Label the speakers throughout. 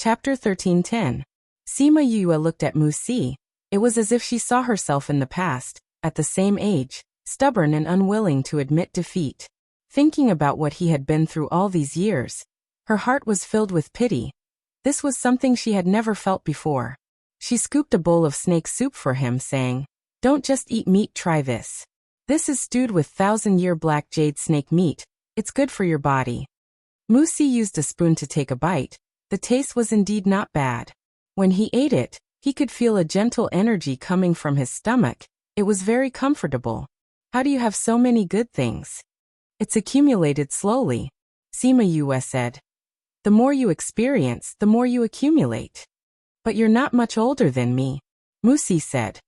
Speaker 1: Chapter 13:10. Sima Yue looked at Mu Si. It was as if she saw herself in the past, at the same age, stubborn and unwilling to admit defeat. Thinking about what he had been through all these years, her heart was filled with pity. This was something she had never felt before. She scooped a bowl of snake soup for him, saying, "Don't just eat meat, try this. This is stewed with 1,000-year black jade snake meat. It's good for your body." Mu Si used a spoon to take a bite. The taste was indeed not bad. When he ate it, he could feel a gentle energy coming from his stomach. It was very comfortable. "How do you have so many good things?" "It's accumulated slowly," Sima Yue said. "The more you experience, the more you accumulate." "But you're not much older than me," Mu Si said.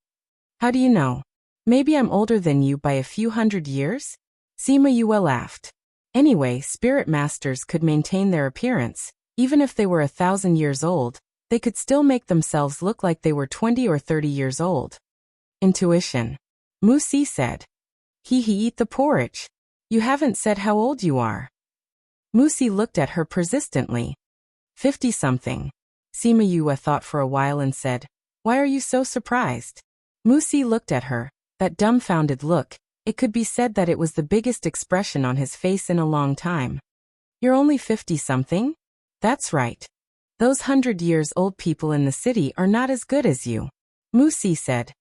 Speaker 1: "How do you know? Maybe I'm older than you by a few hundred years?" Sima Yue laughed. Anyway, spirit masters could maintain their appearance. Even if they were 1,000 years old, they could still make themselves look like they were 20 or 30 years old. "Intuition," Mu Si said. He eat the porridge. "You haven't said how old you are." Mu Si looked at her persistently. 50-something. Sima Yue thought for a while and said, "Why are you so surprised?" Mu Si looked at her, that dumbfounded look. It could be said that it was the biggest expression on his face in a long time. "You're only 50-something? That's right. Those 100-years-old people in the city are not as good as you," Mu Si said.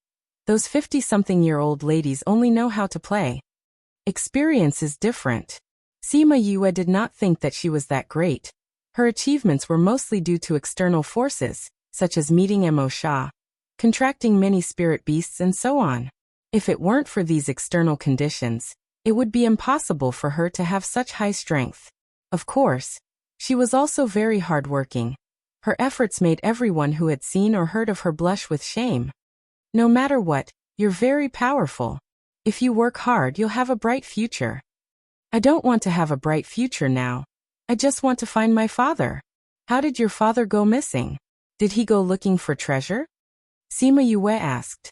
Speaker 1: "Those 50-something-year-old ladies only know how to play. Experience is different." Sima Yue did not think that she was that great. Her achievements were mostly due to external forces, such as meeting Mo Sha, contracting many spirit beasts and so on. If it weren't for these external conditions, it would be impossible for her to have such high strength. Of course, she was also very hardworking. Her efforts made everyone who had seen or heard of her blush with shame. "No matter what, you're very powerful. If you work hard, you'll have a bright future." "I don't want to have a bright future now. I just want to find my father." "How did your father go missing? Did he go looking for treasure?" Sima Yue asked.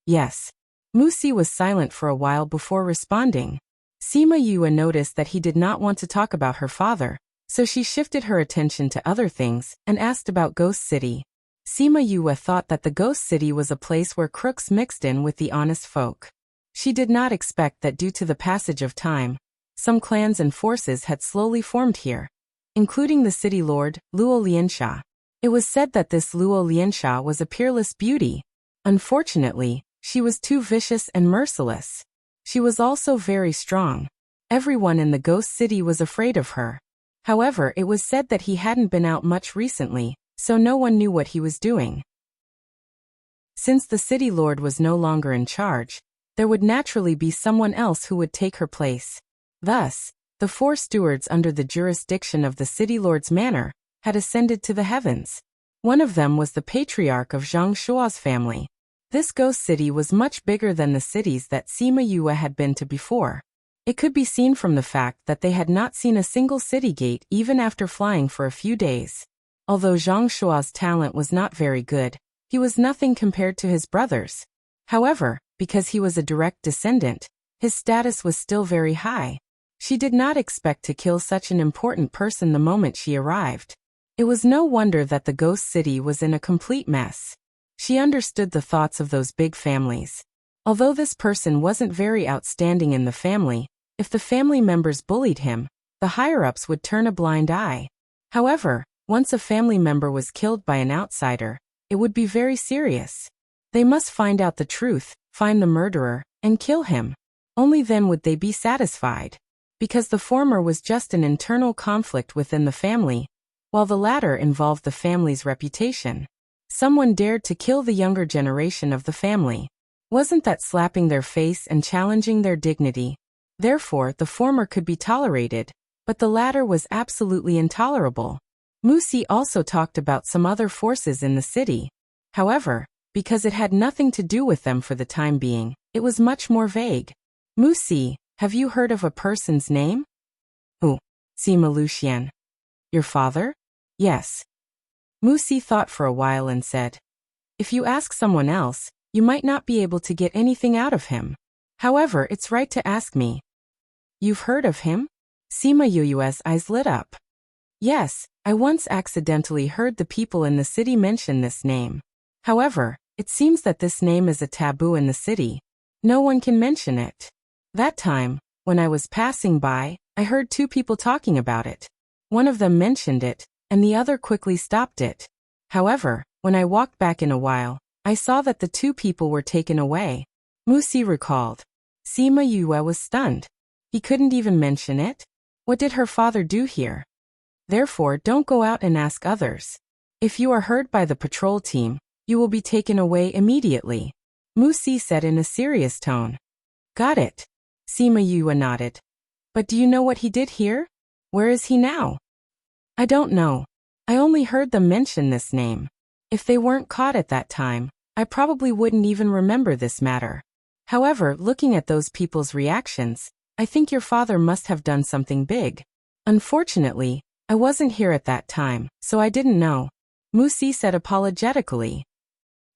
Speaker 1: "Yes." Mu Si was silent for a while before responding. Sima Yue noticed that he did not want to talk about her father, so she shifted her attention to other things and asked about Ghost City. Sima Yue thought that the Ghost City was a place where crooks mixed in with the honest folk. She did not expect that due to the passage of time, some clans and forces had slowly formed here, including the city lord, Luo Liansha. It was said that this Luo Liansha was a peerless beauty. Unfortunately, she was too vicious and merciless. She was also very strong. Everyone in the Ghost City was afraid of her. However, it was said that he hadn't been out much recently, so no one knew what he was doing. Since the city lord was no longer in charge, there would naturally be someone else who would take her place. Thus, the 4 stewards under the jurisdiction of the city lord's manor had ascended to the heavens. One of them was the patriarch of Zhang Shua's family. This ghost city was much bigger than the cities that Sima Yue had been to before. It could be seen from the fact that they had not seen a single city gate even after flying for a few days. Although Zhang Shua's talent was not very good, he was nothing compared to his brothers. However, because he was a direct descendant, his status was still very high. She did not expect to kill such an important person the moment she arrived. It was no wonder that the ghost city was in a complete mess. She understood the thoughts of those big families. Although this person wasn't very outstanding in the family, if the family members bullied him, the higher-ups would turn a blind eye. However, once a family member was killed by an outsider, it would be very serious. They must find out the truth, find the murderer, and kill him. Only then would they be satisfied. Because the former was just an internal conflict within the family, while the latter involved the family's reputation. Someone dared to kill the younger generation of the family. Wasn't that slapping their face and challenging their dignity? Therefore, the former could be tolerated, but the latter was absolutely intolerable. Mu Si also talked about some other forces in the city. However, because it had nothing to do with them for the time being, it was much more vague. Mu Si, have you heard of a person's name? Who? Sima Luxian. Your father? Yes. Mu Si thought for a while and said, if you ask someone else, you might not be able to get anything out of him. However, it's right to ask me. You've heard of him? Sima Yu's eyes lit up. Yes, I once accidentally heard the people in the city mention this name. However, it seems that this name is a taboo in the city. No one can mention it. That time, when I was passing by, I heard two people talking about it. One of them mentioned it, and the other quickly stopped it. However, when I walked back in a while, I saw that the two people were taken away. Wuxia recalled. Sima Yue was stunned. He couldn't even mention it? What did her father do here? Therefore, don't go out and ask others. If you are heard by the patrol team, you will be taken away immediately. Wuxia said in a serious tone. Got it. Sima Yue nodded. But do you know what he did here? Where is he now? I don't know. I only heard them mention this name. If they weren't caught at that time, I probably wouldn't even remember this matter. However, looking at those people's reactions, I think your father must have done something big. Unfortunately, I wasn't here at that time, so I didn't know. Wuxia said apologetically.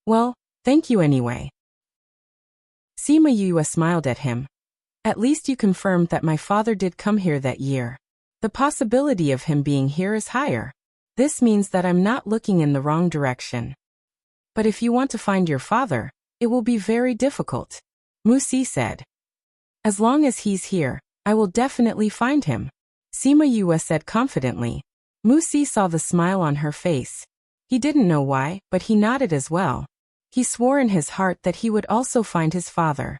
Speaker 1: Well, thank you anyway. Sima Yue smiled at him. At least you confirmed that my father did come here that year. The possibility of him being here is higher. This means that I'm not looking in the wrong direction. But if you want to find your father, it will be very difficult. Wuxia said. As long as he's here, I will definitely find him. Sima Yue said confidently. Wuxia saw the smile on her face. He didn't know why, but he nodded as well. He swore in his heart that he would also find his father.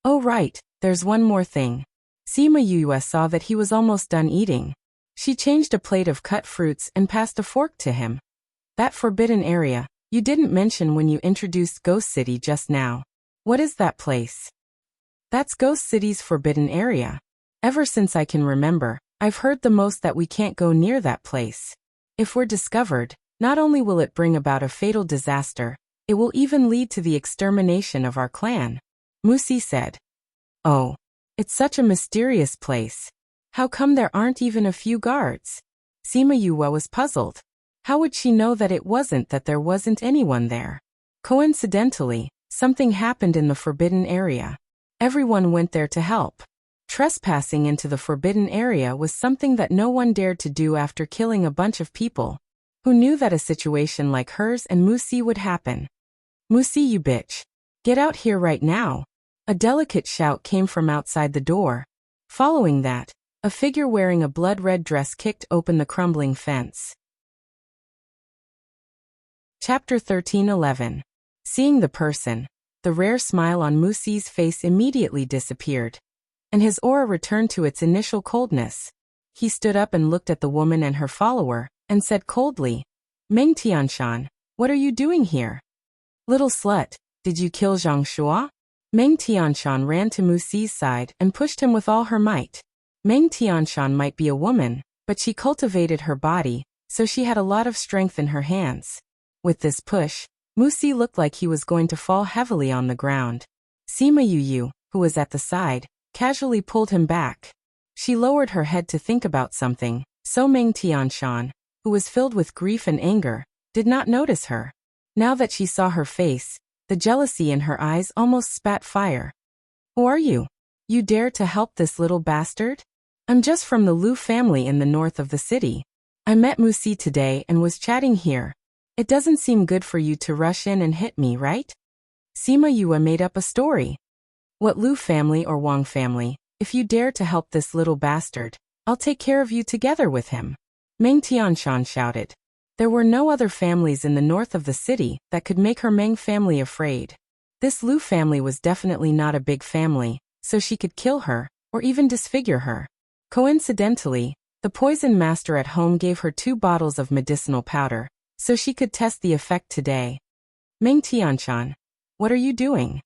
Speaker 1: Oh right, there's one more thing. Sima Yue saw that he was almost done eating. She changed a plate of cut fruits and passed a fork to him. That forbidden area, you didn't mention when you introduced Ghost City just now. What is that place? That's Ghost City's forbidden area. Ever since I can remember, I've heard the most that we can't go near that place. If we're discovered, not only will it bring about a fatal disaster, it will even lead to the extermination of our clan. Wuxia said. Oh, it's such a mysterious place. How come there aren't even a few guards? Sima Yue was puzzled. How would she know that it wasn't that there wasn't anyone there? Coincidentally, something happened in the forbidden area. Everyone went there to help. Trespassing into the forbidden area was something that no one dared to do after killing a bunch of people. Who knew that a situation like hers and Wuxia would happen? Wuxia, you bitch. Get out here right now. A delicate shout came from outside the door. Following that, a figure wearing a blood-red dress kicked open the crumbling fence. Chapter 13:11. Seeing the person, the rare smile on Wuxia's face immediately disappeared, and his aura returned to its initial coldness. He stood up and looked at the woman and her follower, and said coldly, Meng Tianshan, what are you doing here? Little slut, did you kill Zhang Shua? Meng Tianshan ran to Wuxia's side and pushed him with all her might. Meng Tianshan might be a woman, but she cultivated her body, so she had a lot of strength in her hands. With this push, Wuxia looked like he was going to fall heavily on the ground. Sima Yue, who was at the side, casually pulled him back. She lowered her head to think about something, so Meng Tianshan, who was filled with grief and anger, did not notice her. Now that she saw her face, the jealousy in her eyes almost spat fire. Who are you? You dare to help this little bastard? I'm just from the Liu family in the north of the city. I met Wuxia today and was chatting here. It doesn't seem good for you to rush in and hit me, right? Sima Yue made up a story. What Liu family or Wang family? If you dare to help this little bastard, I'll take care of you together with him. Meng Tianshan shouted. There were no other families in the north of the city that could make her Meng family afraid. This Liu family was definitely not a big family, so she could kill her, or even disfigure her. Coincidentally, the poison master at home gave her 2 bottles of medicinal powder, so she could test the effect today. Meng Tianshan, what are you doing?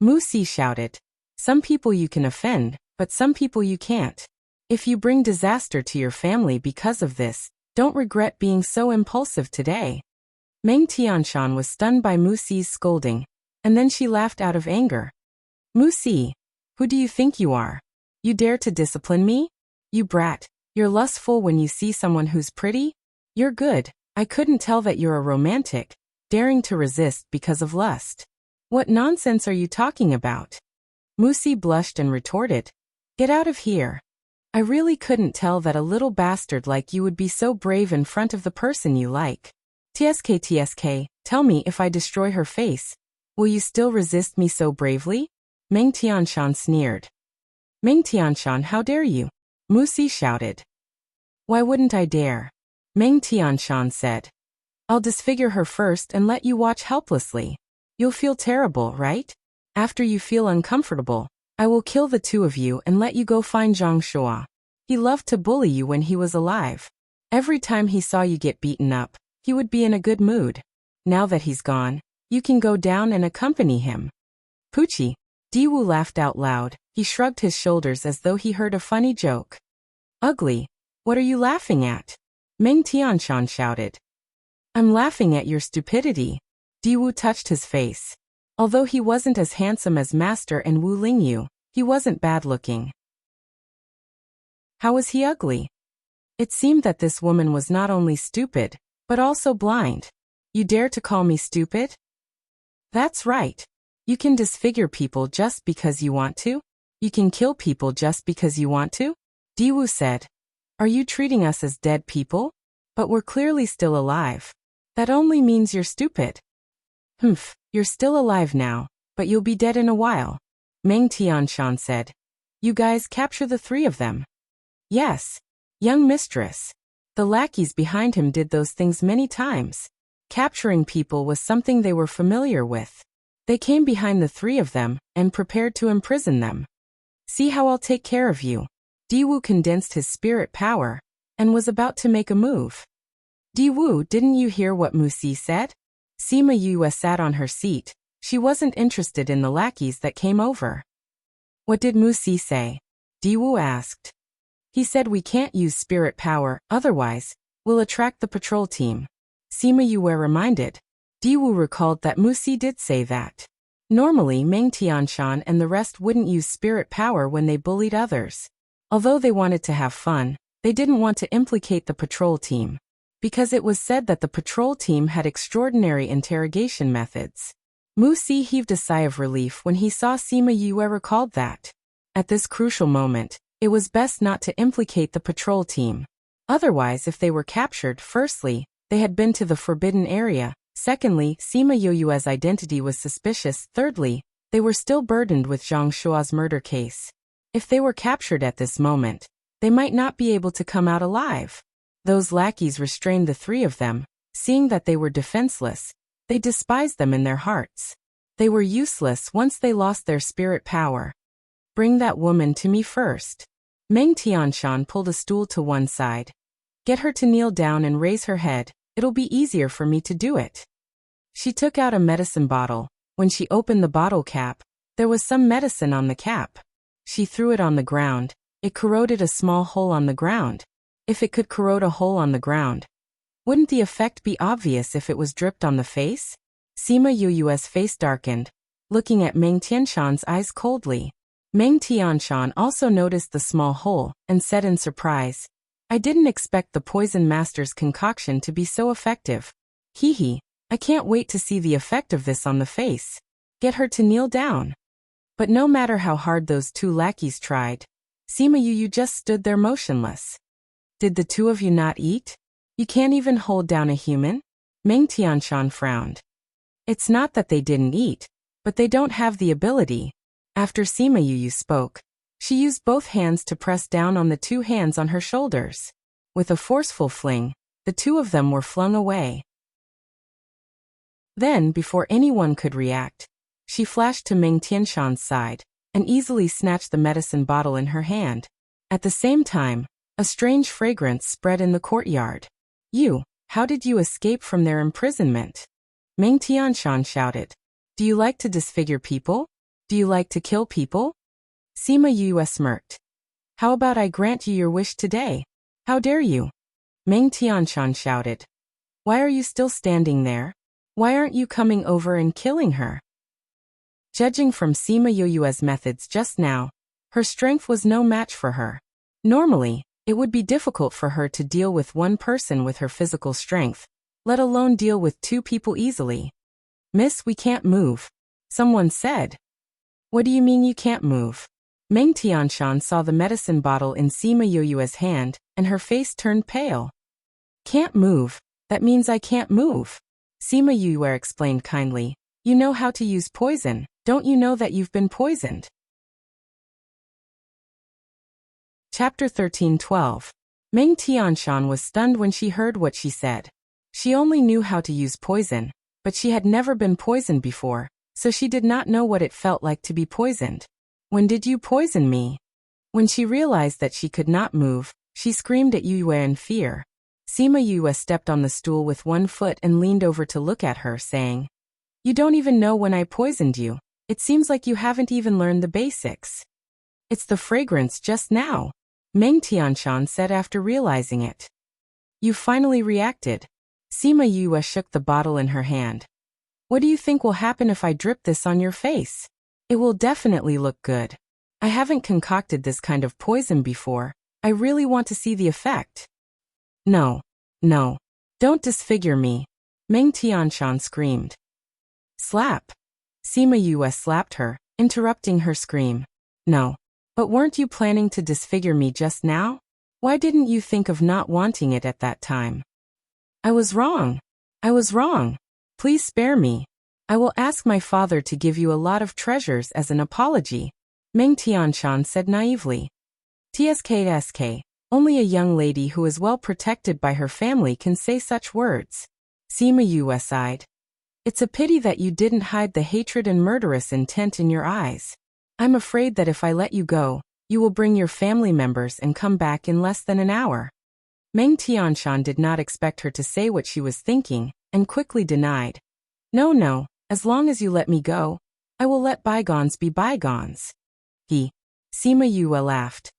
Speaker 1: Wuxia shouted. Some people you can offend, but some people you can't. If you bring disaster to your family because of this, don't regret being so impulsive today. Meng Tianshan was stunned by Wuxia's scolding, and then she laughed out of anger. Wuxia, who do you think you are? You dare to discipline me? You brat, you're lustful when you see someone who's pretty? You're good, I couldn't tell that you're a romantic, daring to resist because of lust. What nonsense are you talking about? Wuxia blushed and retorted. Get out of here. I really couldn't tell that a little bastard like you would be so brave in front of the person you like. TSK, tell me if I destroy her face, will you still resist me so bravely? Meng Tianshan sneered. Meng Tianshan, how dare you? Wuxia shouted. Why wouldn't I dare? Meng Tianshan said. I'll disfigure her first and let you watch helplessly. You'll feel terrible, right? After you feel uncomfortable, I will kill the two of you and let you go find Zhang Shua. He loved to bully you when he was alive. Every time he saw you get beaten up, he would be in a good mood. Now that he's gone, you can go down and accompany him. Poochie. Diwu laughed out loud. He shrugged his shoulders as though he heard a funny joke. Ugly. What are you laughing at? Meng Tianshan shouted. I'm laughing at your stupidity. Diwu touched his face. Although he wasn't as handsome as Master and Wu Lingyu, he wasn't bad-looking. How was he ugly? It seemed that this woman was not only stupid, but also blind. You dare to call me stupid? That's right. You can disfigure people just because you want to? You can kill people just because you want to? Diwu said. Are you treating us as dead people? But we're clearly still alive. That only means you're stupid. Humph, you're still alive now, but you'll be dead in a while. Meng Tianshan said. You guys capture the three of them. Yes. Young mistress. The lackeys behind him did those things many times. Capturing people was something they were familiar with. They came behind the three of them and prepared to imprison them. See how I'll take care of you. Diwu condensed his spirit power and was about to make a move. Diwu, didn't you hear what Wuxia said? Sima Yue sat on her seat. She wasn't interested in the lackeys that came over. What did Wuxia say? Diwu asked. He said we can't use spirit power, otherwise, we'll attract the patrol team. Sima Yue reminded. Diwu recalled that Wuxia did say that. Normally Meng Tianshan and the rest wouldn't use spirit power when they bullied others. Although they wanted to have fun, they didn't want to implicate the patrol team. Because it was said that the patrol team had extraordinary interrogation methods. Wuxia heaved a sigh of relief when he saw Sima Yue recalled that. At this crucial moment, it was best not to implicate the patrol team. Otherwise, if they were captured, firstly, they had been to the forbidden area. Secondly, Sima Yue's identity was suspicious. Thirdly, they were still burdened with Zhang Shua's murder case. If they were captured at this moment, they might not be able to come out alive. Those lackeys restrained the three of them. Seeing that they were defenseless, they despised them in their hearts. They were useless once they lost their spirit power. Bring that woman to me first. Meng Tianshan pulled a stool to one side. Get her to kneel down and raise her head. It'll be easier for me to do it. She took out a medicine bottle. When she opened the bottle cap, there was some medicine on the cap. She threw it on the ground. It corroded a small hole on the ground. If it could corrode a hole on the ground, wouldn't the effect be obvious if it was dripped on the face? Sima Yue's face darkened, looking at Meng Tianshan's eyes coldly. Meng Tianshan also noticed the small hole and said in surprise, I didn't expect the Poison Master's concoction to be so effective. Hee, I can't wait to see the effect of this on the face. Get her to kneel down. But no matter how hard those two lackeys tried, Sima Yue just stood there motionless. Did the two of you not eat? You can't even hold down a human? Meng Tianshan frowned. It's not that they didn't eat, but they don't have the ability. After Sima Yue spoke, she used both hands to press down on the two hands on her shoulders. With a forceful fling, the two of them were flung away. Then, before anyone could react, she flashed to Meng Tianshan's side and easily snatched the medicine bottle in her hand. At the same time, a strange fragrance spread in the courtyard. You, how did you escape from their imprisonment? Meng Tianshan shouted. Do you like to disfigure people? Do you like to kill people? Sima Yue smirked. How about I grant you your wish today? How dare you? Meng Tianshan shouted. Why are you still standing there? Why aren't you coming over and killing her? Judging from Sima Yue's methods just now, her strength was no match for her. Normally, it would be difficult for her to deal with one person with her physical strength, let alone deal with two people easily. Miss, we can't move. Someone said. What do you mean you can't move? Meng Tianshan saw the medicine bottle in Sima Yoyue's hand, and her face turned pale. Can't move. That means I can't move. Sima Yoyue explained kindly. You know how to use poison, don't you know that you've been poisoned? Chapter 13:12. Meng Tianshan was stunned when she heard what she said. She only knew how to use poison, but she had never been poisoned before, so she did not know what it felt like to be poisoned. When did you poison me? When she realized that she could not move, she screamed at Yoyue in fear. Sima Yoyue stepped on the stool with one foot and leaned over to look at her, saying, You don't even know when I poisoned you. It seems like you haven't even learned the basics. It's the fragrance just now, Meng Tianshan said after realizing it. You finally reacted. Sima Yoyue shook the bottle in her hand. What do you think will happen if I drip this on your face? It will definitely look good. I haven't concocted this kind of poison before. I really want to see the effect. No. No. Don't disfigure me, Meng Tianshan screamed. Slap. Sima Yoyue slapped her, interrupting her scream. No. But weren't you planning to disfigure me just now? Why didn't you think of not wanting it at that time? I was wrong. I was wrong. Please spare me. I will ask my father to give you a lot of treasures as an apology, Meng Tianshan said naively. TSK, only a young lady who is well protected by her family can say such words. Sima Yoyue sighed. It's a pity that you didn't hide the hatred and murderous intent in your eyes. I'm afraid that if I let you go, you will bring your family members and come back in less than an hour. Meng Tianshan did not expect her to say what she was thinking, and quickly denied. No, as long as you let me go, I will let bygones be bygones. Sima Yoyue laughed.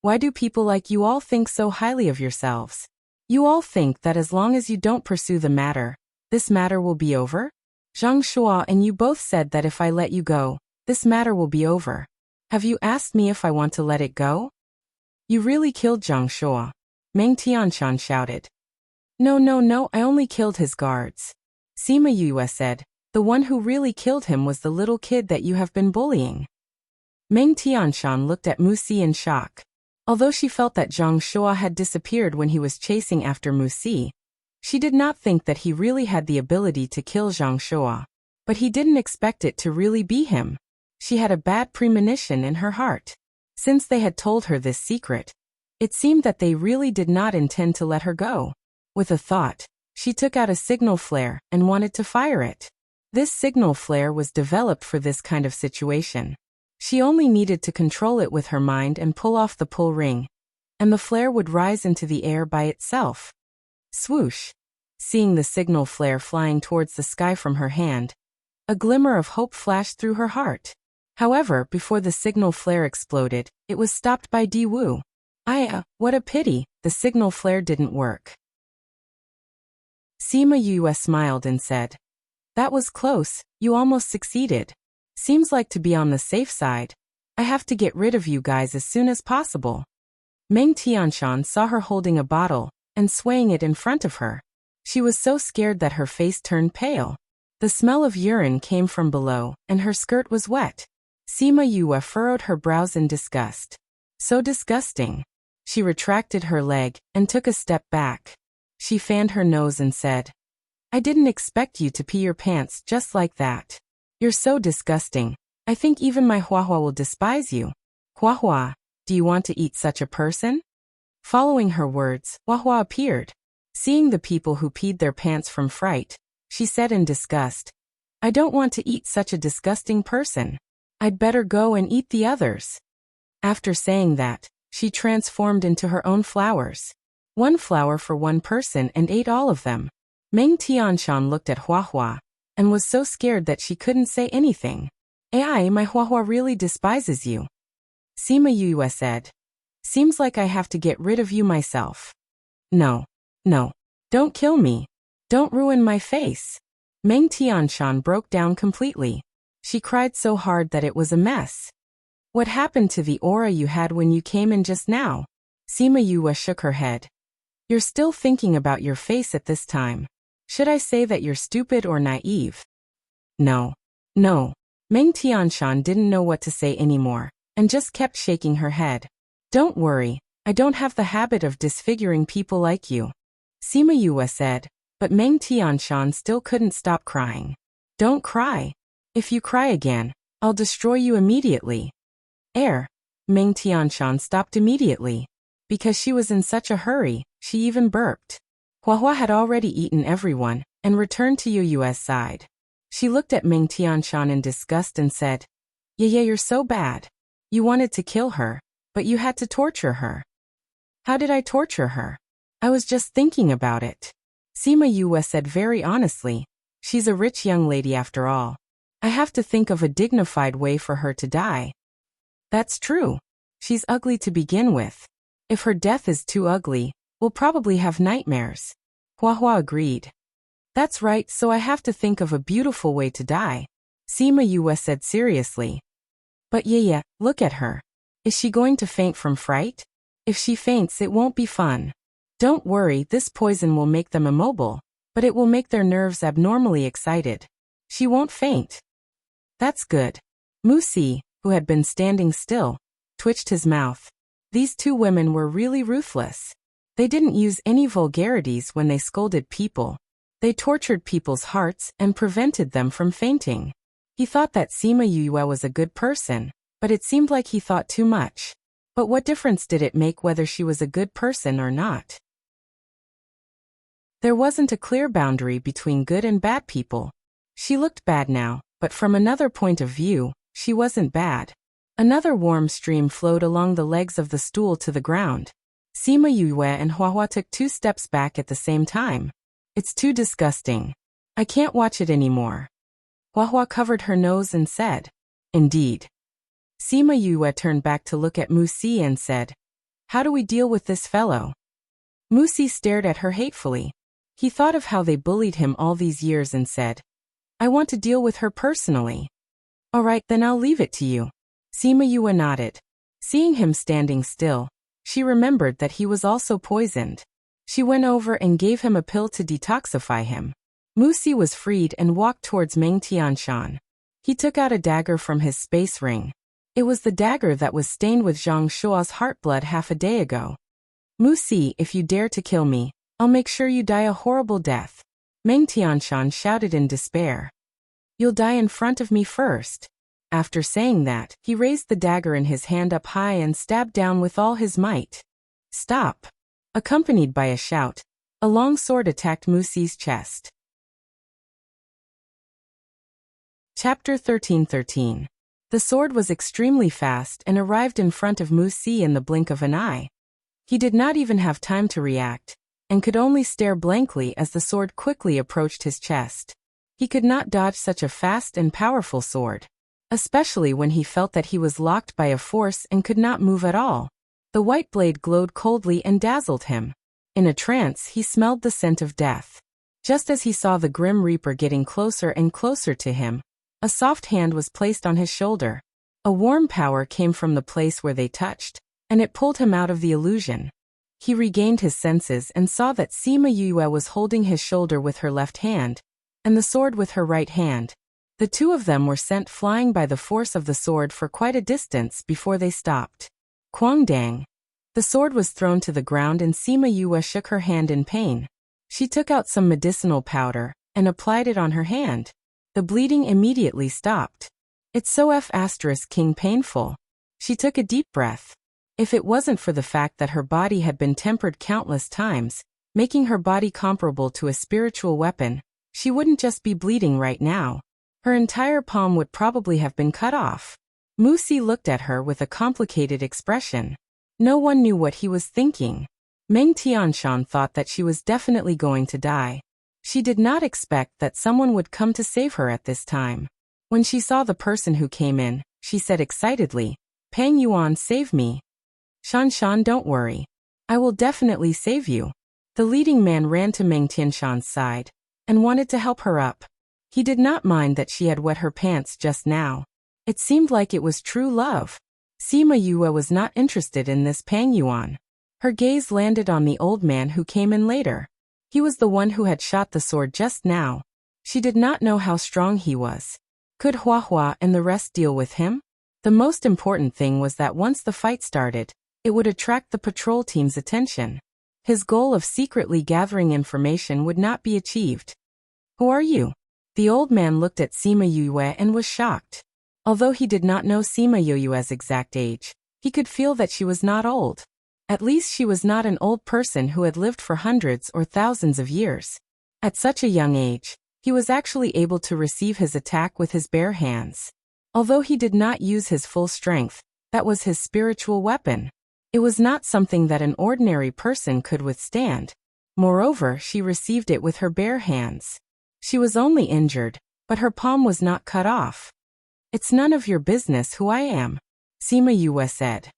Speaker 1: Why do people like you all think so highly of yourselves? You all think that as long as you don't pursue the matter, this matter will be over? Zhang Shuo and you both said that if I let you go, this matter will be over. Have you asked me if I want to let it go? You really killed Zhang Shuo, Meng Tianshan shouted. No, I only killed his guards. Sima Yoyue said, the one who really killed him was the little kid that you have been bullying. Meng Tianshan looked at Wuxia in shock. Although she felt that Zhang Shuo had disappeared when he was chasing after Wuxia, she did not think that he really had the ability to kill Zhang Shuo. But he didn't expect it to really be him. She had a bad premonition in her heart. Since they had told her this secret, it seemed that they really did not intend to let her go. With a thought, she took out a signal flare and wanted to fire it. This signal flare was developed for this kind of situation. She only needed to control it with her mind and pull off the pull ring, and the flare would rise into the air by itself. Swoosh! Seeing the signal flare flying towards the sky from her hand, a glimmer of hope flashed through her heart. However, before the signal flare exploded, it was stopped by Di Wu. What a pity, the signal flare didn't work. Sima Yoyue smiled and said, That was close, you almost succeeded. Seems like to be on the safe side. I have to get rid of you guys as soon as possible. Meng Tianshan saw her holding a bottle and swaying it in front of her. She was so scared that her face turned pale. The smell of urine came from below, and her skirt was wet. Sima Yoyue furrowed her brows in disgust. So disgusting. She retracted her leg and took a step back. She fanned her nose and said, I didn't expect you to pee your pants just like that. You're so disgusting. I think even my Huahua will despise you. Huahua, do you want to eat such a person? Following her words, Huahua appeared. Seeing the people who peed their pants from fright, she said in disgust, I don't want to eat such a disgusting person. I'd better go and eat the others. After saying that, she transformed into her own flowers. One flower for one person and ate all of them. Meng Tianshan looked at Huahua and was so scared that she couldn't say anything. My Huahua really despises you. Sima Yoyue said, Seems like I have to get rid of you myself. No. Don't kill me. Don't ruin my face. Meng Tianshan broke down completely. She cried so hard that it was a mess. What happened to the aura you had when you came in just now? Sima Yoyue shook her head. You're still thinking about your face at this time. Should I say that you're stupid or naive? No. Meng Tianshan didn't know what to say anymore. and just kept shaking her head. Don't worry, I don't have the habit of disfiguring people like you, Sima Yue said, but Meng Tianshan still couldn't stop crying. Don't cry. If you cry again, I'll destroy you immediately. Meng Tianshan stopped immediately. Because she was in such a hurry, she even burped. Huahua had already eaten everyone, and returned to Yu's side. She looked at Meng Tianshan in disgust and said, Yeah, you're so bad. You wanted to kill her, but you had to torture her. How did I torture her? I was just thinking about it. Sima Yue said very honestly, she's a rich young lady after all. I have to think of a dignified way for her to die. That's true. She's ugly to begin with. If her death is too ugly, we'll probably have nightmares. Huahua agreed. That's right, so I have to think of a beautiful way to die, Sima Yue said seriously. But look at her. Is she going to faint from fright? If she faints, it won't be fun. Don't worry, this poison will make them immobile, but it will make their nerves abnormally excited. She won't faint. That's good. Wuxia, who had been standing still, twitched his mouth. These two women were really ruthless. They didn't use any vulgarities when they scolded people. They tortured people's hearts and prevented them from fainting. He thought that Sima Yue was a good person, but it seemed like he thought too much. But what difference did it make whether she was a good person or not? There wasn't a clear boundary between good and bad people. She looked bad now, but from another point of view, she wasn't bad. Another warm stream flowed along the legs of the stool to the ground. Sima Yue and Huahua took 2 steps back at the same time. It's too disgusting. I can't watch it anymore. Huahua covered her nose and said, Indeed. Sima Yue turned back to look at Wuxia and said, How do we deal with this fellow? Wuxia stared at her hatefully. He thought of how they bullied him all these years and said, I want to deal with her personally. All right, then I'll leave it to you. Sima Yue nodded. Seeing him standing still, she remembered that he was also poisoned. She went over and gave him a pill to detoxify him. Wuxia was freed and walked towards Meng Tianshan. He took out a dagger from his space ring. It was the dagger that was stained with Zhang Shua's heart blood half a day ago. Wuxia, if you dare to kill me, I'll make sure you die a horrible death. Meng Tianshan shouted in despair. You'll die in front of me first. After saying that, he raised the dagger in his hand up high and stabbed down with all his might. Stop! Accompanied by a shout, a long sword attacked Wuxia's chest. Chapter 13:13. The sword was extremely fast and arrived in front of Wuxia in the blink of an eye. He did not even have time to react, and could only stare blankly as the sword quickly approached his chest. He could not dodge such a fast and powerful sword, especially when he felt that he was locked by a force and could not move at all. The white blade glowed coldly and dazzled him. In a trance, he smelled the scent of death. Just as he saw the Grim Reaper getting closer and closer to him, a soft hand was placed on his shoulder. A warm power came from the place where they touched, and it pulled him out of the illusion. He regained his senses and saw that Sima Yue was holding his shoulder with her left hand, and the sword with her right hand. The two of them were sent flying by the force of the sword for quite a distance before they stopped. Quangdang. The sword was thrown to the ground and Sima Yue shook her hand in pain. She took out some medicinal powder and applied it on her hand. The bleeding immediately stopped. It's so king painful. She took a deep breath. If it wasn't for the fact that her body had been tempered countless times, making her body comparable to a spiritual weapon, she wouldn't just be bleeding right now. Her entire palm would probably have been cut off. Wuxia looked at her with a complicated expression. No one knew what he was thinking. Meng Tianshan thought that she was definitely going to die. She did not expect that someone would come to save her at this time. When she saw the person who came in, she said excitedly, Pang Yuan, save me. Shan, don't worry. I will definitely save you. The leading man ran to Meng Tianshan's side and wanted to help her up. He did not mind that she had wet her pants just now. It seemed like it was true love. Sima Yue was not interested in this Pang Yuan. Her gaze landed on the old man who came in later. He was the one who had shot the sword just now. She did not know how strong he was. Could Huahua and the rest deal with him? The most important thing was that once the fight started, it would attract the patrol team's attention. His goal of secretly gathering information would not be achieved. Who are you? The old man looked at Sima Yue and was shocked. Although he did not know Sima Yue's exact age, he could feel that she was not old. At least she was not an old person who had lived for hundreds or thousands of years. At such a young age, he was actually able to receive his attack with his bare hands. Although he did not use his full strength, that was his spiritual weapon. It was not something that an ordinary person could withstand. Moreover, she received it with her bare hands. She was only injured, but her palm was not cut off. It's none of your business who I am, Sima Yue said.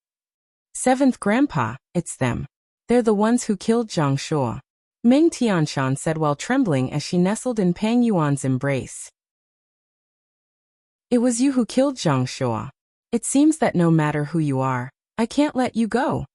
Speaker 1: Seventh Grandpa, it's them. They're the ones who killed Zhang Shuo, Meng Tianshan said while trembling as she nestled in Pang Yuan's embrace. It was you who killed Zhang Shuo. It seems that no matter who you are, I can't let you go.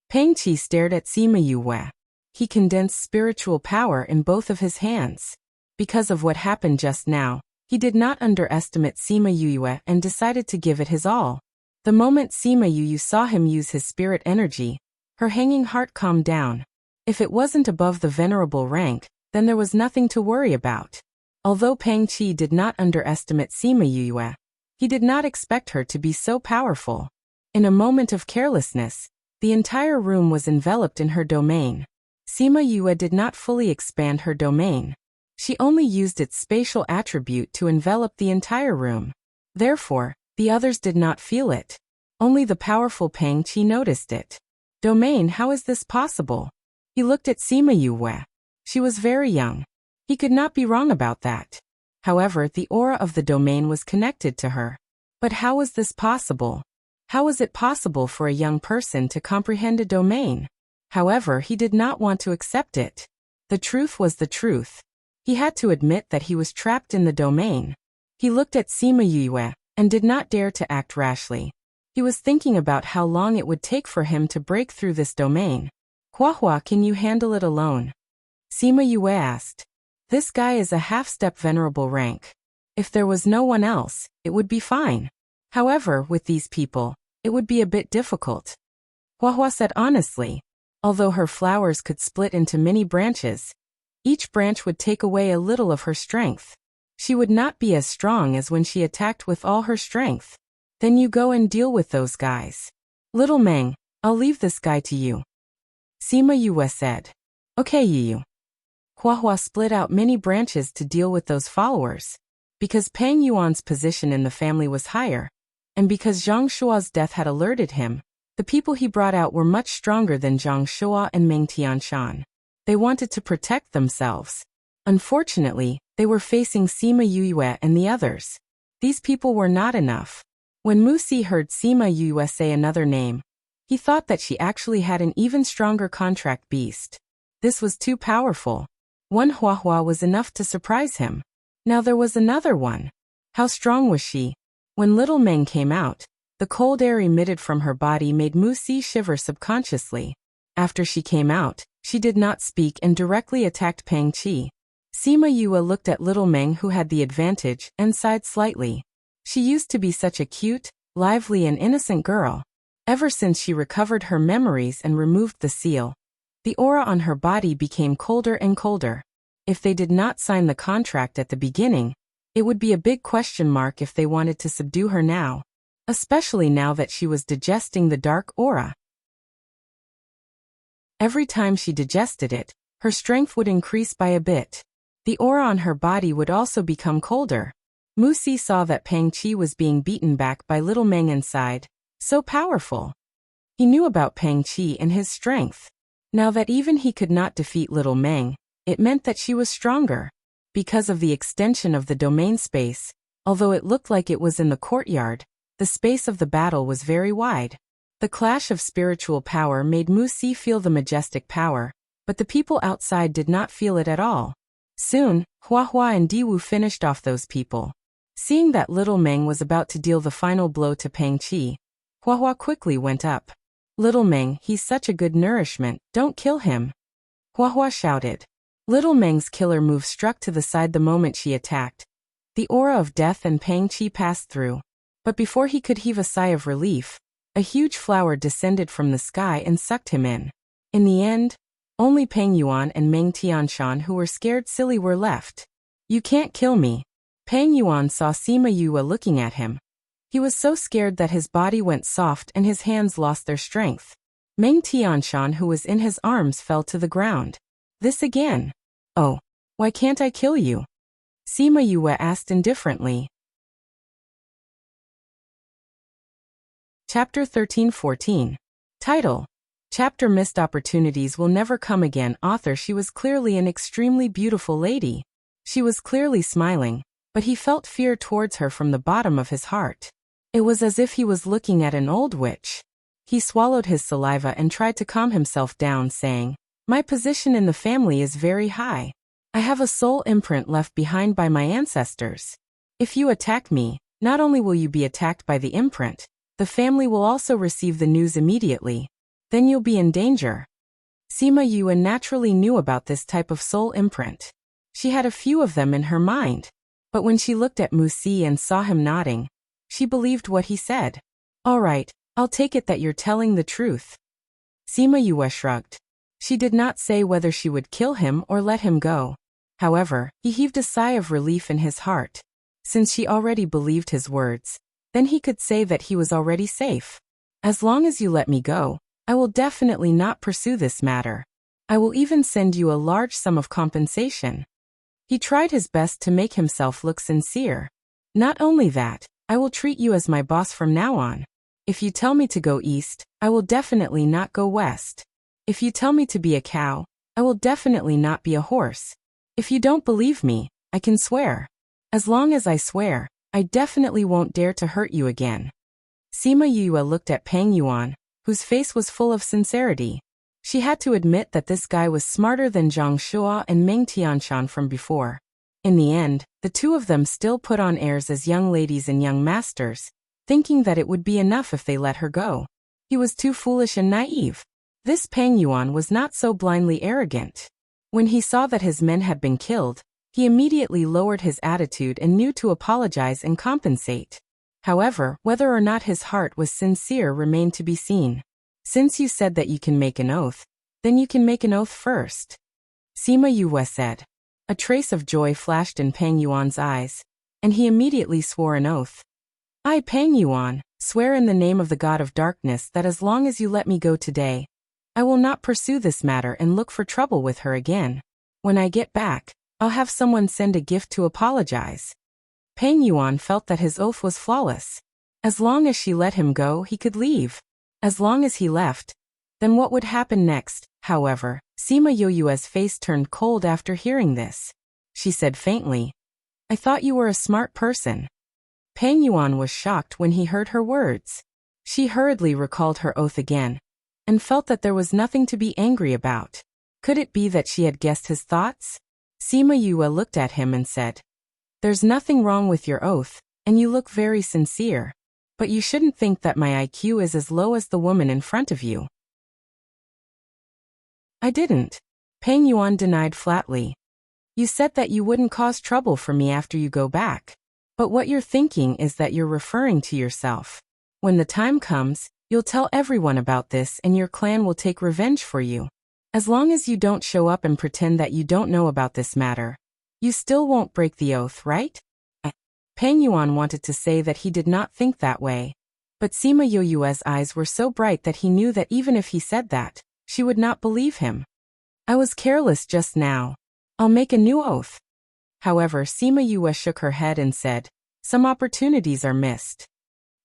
Speaker 1: Pang Qi stared at Sima Yue. He condensed spiritual power in both of his hands. Because of what happened just now, he did not underestimate Sima Yue and decided to give it his all. The moment Sima Yue saw him use his spirit energy, her hanging heart calmed down. If it wasn't above the venerable rank, then there was nothing to worry about. Although Pang Qi did not underestimate Sima Yue, he did not expect her to be so powerful. In a moment of carelessness, the entire room was enveloped in her domain. Sima Yue did not fully expand her domain. She only used its spatial attribute to envelop the entire room. Therefore, the others did not feel it. Only the powerful Pang Qi noticed it. Domain, how is this possible? He looked at Sima Yue. She was very young. He could not be wrong about that. However, the aura of the domain was connected to her. But how was this possible? How was it possible for a young person to comprehend a domain? However, he did not want to accept it. The truth was the truth. He had to admit that he was trapped in the domain. He looked at Sima Yue and did not dare to act rashly. He was thinking about how long it would take for him to break through this domain. Huahua, can you handle it alone? Sima Yue asked. This guy is a half-step venerable rank. If there was no one else, it would be fine. However, with these people, it would be a bit difficult. Huahua said honestly. Although her flowers could split into many branches, each branch would take away a little of her strength. She would not be as strong as when she attacked with all her strength. Then you go and deal with those guys. Little Meng, I'll leave this guy to you. Sima Yue said. Okay, Yu. Huahua split out many branches to deal with those followers. Because Pang Yuan's position in the family was higher, and because Zhang Shuo's death had alerted him, the people he brought out were much stronger than Zhang Shuo and Meng Tianshan. They wanted to protect themselves. Unfortunately, they were facing Sima Yue and the others. These people were not enough. When Mu Si heard Sima Yue say another name, he thought that she actually had an even stronger contract beast. This was too powerful. One Huahua was enough to surprise him. Now there was another one. How strong was she? When little Meng came out, the cold air emitted from her body made Mu Si shiver subconsciously. After she came out, she did not speak and directly attacked Pang Qi. Sima Yue looked at little Meng, who had the advantage, and sighed slightly. She used to be such a cute, lively and innocent girl. Ever since she recovered her memories and removed the seal, the aura on her body became colder and colder. If they did not sign the contract at the beginning, it would be a big question mark if they wanted to subdue her now, especially now that she was digesting the dark aura. Every time she digested it, her strength would increase by a bit. The aura on her body would also become colder. Mu Si saw that Pang Qi was being beaten back by little Meng and sighed, so powerful. He knew about Pang Qi and his strength. Now that even he could not defeat little Meng, it meant that she was stronger. Because of the extension of the domain space, although it looked like it was in the courtyard, the space of the battle was very wide. The clash of spiritual power made Mu Si feel the majestic power, but the people outside did not feel it at all. Soon, Huahua and Diwu finished off those people. Seeing that little Meng was about to deal the final blow to Pang Qi, Huahua quickly went up. Little Meng, he's such a good nourishment, don't kill him. Huahua shouted. Little Meng's killer move struck to the side the moment she attacked. The aura of death and Pang Qi passed through. But before he could heave a sigh of relief, a huge flower descended from the sky and sucked him in. In the end, only Peng Yuan and Meng Tianshan, who were scared silly, were left. You can't kill me. Peng Yuan saw Sima Yue looking at him. He was so scared that his body went soft and his hands lost their strength. Meng Tianshan, who was in his arms, fell to the ground. This again? Oh, why can't I kill you? Sima Yue asked indifferently. Chapter 13-14. Title: Chapter Missed Opportunities Will Never Come Again. Author: She was clearly an extremely beautiful lady. She was clearly smiling, but he felt fear towards her from the bottom of his heart. It was as if he was looking at an old witch. He swallowed his saliva and tried to calm himself down, saying, My position in the family is very high. I have a soul imprint left behind by my ancestors. If you attack me, not only will you be attacked by the imprint, the family will also receive the news immediately. Then you'll be in danger. Sima Yue naturally knew about this type of soul imprint. She had a few of them in her mind. But when she looked at Wuxia and saw him nodding, she believed what he said. All right, I'll take it that you're telling the truth. Sima Yue shrugged. She did not say whether she would kill him or let him go. However, he heaved a sigh of relief in his heart. Since she already believed his words, then he could say that he was already safe. As long as you let me go, I will definitely not pursue this matter. I will even send you a large sum of compensation. He tried his best to make himself look sincere. Not only that, I will treat you as my boss from now on. If you tell me to go east, I will definitely not go west. If you tell me to be a cow, I will definitely not be a horse. If you don't believe me, I can swear. As long as I swear, I definitely won't dare to hurt you again. Sima Yue looked at Peng Yuan, whose face was full of sincerity. She had to admit that this guy was smarter than Zhang Shuo and Meng Tianshan from before. In the end, the two of them still put on airs as young ladies and young masters, thinking that it would be enough if they let her go. He was too foolish and naive. This Peng Yuan was not so blindly arrogant. When he saw that his men had been killed, he immediately lowered his attitude and knew to apologize and compensate. However, whether or not his heart was sincere remained to be seen. Since you said that you can make an oath, then you can make an oath first. Sima Yue said. A trace of joy flashed in Peng Yuan's eyes, and he immediately swore an oath. I, Peng Yuan, swear in the name of the God of Darkness that as long as you let me go today, I will not pursue this matter and look for trouble with her again. When I get back, I'll have someone send a gift to apologize. Peng Yuan felt that his oath was flawless. As long as she let him go, he could leave. As long as he left, then what would happen next? However, Sima Yue's face turned cold after hearing this. She said faintly, I thought you were a smart person. Peng Yuan was shocked when he heard her words. She hurriedly recalled her oath again, and felt that there was nothing to be angry about. Could it be that she had guessed his thoughts? Sima Yue looked at him and said, There's nothing wrong with your oath, and you look very sincere. But you shouldn't think that my IQ is as low as the woman in front of you. I didn't. Peng Yuan denied flatly. You said that you wouldn't cause trouble for me after you go back. But what you're thinking is that you're referring to yourself. When the time comes, you'll tell everyone about this and your clan will take revenge for you. As long as you don't show up and pretend that you don't know about this matter, you still won't break the oath, right? Peng Yuan wanted to say that he did not think that way. But Sima Yue's eyes were so bright that he knew that even if he said that, she would not believe him. I was careless just now. I'll make a new oath. However, Sima Yue shook her head and said, Some opportunities are missed.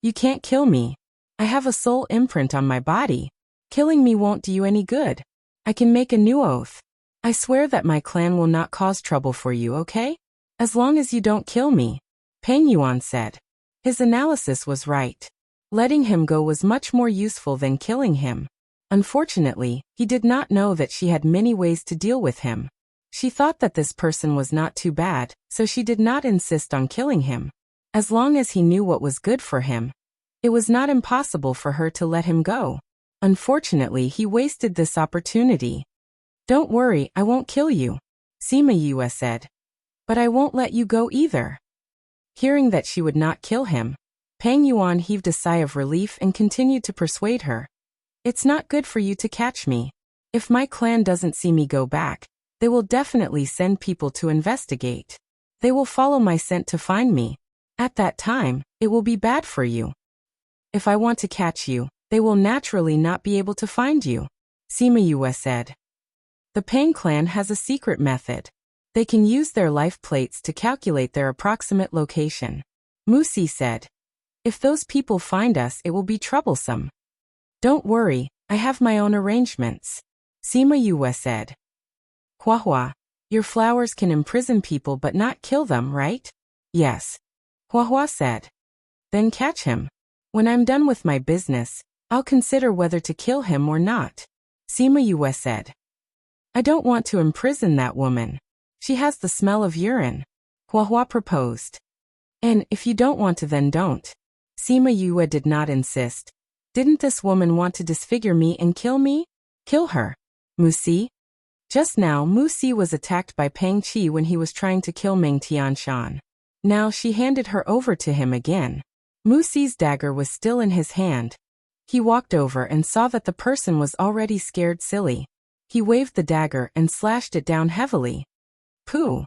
Speaker 1: You can't kill me. I have a soul imprint on my body. Killing me won't do you any good. I can make a new oath. I swear that my clan will not cause trouble for you, okay? As long as you don't kill me. Peng Yuan said. His analysis was right. Letting him go was much more useful than killing him. Unfortunately, he did not know that she had many ways to deal with him. She thought that this person was not too bad, so she did not insist on killing him. As long as he knew what was good for him, it was not impossible for her to let him go. Unfortunately, he wasted this opportunity. Don't worry, I won't kill you, Sima Yue said. But I won't let you go either. Hearing that she would not kill him, Pang Yuan heaved a sigh of relief and continued to persuade her. It's not good for you to catch me. If my clan doesn't see me go back, they will definitely send people to investigate. They will follow my scent to find me. At that time, it will be bad for you. If I want to catch you, they will naturally not be able to find you, Sima Yue said. The Pang clan has a secret method. They can use their life plates to calculate their approximate location. Musi said. If those people find us, it will be troublesome. Don't worry, I have my own arrangements, Sima Yue said. Huahua, your flowers can imprison people but not kill them, right? Yes, Huahua said. Then catch him. When I'm done with my business, I'll consider whether to kill him or not, Sima Yue said. I don't want to imprison that woman. She has the smell of urine, Huahua proposed. And if you don't want to, then don't. Sima Yue did not insist. Didn't this woman want to disfigure me and kill me? Kill her. Musi? Just now Musi was attacked by Pang Qi when he was trying to kill Meng Tianshan. Now she handed her over to him again. Musi's dagger was still in his hand. He walked over and saw that the person was already scared silly. He waved the dagger and slashed it down heavily. Pooh!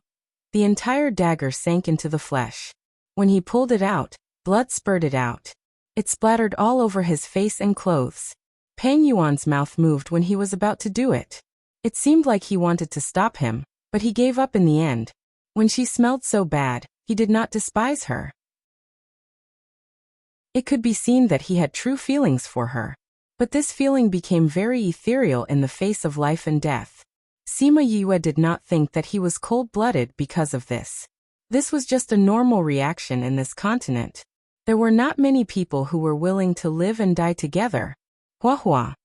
Speaker 1: The entire dagger sank into the flesh. When he pulled it out, blood spurted out. It splattered all over his face and clothes. Pang Yuan's mouth moved when he was about to do it. It seemed like he wanted to stop him, but he gave up in the end. When she smelled so bad, he did not despise her. It could be seen that he had true feelings for her. But this feeling became very ethereal in the face of life and death. Sima Yue did not think that he was cold-blooded because of this. This was just a normal reaction in this continent. There were not many people who were willing to live and die together. Huahua.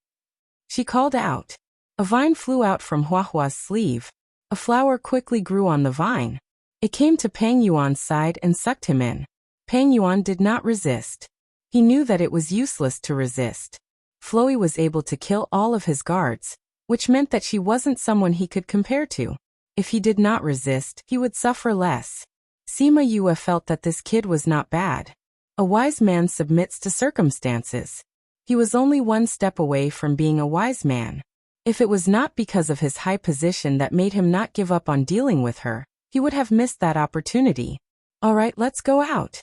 Speaker 1: She called out. A vine flew out from Huahua's sleeve. A flower quickly grew on the vine. It came to Pang Yuan's side and sucked him in. Pang Yuan did not resist. He knew that it was useless to resist. Floey was able to kill all of his guards, which meant that she wasn't someone he could compare to. If he did not resist, he would suffer less. Sima Yue felt that this kid was not bad. A wise man submits to circumstances. He was only one step away from being a wise man. If it was not because of his high position that made him not give up on dealing with her, he would have missed that opportunity. All right, let's go out.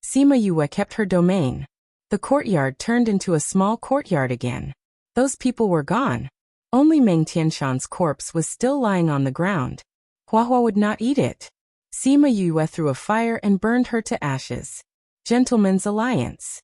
Speaker 1: Sima Yue kept her domain. The courtyard turned into a small courtyard again. Those people were gone. Only Meng Tianshan's corpse was still lying on the ground. Huahua would not eat it. Sima Yue threw a fire and burned her to ashes. Gentleman's Alliance.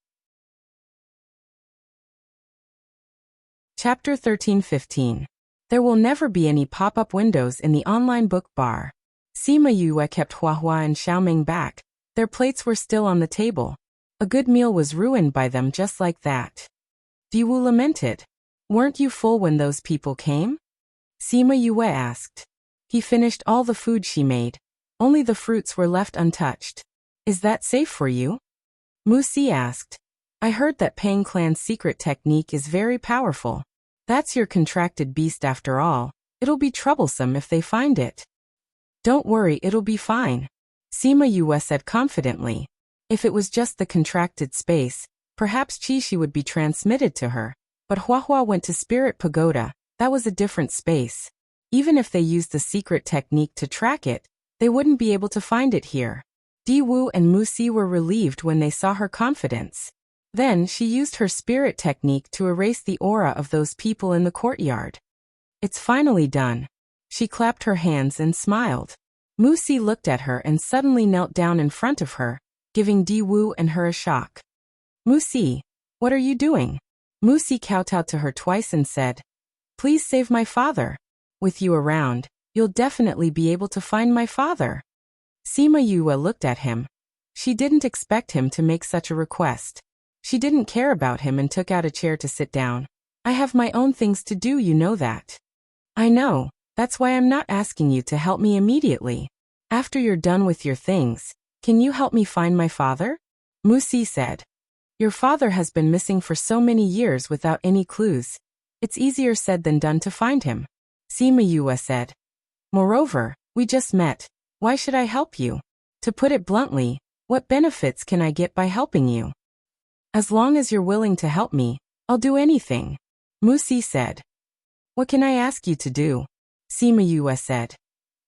Speaker 1: Chapter 13-15. There will never be any pop-up windows in the online book bar. Sima Yue kept Huahua and Xiaoming back. Their plates were still on the table. A good meal was ruined by them just like that. Diwu lamented. Weren't you full when those people came? Sima Yue asked. He finished all the food she made. Only the fruits were left untouched. Is that safe for you? Musi asked. I heard that Pang Clan's secret technique is very powerful. That's your contracted beast after all. It'll be troublesome if they find it. Don't worry, it'll be fine, Sima Yue said confidently. If it was just the contracted space, perhaps Qixi would be transmitted to her. But Huahua went to Spirit Pagoda. That was a different space. Even if they used the secret technique to track it, they wouldn't be able to find it here. Diwu and Musi were relieved when they saw her confidence. Then she used her spirit technique to erase the aura of those people in the courtyard. It's finally done. She clapped her hands and smiled. Musi looked at her and suddenly knelt down in front of her, giving Diwu and her a shock. Musi, what are you doing? Musi kowtowed to her twice and said, Please save my father. With you around, you'll definitely be able to find my father. Sima Yue looked at him. She didn't expect him to make such a request. She didn't care about him and took out a chair to sit down. I have my own things to do, you know that. I know, that's why I'm not asking you to help me immediately. After you're done with your things, can you help me find my father? Musi said. Your father has been missing for so many years without any clues. It's easier said than done to find him, Sima Yue said. Moreover, we just met. Why should I help you? To put it bluntly, what benefits can I get by helping you? As long as you're willing to help me, I'll do anything. Musi said. What can I ask you to do? Sima Yue said.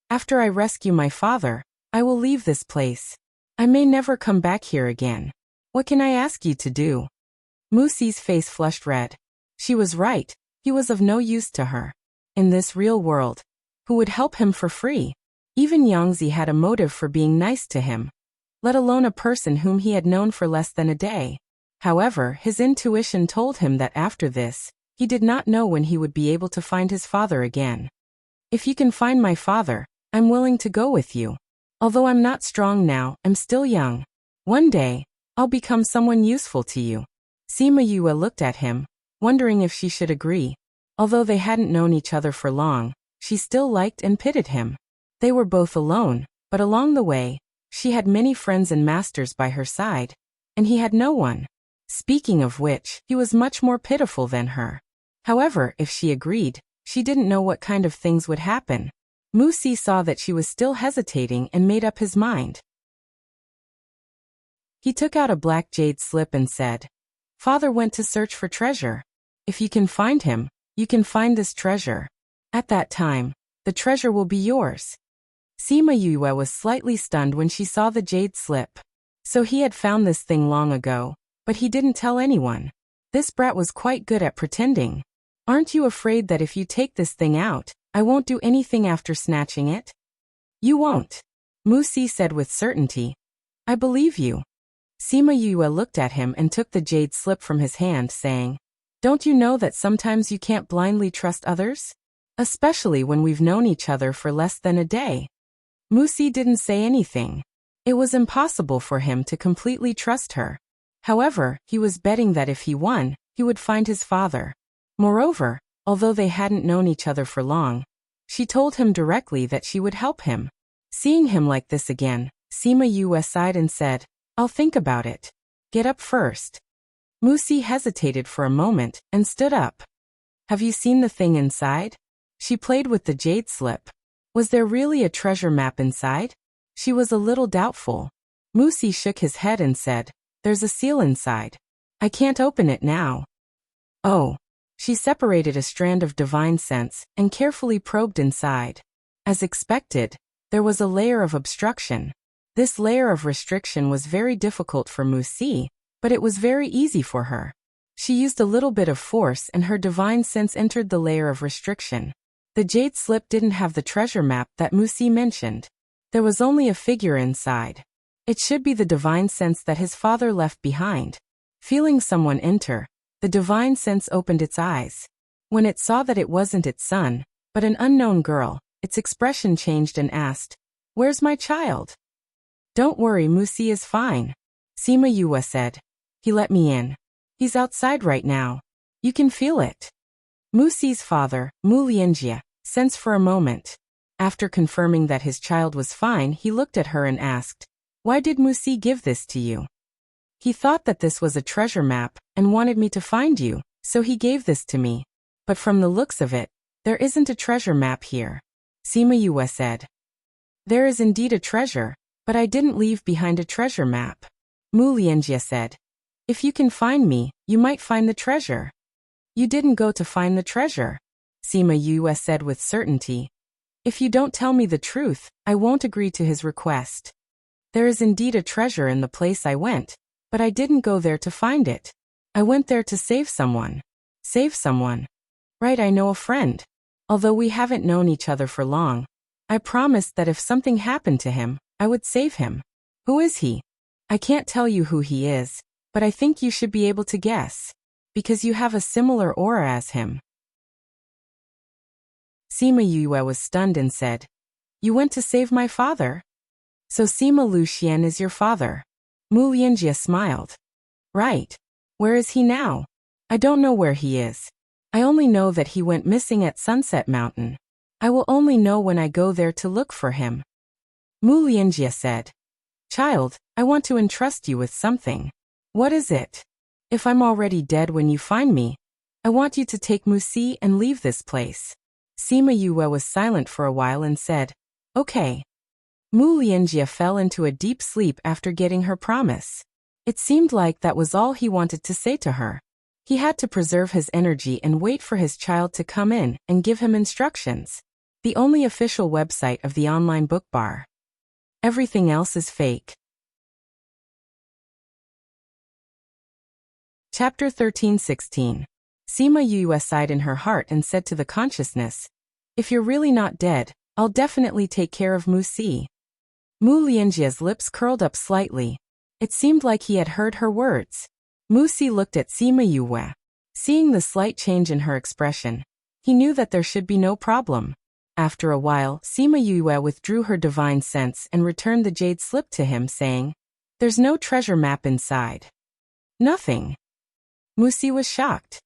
Speaker 1: After I rescue my father, I will leave this place. I may never come back here again. What can I ask you to do? Musi's face flushed red. She was right, he was of no use to her. In this real world, who would help him for free? Even Yangzi had a motive for being nice to him, let alone a person whom he had known for less than a day. However, his intuition told him that after this, he did not know when he would be able to find his father again. If you can find my father, I'm willing to go with you. Although I'm not strong now, I'm still young. One day, I'll become someone useful to you. Sima Yue looked at him, wondering if she should agree. Although they hadn't known each other for long, she still liked and pitied him. They were both alone, but along the way, she had many friends and masters by her side, and he had no one. Speaking of which, he was much more pitiful than her. However, if she agreed, she didn't know what kind of things would happen. Musi saw that she was still hesitating and made up his mind. He took out a black jade slip and said, Father went to search for treasure. If you can find him, you can find this treasure. At that time, the treasure will be yours. Sima Yue was slightly stunned when she saw the jade slip. So he had found this thing long ago, but he didn't tell anyone. This brat was quite good at pretending. Aren't you afraid that if you take this thing out, I won't do anything after snatching it? You won't. Musi said with certainty. I believe you. Sima Yue looked at him and took the jade slip from his hand, saying, Don't you know that sometimes you can't blindly trust others? Especially when we've known each other for less than a day. Musi didn't say anything. It was impossible for him to completely trust her. However, he was betting that if he won, he would find his father. Moreover, although they hadn't known each other for long, she told him directly that she would help him. Seeing him like this again, Sima Yue sighed and said, I'll think about it. Get up first. Musi hesitated for a moment and stood up. Have you seen the thing inside? She played with the jade slip. Was there really a treasure map inside? She was a little doubtful. Musi shook his head and said, There's a seal inside. I can't open it now. Oh. She separated a strand of divine sense and carefully probed inside. As expected, there was a layer of obstruction. This layer of restriction was very difficult for Musi, but it was very easy for her. She used a little bit of force and her divine sense entered the layer of restriction. The jade slip didn't have the treasure map that Musi mentioned. There was only a figure inside. It should be the divine sense that his father left behind. Feeling someone enter, the divine sense opened its eyes. When it saw that it wasn't its son, but an unknown girl, its expression changed and asked, Where's my child? Don't worry, Musi is fine. Sima Yue said. He let me in. He's outside right now. You can feel it. Musi's father, Mu Lianjie, sensed for a moment. After confirming that his child was fine, he looked at her and asked, Why did Musi give this to you? He thought that this was a treasure map and wanted me to find you, so he gave this to me. But from the looks of it, there isn't a treasure map here. Sima Yue said. There is indeed a treasure, but I didn't leave behind a treasure map. Mu Lianjie said. If you can find me, you might find the treasure. You didn't go to find the treasure. Sima Yue said with certainty. If you don't tell me the truth, I won't agree to his request. There is indeed a treasure in the place I went, but I didn't go there to find it. I went there to save someone. Save someone. Right, I know a friend. Although we haven't known each other for long, I promised that if something happened to him, I would save him. Who is he? I can't tell you who he is, but I think you should be able to guess, because you have a similar aura as him. Sima Yue was stunned and said, You went to save my father? So Sima Luxian is your father? Mu Lianjie smiled. Right. Where is he now? I don't know where he is. I only know that he went missing at Sunset Mountain. I will only know when I go there to look for him. Mu Lianjie said, Child, I want to entrust you with something. What is it? If I'm already dead when you find me, I want you to take Musi and leave this place. Sima Yue was silent for a while and said, Okay. Mu Lianjie fell into a deep sleep after getting her promise. It seemed like that was all he wanted to say to her. He had to preserve his energy and wait for his child to come in and give him instructions. The only official website of the online book bar. Everything else is fake. Chapter 13:16. Sima Yue sighed in her heart and said to the consciousness, "If you're really not dead, I'll definitely take care of Wuxia." Mu Lianjia's lips curled up slightly. It seemed like he had heard her words. Wuxia looked at Sima Yue. Seeing the slight change in her expression, he knew that there should be no problem. After a while, Sima Yue withdrew her divine sense and returned the jade slip to him, saying, "There's no treasure map inside." "Nothing?" Wuxia was shocked.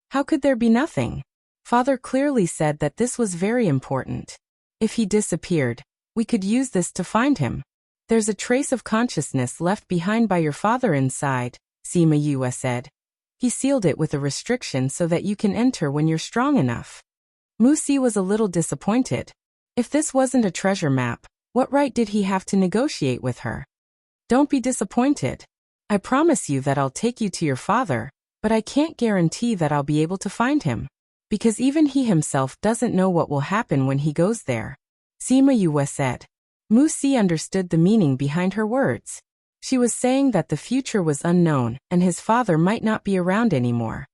Speaker 1: How could there be nothing? Father clearly said that this was very important. If he disappeared, we could use this to find him. "There's a trace of consciousness left behind by your father inside," Sima Yue said. "He sealed it with a restriction so that you can enter when you're strong enough." Wuxia was a little disappointed. If this wasn't a treasure map, what right did he have to negotiate with her? "Don't be disappointed. I promise you that I'll take you to your father, but I can't guarantee that I'll be able to find him. Because even he himself doesn't know what will happen when he goes there," Sima Yue said. Wuxia understood the meaning behind her words. She was saying that the future was unknown and his father might not be around anymore.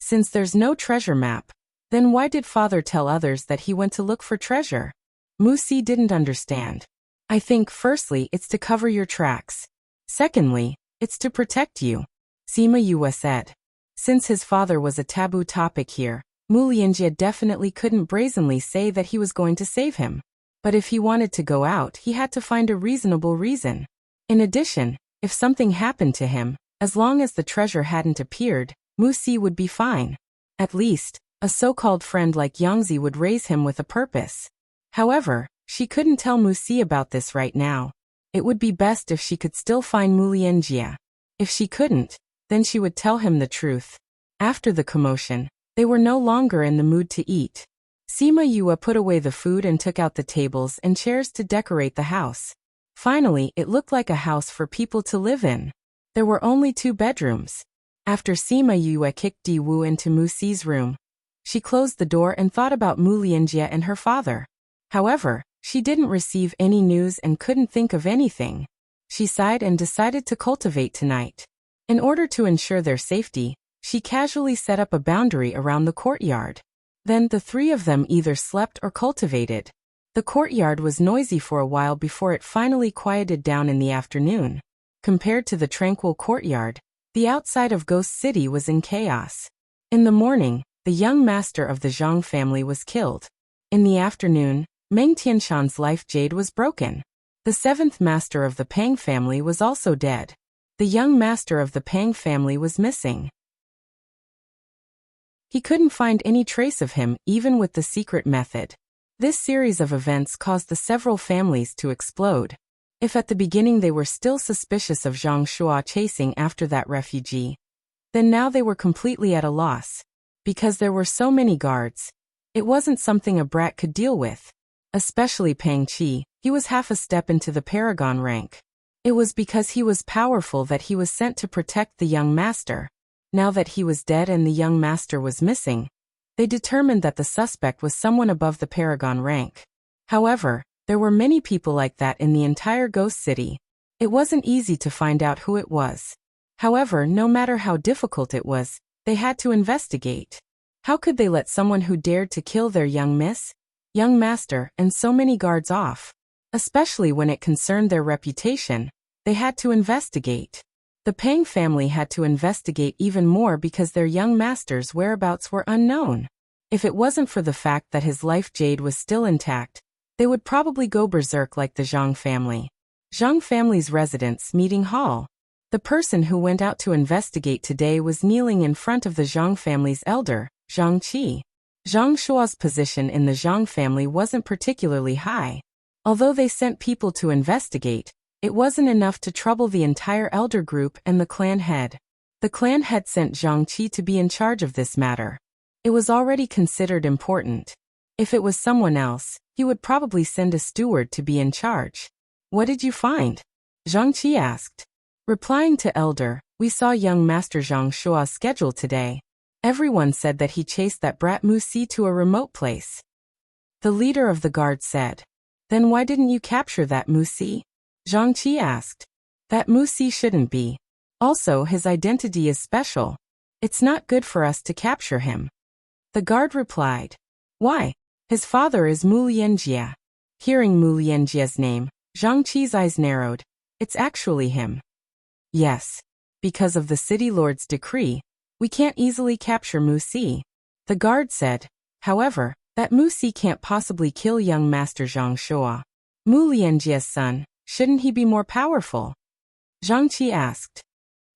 Speaker 1: Since there's no treasure map, then why did father tell others that he went to look for treasure? Wuxia didn't understand. "I think firstly it's to cover your tracks. Secondly, it's to protect you," Sima Yue said. Since his father was a taboo topic here, Mu Lianjie definitely couldn't brazenly say that he was going to save him. But if he wanted to go out, he had to find a reasonable reason. In addition, if something happened to him, as long as the treasure hadn't appeared, Wuxia would be fine. At least, a so-called friend like Yangzi would raise him with a purpose. However, she couldn't tell Wuxia about this right now. It would be best if she could still find Mu Lianjie. If she couldn't, then she would tell him the truth. After the commotion, they were no longer in the mood to eat. Sima Yue put away the food and took out the tables and chairs to decorate the house. Finally, it looked like a house for people to live in. There were only 2 bedrooms. After Sima Yue kicked Di Wu into Wuxia's room, she closed the door and thought about Mu Lianjie and her father. However, she didn't receive any news and couldn't think of anything. She sighed and decided to cultivate tonight. In order to ensure their safety, she casually set up a boundary around the courtyard. Then the 3 of them either slept or cultivated. The courtyard was noisy for a while before it finally quieted down in the afternoon. Compared to the tranquil courtyard, the outside of Ghost City was in chaos. In the morning, the young master of the Zhang family was killed. In the afternoon, Meng Tianshan's life jade was broken. The 7th master of the Pang family was also dead. The young master of the Pang family was missing. He couldn't find any trace of him, even with the secret method. This series of events caused the several families to explode. If at the beginning they were still suspicious of Zhang Shuo chasing after that refugee, then now they were completely at a loss. Because there were so many guards, it wasn't something a brat could deal with. Especially Pang Qi, he was half a step into the paragon rank. It was because he was powerful that he was sent to protect the young master. Now that he was dead and the young master was missing, they determined that the suspect was someone above the paragon rank. However, there were many people like that in the entire Ghost City. It wasn't easy to find out who it was. However, no matter how difficult it was, they had to investigate. How could they let someone who dared to kill their young master, and so many guards off? Especially when it concerned their reputation, they had to investigate. The Pang family had to investigate even more because their young master's whereabouts were unknown. If it wasn't for the fact that his life jade was still intact, they would probably go berserk like the Zhang family. Zhang family's residence meeting hall. The person who went out to investigate today was kneeling in front of the Zhang family's elder, Zhang Qi. Zhang Shuo's position in the Zhang family wasn't particularly high. Although they sent people to investigate, it wasn't enough to trouble the entire elder group and the clan head. The clan head sent Zhang Qi to be in charge of this matter. It was already considered important. If it was someone else, he would probably send a steward to be in charge. "What did you find?" Zhang Qi asked. Replying to Elder, we saw young Master Zhang Shua's schedule today. Everyone said that he chased that brat Musi to a remote place. The leader of the guard said. Then why didn't you capture that Musi? Zhang Qi asked. That Musi shouldn't be. Also, his identity is special. It's not good for us to capture him. The guard replied. Why? His father is Mu Lianjie. Hearing Mu Lianjie's name, Zhang Qi's eyes narrowed. It's actually him. Yes. Because of the city lord's decree, we can't easily capture Musi. The guard said. However, that Musi can't possibly kill young Master Zhang Shua. Mu Lianjie's son, shouldn't he be more powerful? Zhang Qi asked.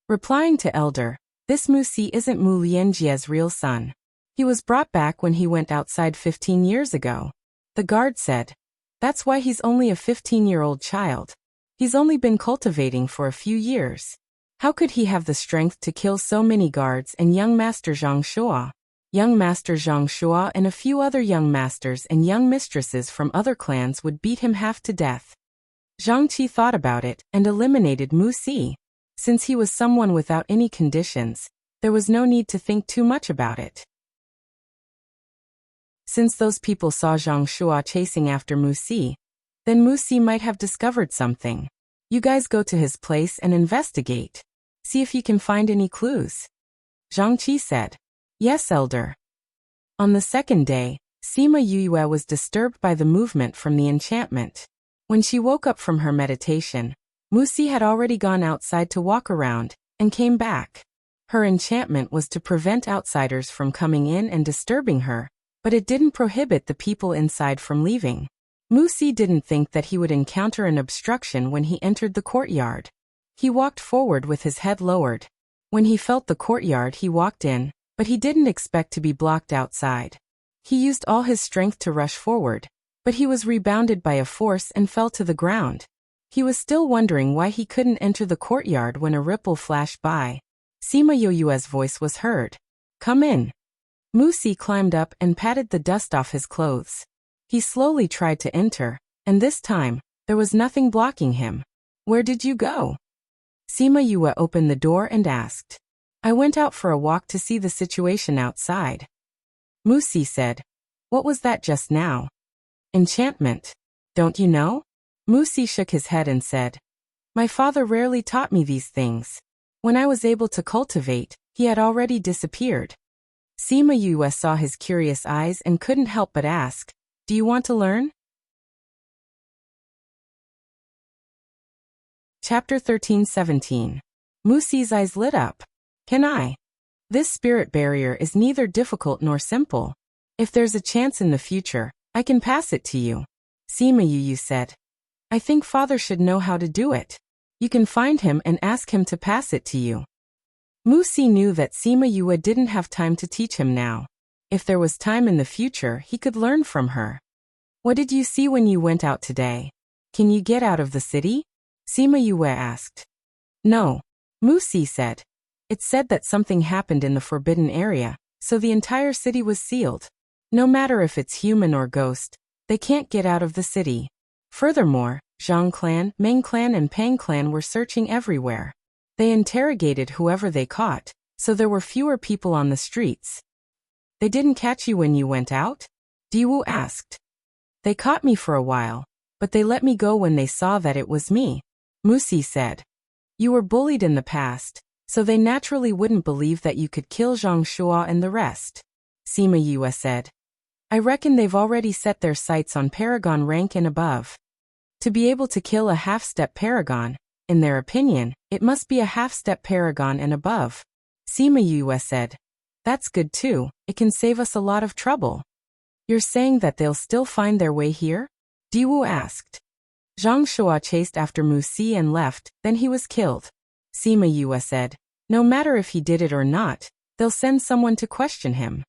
Speaker 1: Replying to Elder, this Musi isn't Mu Lianjie's real son. He was brought back when he went outside 15 years ago. The guard said. That's why he's only a 15-year-old child. He's only been cultivating for a few years. How could he have the strength to kill so many guards and young Master Zhang Shua? Young Master Zhang Shua and a few other young masters and young mistresses from other clans would beat him half to death. Zhang Qi thought about it and eliminated Musi. Since he was someone without any conditions, there was no need to think too much about it. Since those people saw Zhang Shua chasing after Musi, then Musi might have discovered something. You guys go to his place and investigate. See if you can find any clues. Zhang Qi said. Yes, Elder. On the second day, Sima Yue was disturbed by the movement from the enchantment. When she woke up from her meditation, Musi had already gone outside to walk around, and came back. Her enchantment was to prevent outsiders from coming in and disturbing her, but it didn't prohibit the people inside from leaving. Musi didn't think that he would encounter an obstruction when he entered the courtyard. He walked forward with his head lowered. When he felt the courtyard, he walked in, but he didn't expect to be blocked outside. He used all his strength to rush forward, but he was rebounded by a force and fell to the ground. He was still wondering why he couldn't enter the courtyard when a ripple flashed by. Sima Yue's voice was heard. Come in. Musi climbed up and patted the dust off his clothes. He slowly tried to enter, and this time, there was nothing blocking him. Where did you go? Sima Yue opened the door and asked. I went out for a walk to see the situation outside. Musi said. What was that just now? Enchantment. Don't you know? Musi shook his head and said. My father rarely taught me these things. When I was able to cultivate, he had already disappeared. Sima Yue saw his curious eyes and couldn't help but ask, do you want to learn? Chapter 13-17. Musi's eyes lit up. Can I? This spirit barrier is neither difficult nor simple. If there's a chance in the future, I can pass it to you. Sima Yue said. I think father should know how to do it. You can find him and ask him to pass it to you. Musi knew that Sima Yue didn't have time to teach him now. If there was time in the future, he could learn from her. What did you see when you went out today? Can you get out of the city? Sima Yue asked. No. Musi said. It said that something happened in the forbidden area, so the entire city was sealed. No matter if it's human or ghost, they can't get out of the city. Furthermore, Zhang clan, Meng clan and Pang clan were searching everywhere. They interrogated whoever they caught, so there were fewer people on the streets. They didn't catch you when you went out? Diwu asked. They caught me for a while, but they let me go when they saw that it was me. Musi said. You were bullied in the past, so they naturally wouldn't believe that you could kill Zhang Shua and the rest. Sima Yue said. I reckon they've already set their sights on Paragon rank and above. To be able to kill a half-step Paragon, in their opinion, it must be a half-step Paragon and above. Sima Yue said. That's good too, it can save us a lot of trouble. You're saying that they'll still find their way here? Diwu asked. Zhang Shua chased after Musi and left, then he was killed. Sima Yue said. No matter if he did it or not, they'll send someone to question him.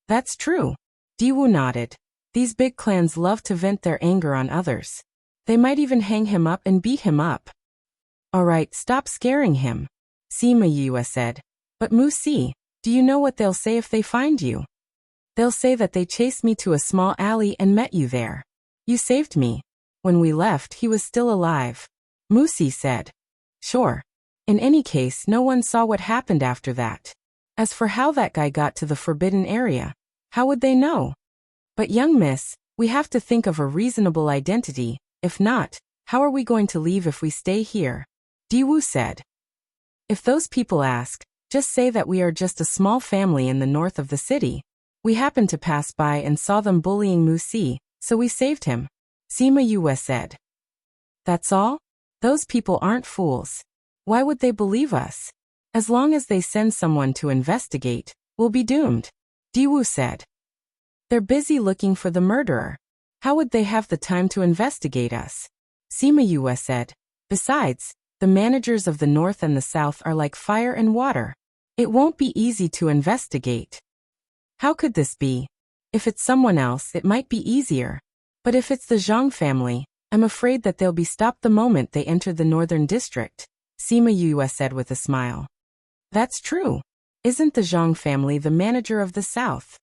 Speaker 1: That's true. Diwu nodded. These big clans love to vent their anger on others. They might even hang him up and beat him up. Alright, stop scaring him. Sima Yue said. But Musi, do you know what they'll say if they find you? They'll say that they chased me to a small alley and met you there. You saved me. When we left, he was still alive. Musi said. Sure. In any case, no one saw what happened after that. As for how that guy got to the forbidden area, how would they know? But young miss, we have to think of a reasonable identity. If not, how are we going to leave if we stay here? Diwu said. If those people ask, just say that we are just a small family in the north of the city. We happened to pass by and saw them bullying Musi, so we saved him. Sima Yue said. That's all? Those people aren't fools. Why would they believe us? As long as they send someone to investigate, we'll be doomed. Diwu said. They're busy looking for the murderer. How would they have the time to investigate us? Sima Yue said. Besides, the managers of the north and the south are like fire and water. It won't be easy to investigate. How could this be? If it's someone else, it might be easier. But if it's the Zhang family, I'm afraid that they'll be stopped the moment they enter the northern district, Sima Yue said with a smile. That's true. Isn't the Zhang family the manager of the south?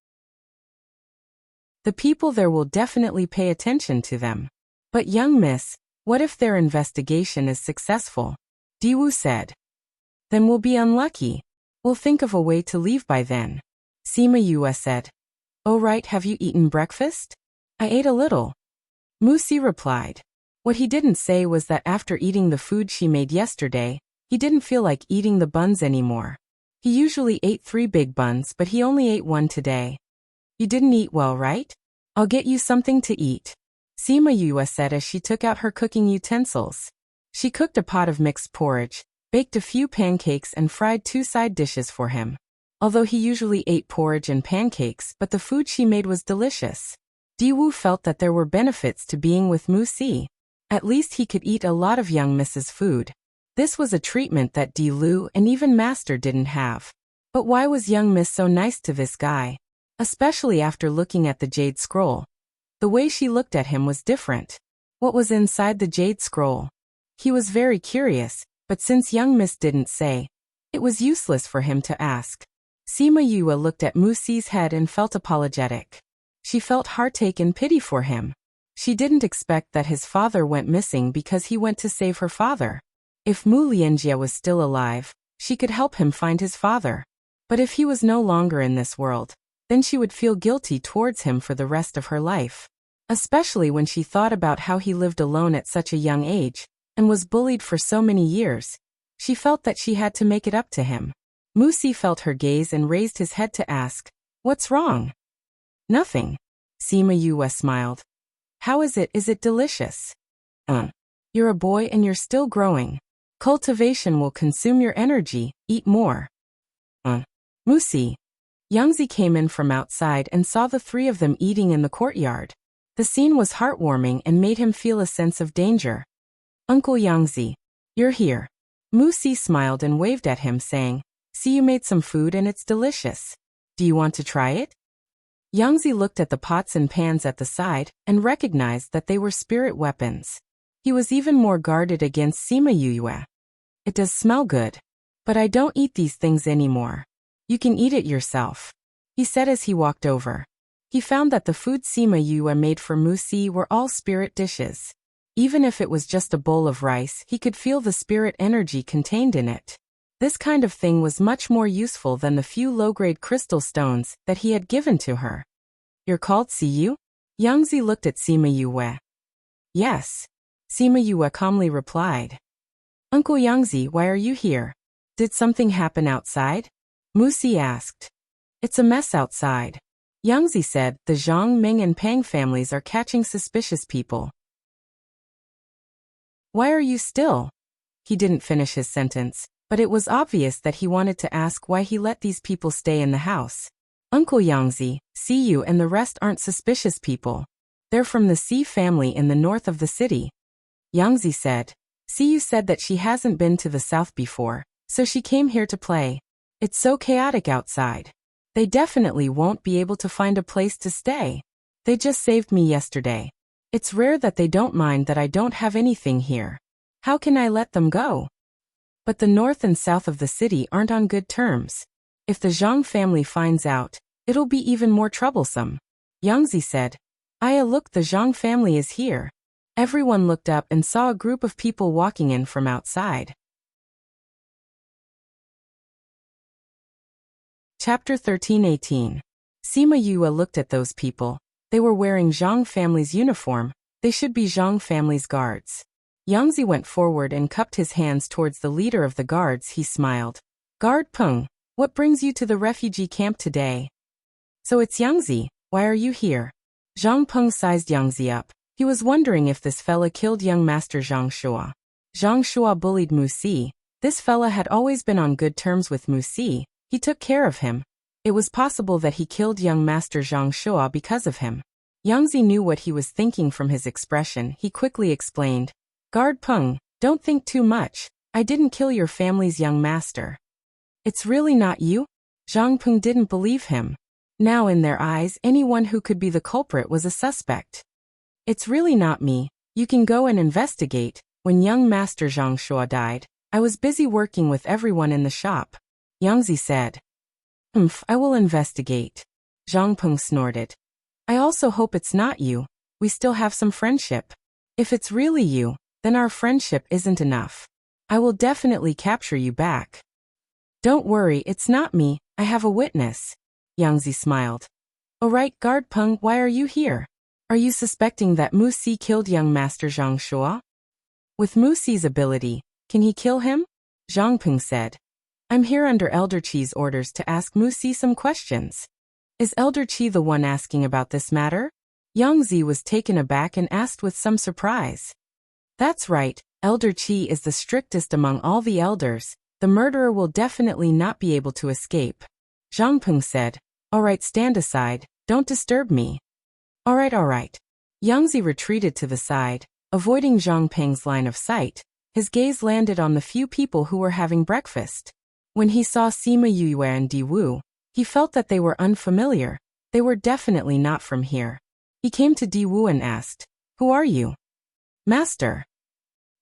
Speaker 1: The people there will definitely pay attention to them. But young miss, what if their investigation is successful? Diwu said. Then we'll be unlucky. We'll think of a way to leave by then. Sima Yue said. Oh right, have you eaten breakfast? I ate a little. Musi replied. What he didn't say was that after eating the food she made yesterday, he didn't feel like eating the buns anymore. He usually ate 3 big buns, but he only ate 1 today. You didn't eat well, right? I'll get you something to eat. Sima Yue said as she took out her cooking utensils. She cooked a pot of mixed porridge, baked a few pancakes and fried 2 side dishes for him. Although he usually ate porridge and pancakes, but the food she made was delicious. Diwu felt that there were benefits to being with Musi. At least he could eat a lot of young Mrs. food. This was a treatment that Di Lu and even Master didn't have. But why was young Miss so nice to this guy? Especially after looking at the Jade Scroll. The way she looked at him was different. What was inside the Jade Scroll? He was very curious, but since young Miss didn't say, it was useless for him to ask. Sima Yue looked at Musi's head and felt apologetic. She felt heartache and pity for him. She didn't expect that his father went missing because he went to save her father. If Mu Lianjie was still alive, she could help him find his father. But if he was no longer in this world, then she would feel guilty towards him for the rest of her life. Especially when she thought about how he lived alone at such a young age, and was bullied for so many years. She felt that she had to make it up to him. Musi felt her gaze and raised his head to ask, "What's wrong?" "Nothing." Sima Yue smiled. "How is it? Is it delicious?" You're a boy and you're still growing. Cultivation will consume your energy, eat more." Musi. Yangzi came in from outside and saw the 3 of them eating in the courtyard. The scene was heartwarming and made him feel a sense of danger. "Uncle Yangzi, you're here." Musi smiled and waved at him saying, "See, you made some food and it's delicious. Do you want to try it?" Yangzi looked at the pots and pans at the side and recognized that they were spirit weapons. He was even more guarded against Sima Yue. "It does smell good. But I don't eat these things anymore. You can eat it yourself," he said as he walked over. He found that the food Sima Yue made for Musi were all spirit dishes. Even if it was just a bowl of rice, he could feel the spirit energy contained in it. This kind of thing was much more useful than the few low-grade crystal stones that he had given to her. "You're called Siyu?" Yangzi looked at Sima Yue. "Yes." Sima Yue calmly replied. "Uncle Yangzi, why are you here? Did something happen outside?" Musi asked. "It's a mess outside." Yangzi said, "The Zhang, Ming and Pang families are catching suspicious people." "Why are you still?" He didn't finish his sentence, but it was obvious that he wanted to ask why he let these people stay in the house. "Uncle Yangzi, Siyu and the rest aren't suspicious people. They're from the Si family in the north of the city." Yangzi said. "Siyu said that she hasn't been to the south before, so she came here to play. It's so chaotic outside. They definitely won't be able to find a place to stay. They just saved me yesterday. It's rare that they don't mind that I don't have anything here. How can I let them go?" But the north and south of the city aren't on good terms. If the Zhang family finds out, it'll be even more troublesome. Yangzi said. "Aya, look, the Zhang family is here." Everyone looked up and saw a group of people walking in from outside. Chapter 13-18. Sima Yue looked at those people. They were wearing Zhang family's uniform. They should be Zhang family's guards. Yangzi went forward and cupped his hands towards the leader of the guards. He smiled. Guard Peng, what brings you to the refugee camp today? So it's Yangzi, why are you here? Zhang Peng sized Yangzi up. He was wondering if this fella killed young master Zhang Shua. Zhang Shua bullied Mu Si. This fella had always been on good terms with Mu Si. He took care of him. It was possible that he killed young master Zhang Shua because of him. Yangzi knew what he was thinking from his expression. He quickly explained. Guard Peng, don't think too much. I didn't kill your family's young master. It's really not you? Zhang Peng didn't believe him. Now in their eyes, anyone who could be the culprit was a suspect. It's really not me. You can go and investigate. When young master Zhang Shua died, I was busy working with everyone in the shop. Yangzi said. I will investigate. Zhang Peng snorted. I also hope it's not you. We still have some friendship. If it's really you, then our friendship isn't enough. I will definitely capture you back. Don't worry, it's not me. I have a witness. Yangzi smiled. Alright, Guard Peng, why are you here? Are you suspecting that Mu Si killed young master Zhang Shua? With Mu Si's ability, can he kill him? Zhang Peng said. I'm here under Elder Qi's orders to ask Mu Si some questions. Is Elder Qi the one asking about this matter? Yangzi was taken aback and asked with some surprise. That's right, Elder Qi is the strictest among all the elders. The murderer will definitely not be able to escape. Zhang Peng said. Alright, stand aside, don't disturb me. Alright. Yangzi retreated to the side, avoiding Zhang Peng's line of sight. His gaze landed on the few people who were having breakfast. When he saw Sima Yue and Di Wu, he felt that they were unfamiliar. They were definitely not from here. He came to Di Wu and asked, Who are you? Master.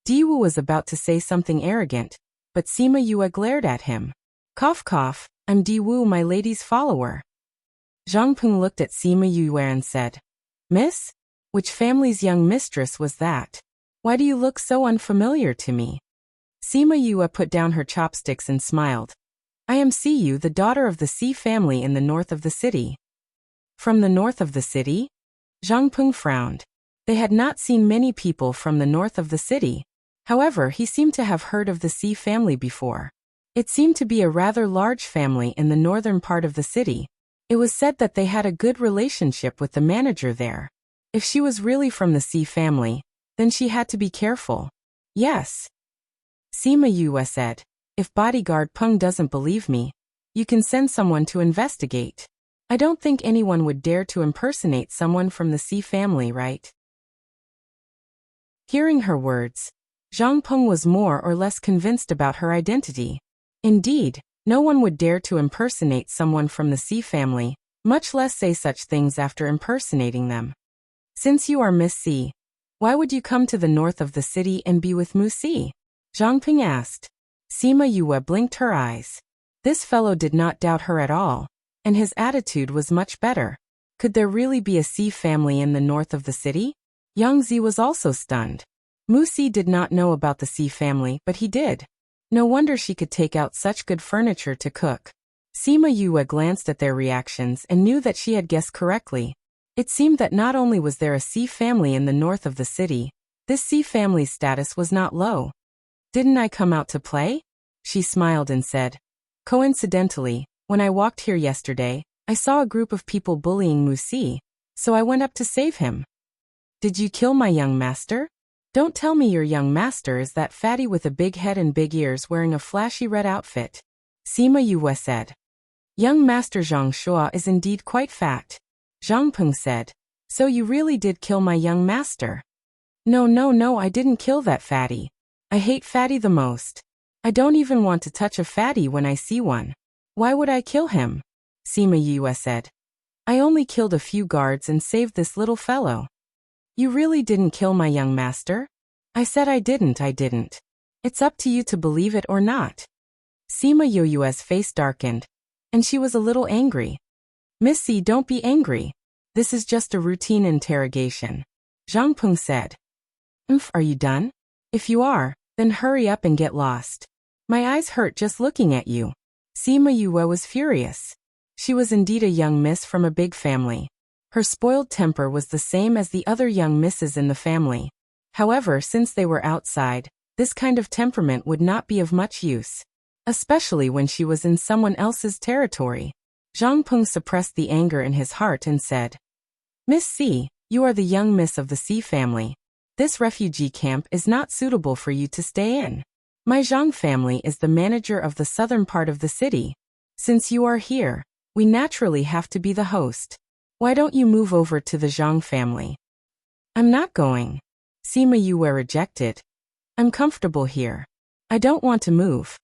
Speaker 1: Di Wu was about to say something arrogant, but Sima Yue glared at him. Cough cough, I'm Di Wu, my lady's follower. Zhang Peng looked at Sima Yue and said, Miss? Which family's young mistress was that? Why do you look so unfamiliar to me? Sima Yue put down her chopsticks and smiled. I am Siyu, the daughter of the Si family in the north of the city. From the north of the city? Zhang Peng frowned. They had not seen many people from the north of the city. However, he seemed to have heard of the Si family before. It seemed to be a rather large family in the northern part of the city. It was said that they had a good relationship with the manager there. If she was really from the Si family, then she had to be careful. Yes. Sima Yue said. If bodyguard Peng doesn't believe me, you can send someone to investigate. I don't think anyone would dare to impersonate someone from the Si family, right? Hearing her words, Zhang Peng was more or less convinced about her identity. Indeed, no one would dare to impersonate someone from the Si family, much less say such things after impersonating them. Since you are Miss Si, why would you come to the north of the city and be with Mu Si? Zhang Peng asked. Sima Yue blinked her eyes. This fellow did not doubt her at all, and his attitude was much better. Could there really be a Si family in the north of the city? Yangzi was also stunned. Mu Si did not know about the Si family, but he did. No wonder she could take out such good furniture to cook. Sima Yue glanced at their reactions and knew that she had guessed correctly. It seemed that not only was there a Si family in the north of the city, this Si family's status was not low. Didn't I come out to play? She smiled and said. Coincidentally, when I walked here yesterday, I saw a group of people bullying Mu Si, so I went up to save him. Did you kill my young master? Don't tell me your young master is that fatty with a big head and big ears wearing a flashy red outfit. Sima Yue said. Young master Zhang Shua is indeed quite fat. Zhang Peng said. So you really did kill my young master? No, I didn't kill that fatty. I hate fatty the most. I don't even want to touch a fatty when I see one. Why would I kill him? Sima Yue said. I only killed a few guards and saved this little fellow. You really didn't kill my young master? I said I didn't. It's up to you to believe it or not. Sima Yue's face darkened, and she was a little angry. Missy, don't be angry. This is just a routine interrogation. Zhang Peng said. Are you done? If you are, then hurry up and get lost. My eyes hurt just looking at you. Sima Yue was furious. She was indeed a young miss from a big family. Her spoiled temper was the same as the other young misses in the family. However, since they were outside, this kind of temperament would not be of much use, especially when she was in someone else's territory. Zhang Peng suppressed the anger in his heart and said, "Miss C, you are the young miss of the C family. This refugee camp is not suitable for you to stay in. My Zhang family is the manager of the southern part of the city. Since you are here, we naturally have to be the host. Why don't you move over to the Zhang family?" "I'm not going." Sima Yue rejected. "I'm comfortable here. I don't want to move."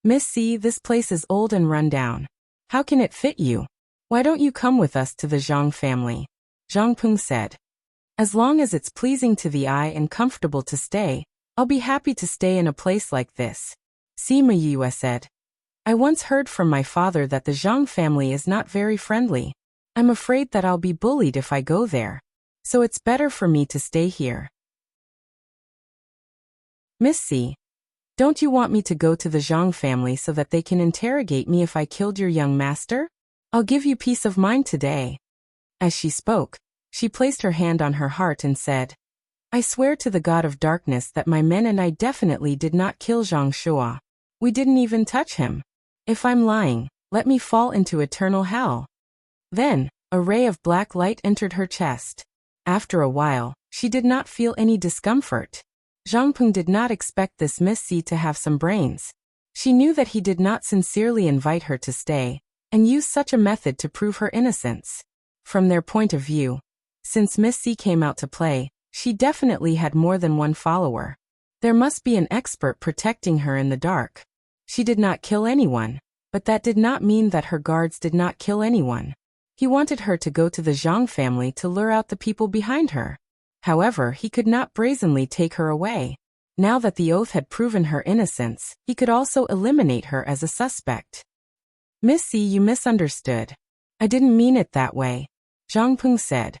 Speaker 1: "Miss C, this place is old and run down. How can it fit you? Why don't you come with us to the Zhang family?" Zhang Peng said. "As long as it's pleasing to the eye and comfortable to stay, I'll be happy to stay in a place like this." Sima Yue said. "I once heard from my father that the Zhang family is not very friendly. I'm afraid that I'll be bullied if I go there. So it's better for me to stay here." "Miss C, don't you want me to go to the Zhang family so that they can interrogate me if I killed your young master? I'll give you peace of mind today." As she spoke, she placed her hand on her heart and said, "I swear to the god of darkness that my men and I definitely did not kill Zhang Shua. We didn't even touch him. If I'm lying, let me fall into eternal hell." Then, a ray of black light entered her chest. After a while, she did not feel any discomfort. Zhang Peng did not expect this Miss C to have some brains. She knew that he did not sincerely invite her to stay, and use such a method to prove her innocence. From their point of view, since Miss C came out to play, she definitely had more than one follower. There must be an expert protecting her in the dark. She did not kill anyone, but that did not mean that her guards did not kill anyone. He wanted her to go to the Zhang family to lure out the people behind her. However, he could not brazenly take her away. Now that the oath had proven her innocence, he could also eliminate her as a suspect. "Miss C, you misunderstood. I didn't mean it that way," Zhang Peng said.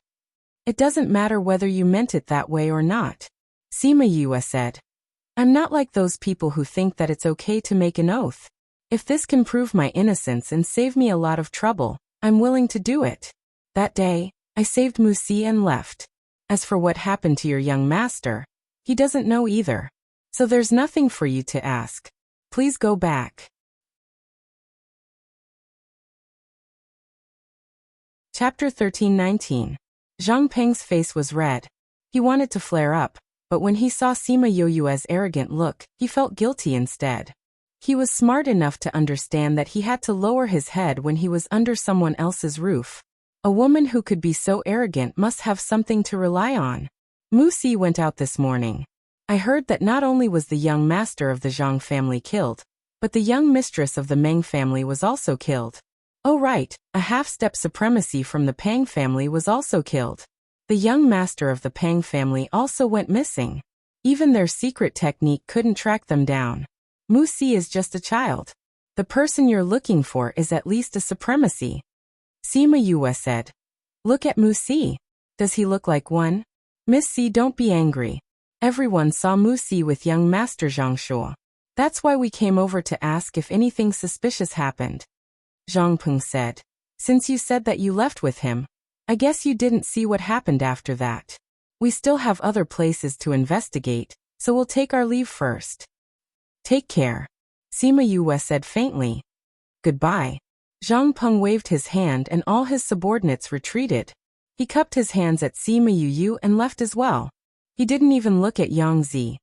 Speaker 1: "It doesn't matter whether you meant it that way or not," Sima Yue said. "I'm not like those people who think that it's okay to make an oath. If this can prove my innocence and save me a lot of trouble, I'm willing to do it. That day, I saved Musi and left. As for what happened to your young master, he doesn't know either. So there's nothing for you to ask. Please go back." Chapter 13-19. Zhang Peng's face was red. He wanted to flare up, but when he saw Sima Yoyue's arrogant look, he felt guilty instead. He was smart enough to understand that he had to lower his head when he was under someone else's roof. A woman who could be so arrogant must have something to rely on. Musi went out this morning. I heard that not only was the young master of the Zhang family killed, but the young mistress of the Meng family was also killed. Oh right, a half-step supremacy from the Pang family was also killed. The young master of the Pang family also went missing. Even their secret technique couldn't track them down. Musi is just a child. The person you're looking for is at least a supremacy. Sima Yue said. Look at Musi. Does he look like one? Miss C, don't be angry. Everyone saw Musi with young Master Zhang Shuo. That's why we came over to ask if anything suspicious happened. Zhang Peng said. Since you said that you left with him, I guess you didn't see what happened after that. We still have other places to investigate, so we'll take our leave first. Take care. Sima Yue said faintly. Goodbye. Zhang Peng waved his hand and all his subordinates retreated. He cupped his hands at Sima Yu and left as well. He didn't even look at Yang Zi.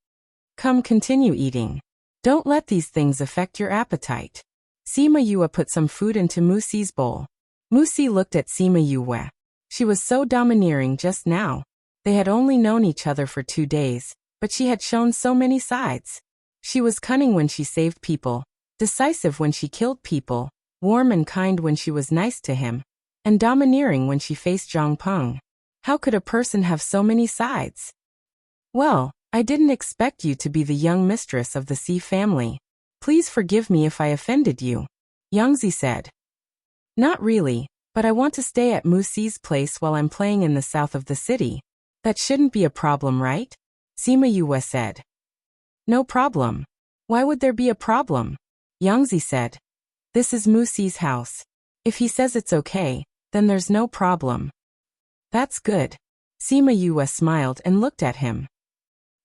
Speaker 1: Come, continue eating. Don't let these things affect your appetite. Sima Yue put some food into Musi's bowl. Musi looked at Sima Yue. She was so domineering just now. They had only known each other for 2 days, but she had shown so many sides. She was cunning when she saved people, decisive when she killed people, warm and kind when she was nice to him, and domineering when she faced Zhang Peng. How could a person have so many sides? Well, I didn't expect you to be the young mistress of the C family. Please forgive me if I offended you, Yangzi said. Not really, but I want to stay at Musi's place while I'm playing in the south of the city. That shouldn't be a problem, right? Sima Yue said. No problem. Why would there be a problem? Yangzi said. This is Musi's house. If he says it's okay, then there's no problem. That's good. Sima Yue smiled and looked at him.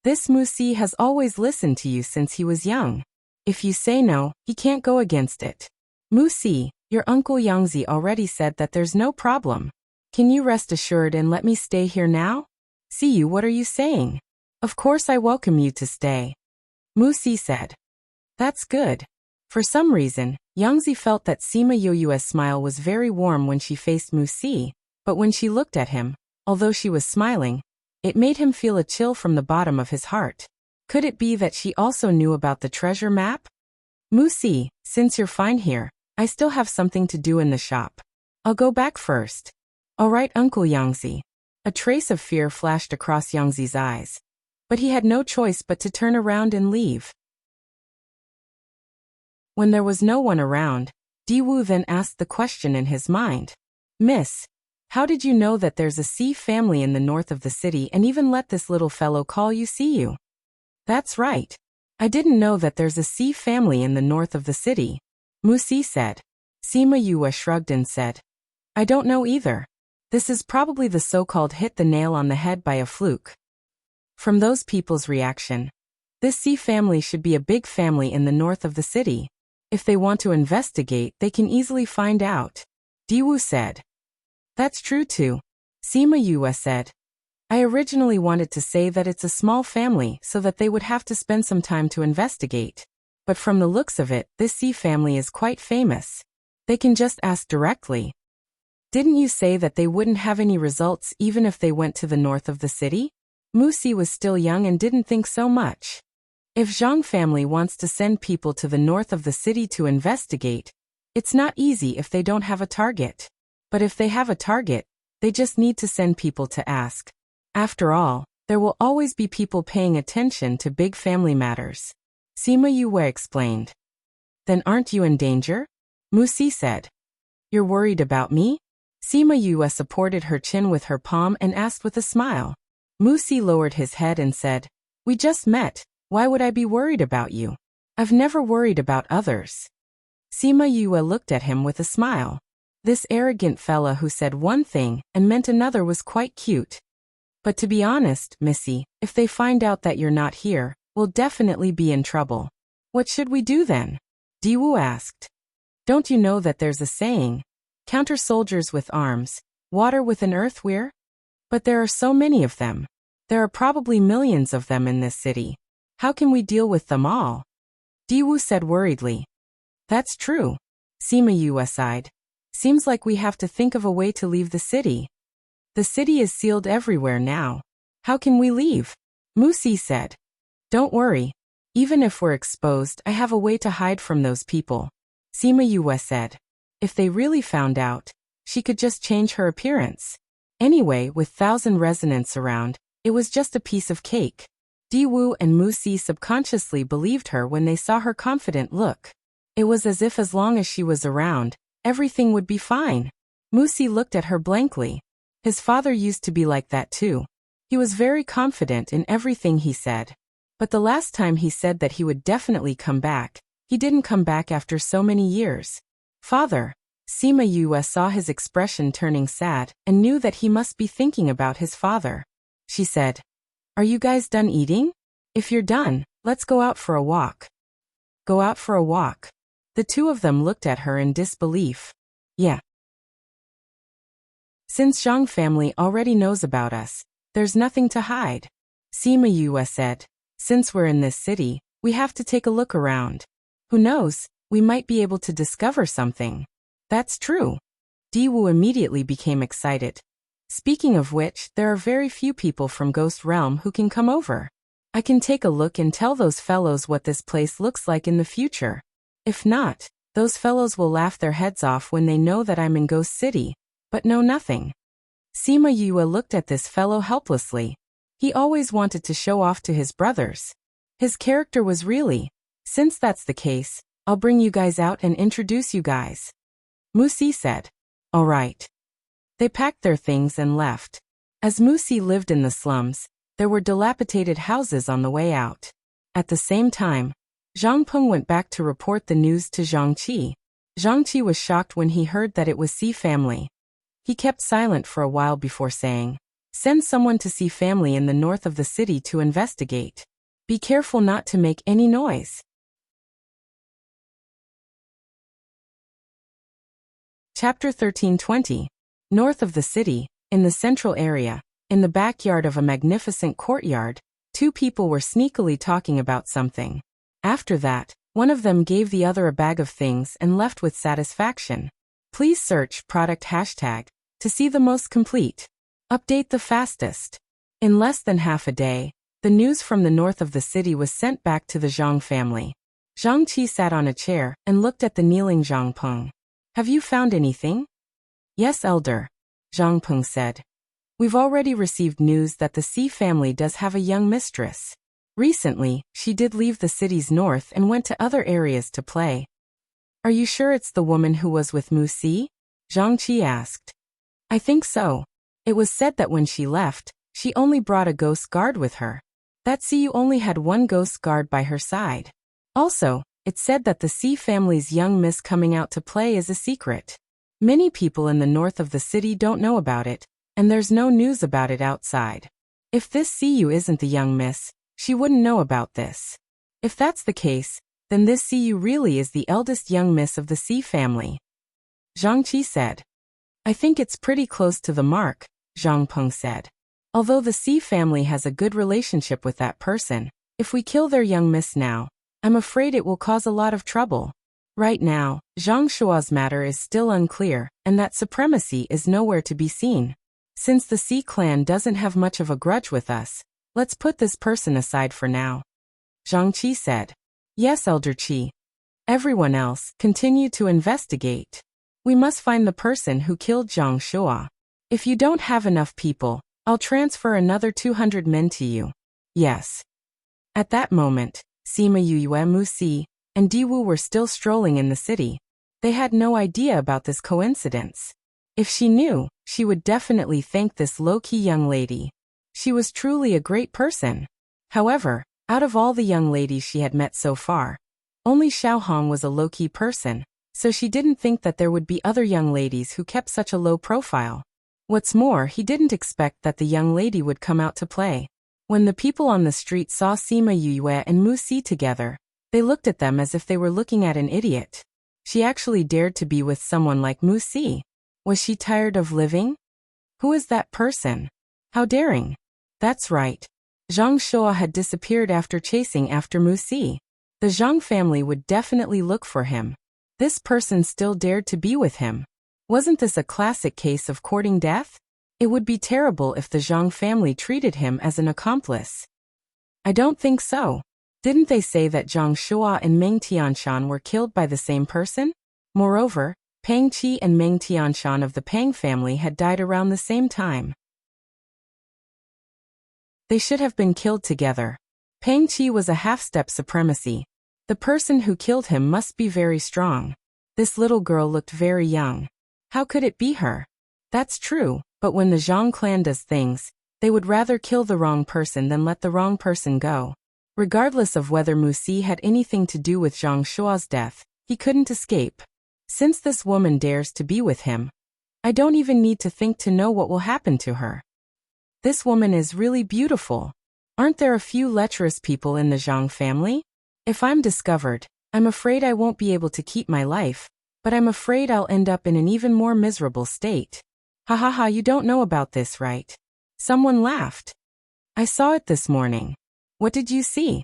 Speaker 1: This Wuxia has always listened to you since he was young. If you say no, he can't go against it. Wuxia, your uncle Yangzi already said that there's no problem. Can you rest assured and let me stay here now? See you, what are you saying? Of course I welcome you to stay. Wuxia said. That's good. For some reason, Yangzi felt that Sima Yue's smile was very warm when she faced Wuxia, but when she looked at him, although she was smiling, it made him feel a chill from the bottom of his heart. Could it be that she also knew about the treasure map? Wuxia, since you're fine here, I still have something to do in the shop. I'll go back first. All right, Uncle Yangzi. A trace of fear flashed across Yangzi's eyes, but he had no choice but to turn around and leave. When there was no one around, Diwu then asked the question in his mind. Miss, how did you know that there's a Xi family in the north of the city and even let this little fellow call you Xiu? That's right. I didn't know that there's a Xi family in the north of the city, Wuxia said. Sima Yue shrugged and said, I don't know either. This is probably the so-called hit the nail on the head by a fluke. From those people's reaction, this Xi family should be a big family in the north of the city. If they want to investigate, they can easily find out. Diwu said. That's true too. Sima Yue said. I originally wanted to say that it's a small family so that they would have to spend some time to investigate. But from the looks of it, this Xi family is quite famous. They can just ask directly. Didn't you say that they wouldn't have any results even if they went to the north of the city? Wuxia was still young and didn't think so much. If Zhang family wants to send people to the north of the city to investigate, it's not easy if they don't have a target. But if they have a target, they just need to send people to ask. After all, there will always be people paying attention to big family matters. Sima Yue explained. Then aren't you in danger? Wuxia said. You're worried about me? Sima Yue supported her chin with her palm and asked with a smile. Wuxia lowered his head and said, We just met. Why would I be worried about you? I've never worried about others. Sima Yue looked at him with a smile. This arrogant fella who said one thing and meant another was quite cute. But to be honest, Missy, if they find out that you're not here, we'll definitely be in trouble. What should we do then? Diwu asked. Don't you know that there's a saying, counter soldiers with arms, water with an earthware? But there are so many of them. There are probably millions of them in this city. How can we deal with them all? Diwu said worriedly. That's true. Sima Yue sighed. Seems like we have to think of a way to leave the city. The city is sealed everywhere now. How can we leave? Wuxia said. Don't worry. Even if we're exposed, I have a way to hide from those people. Sima Yue said. If they really found out, she could just change her appearance. Anyway, with 1,000 resonants around, it was just a piece of cake. Diwu and Wuxia subconsciously believed her when they saw her confident look. It was as if as long as she was around, everything would be fine. Wuxia looked at her blankly. His father used to be like that too. He was very confident in everything he said. But the last time he said that he would definitely come back, he didn't come back after so many years. Father. Sima Yue saw his expression turning sad and knew that he must be thinking about his father. She said, Are you guys done eating? If you're done, let's go out for a walk. Go out for a walk. The two of them looked at her in disbelief. Yeah. Since Zhang family already knows about us, there's nothing to hide. Sima Yue said, Since we're in this city, we have to take a look around. Who knows, we might be able to discover something. That's true. Diwu immediately became excited. Speaking of which, there are very few people from Ghost Realm who can come over. I can take a look and tell those fellows what this place looks like in the future. If not, those fellows will laugh their heads off when they know that I'm in Ghost City, but know nothing. Sima Yue looked at this fellow helplessly. He always wanted to show off to his brothers. His character was really, since that's the case, I'll bring you guys out and introduce you guys. Wuxia said. All right. They packed their things and left. As Wuxia lived in the slums, there were dilapidated houses on the way out. At the same time, Zhang Peng went back to report the news to Zhang Qi. Zhang Qi was shocked when he heard that it was C family. He kept silent for a while before saying, "Send someone to C family in the north of the city to investigate. Be careful not to make any noise." Chapter 13:20. North of the city, in the central area, in the backyard of a magnificent courtyard, two people were sneakily talking about something. After that, one of them gave the other a bag of things and left with satisfaction. Please search product hashtag to see the most complete. Update the fastest. In less than half a day, the news from the north of the city was sent back to the Zhang family. Zhang Qi sat on a chair and looked at the kneeling Zhang Peng. "Have you found anything?" "Yes, elder," Zhang Peng said. "We've already received news that the C family does have a young mistress. Recently, she did leave the city's north and went to other areas to play." "Are you sure it's the woman who was with Mu Si?" Zhang Qi asked. "I think so. It was said that when she left, she only brought a ghost guard with her. That Siyu only had one ghost guard by her side. Also, it's said that the C family's young miss coming out to play is a secret. Many people in the north of the city don't know about it, and there's no news about it outside. If this Siyu isn't the young miss, she wouldn't know about this. If that's the case, then this Siyu really is the eldest young miss of the C family." Zhang Qi said. "I think it's pretty close to the mark," Zhang Peng said. "Although the C family has a good relationship with that person, if we kill their young miss now, I'm afraid it will cause a lot of trouble. Right now, Zhang Shua's matter is still unclear, and that supremacy is nowhere to be seen. Since the C clan doesn't have much of a grudge with us, let's put this person aside for now." Zhang Qi said. "Yes, Elder Qi. Everyone else, continue to investigate. We must find the person who killed Zhang Shua. If you don't have enough people, I'll transfer another 200 men to you." "Yes." At that moment, Sima Yue Mu Si and Diwu were still strolling in the city. They had no idea about this coincidence. If she knew, she would definitely thank this low-key young lady. She was truly a great person. However, out of all the young ladies she had met so far, only Xiao Hong was a low-key person, so she didn't think that there would be other young ladies who kept such a low profile. What's more, he didn't expect that the young lady would come out to play. When the people on the street saw Sima Yue and Mu Si together, they looked at them as if they were looking at an idiot. She actually dared to be with someone like Mu Si. Was she tired of living? Who is that person? How daring. That's right. Zhang Shua had disappeared after chasing after Mu Si. The Zhang family would definitely look for him. This person still dared to be with him. Wasn't this a classic case of courting death? It would be terrible if the Zhang family treated him as an accomplice. I don't think so. Didn't they say that Zhang Shua and Meng Tianshan were killed by the same person? Moreover, Pang Qi and Meng Tianshan of the Pang family had died around the same time. They should have been killed together. Pang Qi was a half-step supremacy. The person who killed him must be very strong. This little girl looked very young. How could it be her? That's true, but when the Zhang clan does things, they would rather kill the wrong person than let the wrong person go. Regardless of whether Mu Si had anything to do with Zhang Shua's death, he couldn't escape. Since this woman dares to be with him, I don't even need to think to know what will happen to her. This woman is really beautiful. Aren't there a few lecherous people in the Zhang family? If I'm discovered, I'm afraid I won't be able to keep my life, but I'm afraid I'll end up in an even more miserable state. Ha ha ha, you don't know about this, right? Someone laughed. I saw it this morning. What did you see?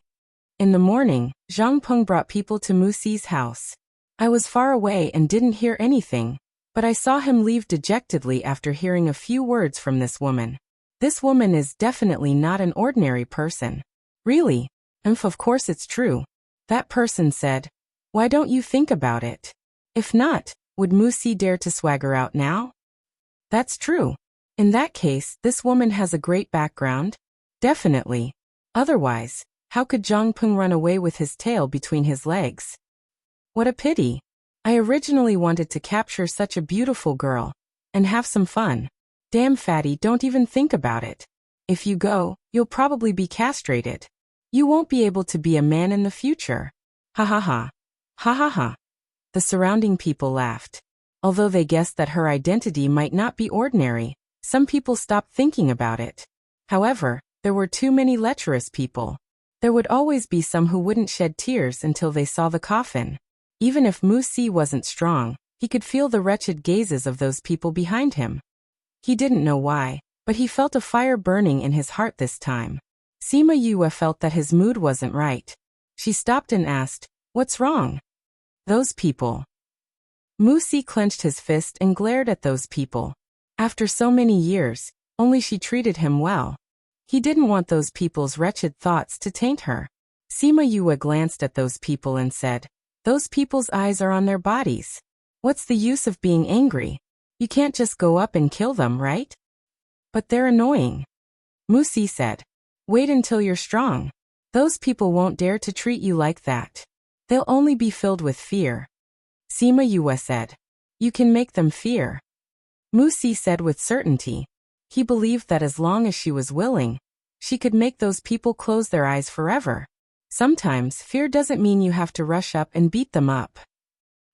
Speaker 1: In the morning, Zhang Peng brought people to Mu Si's house. I was far away and didn't hear anything, but I saw him leave dejectedly after hearing a few words from this woman. This woman is definitely not an ordinary person. Really? Of course it's true. That person said, "Why don't you think about it? If not, would Mu Si dare to swagger out now?" That's true. In that case, this woman has a great background? Definitely. Otherwise, how could Zhang Peng run away with his tail between his legs? What a pity. I originally wanted to capture such a beautiful girl and have some fun. Damn fatty, don't even think about it. If you go, you'll probably be castrated. You won't be able to be a man in the future. Ha ha ha. Ha ha ha. The surrounding people laughed. Although they guessed that her identity might not be ordinary, some people stopped thinking about it. However, there were too many lecherous people. There would always be some who wouldn't shed tears until they saw the coffin. Even if Wuxia wasn't strong, he could feel the wretched gazes of those people behind him. He didn't know why, but he felt a fire burning in his heart this time. Sima Yue felt that his mood wasn't right. She stopped and asked, "What's wrong?" "Those people." Wuxia clenched his fist and glared at those people. After so many years, only she treated him well. He didn't want those people's wretched thoughts to taint her. Sima Yue glanced at those people and said, "Those people's eyes are on their bodies. What's the use of being angry? You can't just go up and kill them, right?" "But they're annoying," Wuxia said. "Wait until you're strong. Those people won't dare to treat you like that. They'll only be filled with fear." Sima Yue said, "You can make them fear," Wuxia said with certainty. He believed that as long as she was willing, she could make those people close their eyes forever. Sometimes fear doesn't mean you have to rush up and beat them up.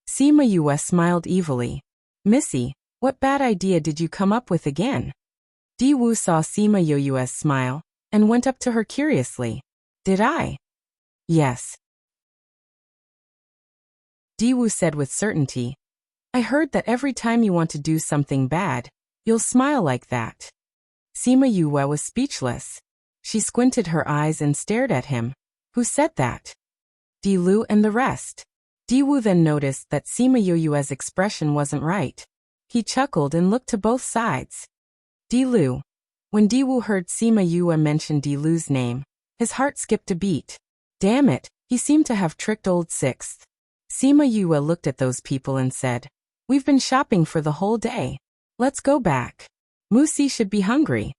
Speaker 1: Sima Yue smiled evilly. "Missy, what bad idea did you come up with again?" Diwu saw Sima Yue's smile and went up to her curiously. "Did I?" "Yes," Diwu said with certainty. "I heard that every time you want to do something bad, you'll smile like that." Sima Yue was speechless. She squinted her eyes and stared at him. "Who said that?" "Dilu and the rest." Diwu then noticed that Sima Yue's expression wasn't right. He chuckled and looked to both sides. Dilu. When Diwu heard Sima Yue mention Dilu's name, his heart skipped a beat. Damn it, he seemed to have tricked old Sixth. Sima Yue looked at those people and said, "We've been shopping for the whole day. Let's go back. Wuxia should be hungry."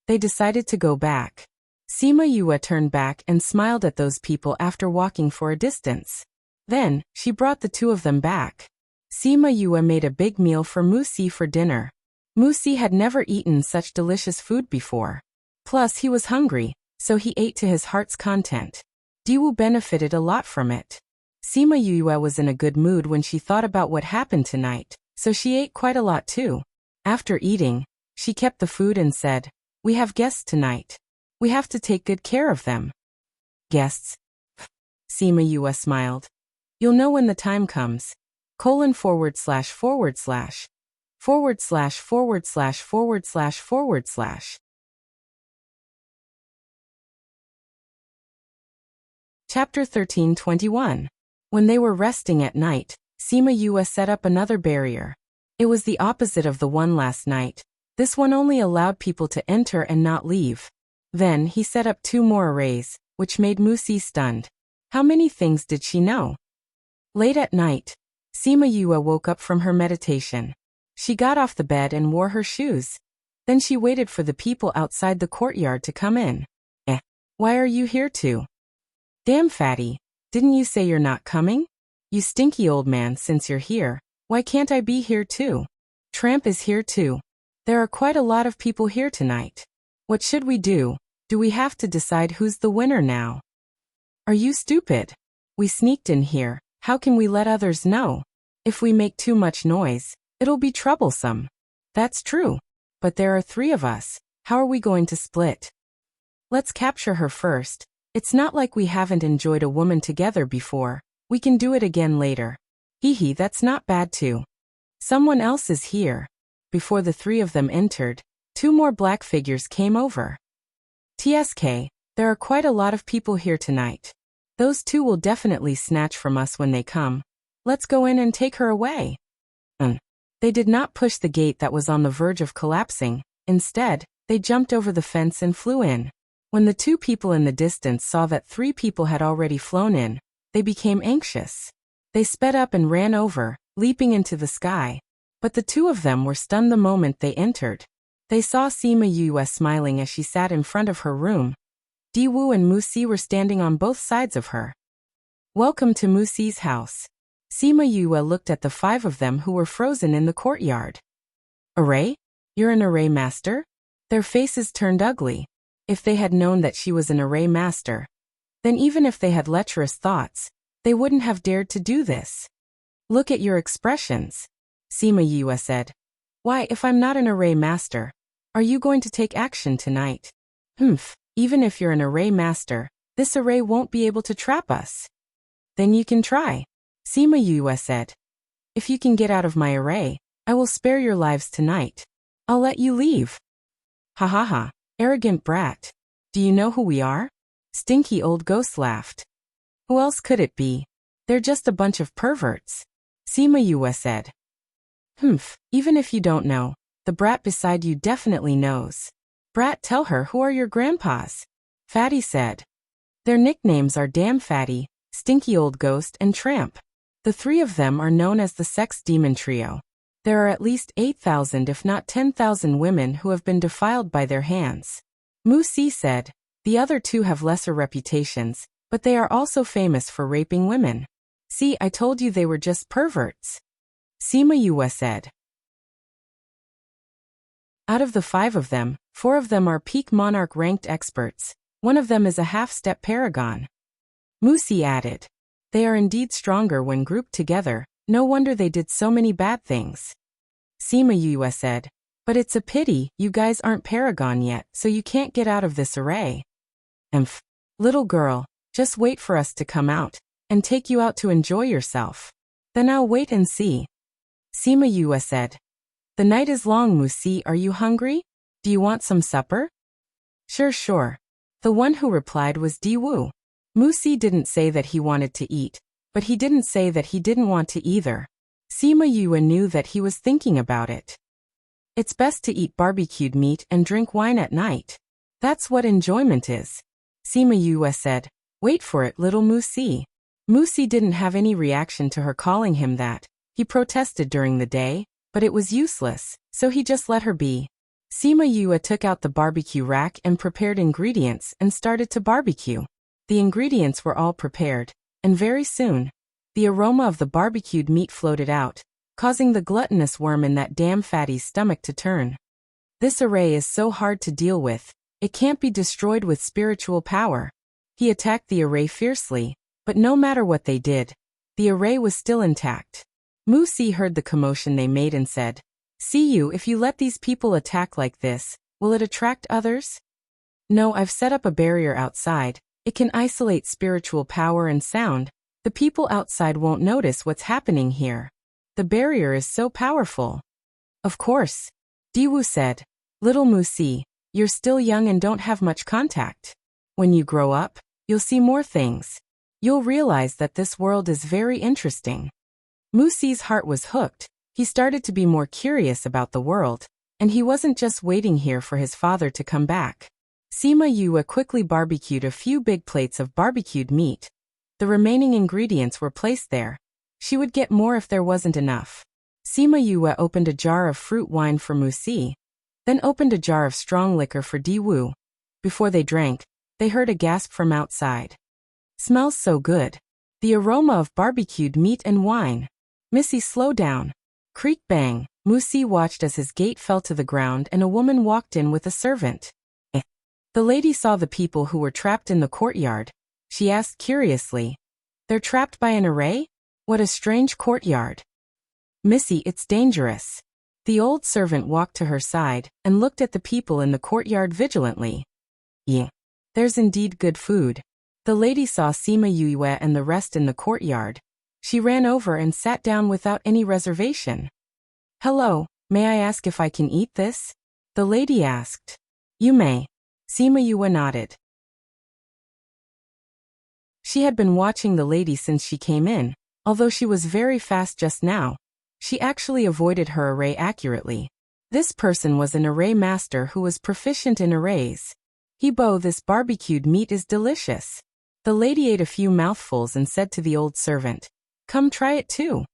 Speaker 1: They decided to go back. Sima Yue turned back and smiled at those people after walking for a distance. Then, she brought the two of them back. Sima Yue made a big meal for Wuxia for dinner. Wuxia had never eaten such delicious food before. Plus he was hungry, so he ate to his heart's content. Diwu benefited a lot from it. Sima Yue was in a good mood when she thought about what happened tonight, so she ate quite a lot too. After eating, she kept the food and said, "We have guests tonight. We have to take good care of them." "Guests?" Sima Yue smiled. "You'll know when the time comes. // Chapter 13:21. When they were resting at night, Sima Yue set up another barrier. It was the opposite of the one last night. This one only allowed people to enter and not leave. Then he set up 2 more arrays, which made Wuxia stunned. How many things did she know? Late at night, Sima Yue woke up from her meditation. She got off the bed and wore her shoes. Then she waited for the people outside the courtyard to come in. Why are you here too?" "Damn fatty, didn't you say you're not coming? You stinky old man, since you're here, why can't I be here too? Tramp is here too. There are quite a lot of people here tonight. What should we do? Do we have to decide who's the winner now?" "Are you stupid? We sneaked in here, how can we let others know? If we make too much noise, it'll be troublesome." "That's true. But there are 3 of us, how are we going to split?" "Let's capture her first. It's not like we haven't enjoyed a woman together before, we can do it again later." "Hee, that's not bad too. Someone else is here." Before the 3 of them entered, 2 more black figures came over. "TSK, there are quite a lot of people here tonight. Those 2 will definitely snatch from us when they come. Let's go in and take her away." They did not push the gate that was on the verge of collapsing. Instead, they jumped over the fence and flew in. When the 2 people in the distance saw that 3 people had already flown in, they became anxious. They sped up and ran over, leaping into the sky. But the 2 of them were stunned the moment they entered. They saw Sima Yue smiling as she sat in front of her room. Diwu and Wuxia were standing on both sides of her. "Welcome to Wuxia's house." Sima Yue looked at the 5 of them who were frozen in the courtyard. "Array? You're an array master?" Their faces turned ugly. If they had known that she was an array master, then even if they had lecherous thoughts, they wouldn't have dared to do this. Look at your expressions. Sima Yue said. Why, if I'm not an array master, are you going to take action tonight? Even if you're an array master, this array won't be able to trap us. Then you can try. Sima Yue said. If you can get out of my array, I will spare your lives tonight. I'll let you leave. Ha ha ha, arrogant brat. Do you know who we are? Stinky old ghost laughed. Who else could it be? They're just a bunch of perverts. Sima Yue said. Even if you don't know, the brat beside you definitely knows. Brat, tell her, who are your grandpas? Fatty said. Their nicknames are Damn Fatty, Stinky Old Ghost, and Tramp. The three of them are known as the Sex Demon Trio. There are at least 8,000 if not 10,000 women who have been defiled by their hands. Wuxia said. The other two have lesser reputations, but they are also famous for raping women. See, I told you they were just perverts. Sima Yue said. Out of the 5 of them, 4 of them are peak monarch ranked experts. One of them is a half-step paragon. Wuxia added. They are indeed stronger when grouped together, no wonder they did so many bad things. Sima Yue said. But it's a pity, you guys aren't paragon yet, so you can't get out of this array. Little girl, just wait for us to come out, and take you out to enjoy yourself. Then I'll wait and see. Sima Yue said. The night is long, Wuxia, are you hungry? Do you want some supper? Sure. The one who replied was Diwu. Wuxia didn't say that he wanted to eat, but he didn't say that he didn't want to either. Sima Yue knew that he was thinking about it. It's best to eat barbecued meat and drink wine at night. That's what enjoyment is. Sima Yue said. Wait for it, little Wuxia. Wuxia didn't have any reaction to her calling him that. He protested during the day, but it was useless, so he just let her be. Sima Yue took out the barbecue rack and prepared ingredients and started to barbecue. The ingredients were all prepared, and very soon, the aroma of the barbecued meat floated out, causing the gluttonous worm in that damn fatty's stomach to turn. This array is so hard to deal with, it can't be destroyed with spiritual power. He attacked the array fiercely, but no matter what they did, the array was still intact. Wuxia heard the commotion they made and said, See you, if you let these people attack like this, will it attract others? No, I've set up a barrier outside. It can isolate spiritual power and sound. The people outside won't notice what's happening here. The barrier is so powerful. Of course. Diwu said. Little Wuxia, you're still young and don't have much contact. When you grow up, you'll see more things. You'll realize that this world is very interesting. Wuxia's heart was hooked. He started to be more curious about the world, and he wasn't just waiting here for his father to come back. Sima Yue quickly barbecued a few big plates of barbecued meat. The remaining ingredients were placed there. She would get more if there wasn't enough. Sima Yue opened a jar of fruit wine for Wuxia, then opened a jar of strong liquor for Diwu. Before they drank, they heard a gasp from outside. Smells so good. The aroma of barbecued meat and wine. Missy, slow down. Creak bang. Wuxia watched as his gate fell to the ground and a woman walked in with a servant. The lady saw the people who were trapped in the courtyard. She asked curiously, They're trapped by an array? What a strange courtyard. Missy, it's dangerous. The old servant walked to her side and looked at the people in the courtyard vigilantly. Yeah. There's indeed good food. The lady saw Sima Yue and the rest in the courtyard. She ran over and sat down without any reservation. Hello, may I ask if I can eat this? The lady asked. You may. Sima Yue nodded. She had been watching the lady since she came in, although she was very fast just now. She actually avoided her array accurately. This person was an array master who was proficient in arrays. Hebo, this barbecued meat is delicious. The lady ate a few mouthfuls and said to the old servant, Come try it too.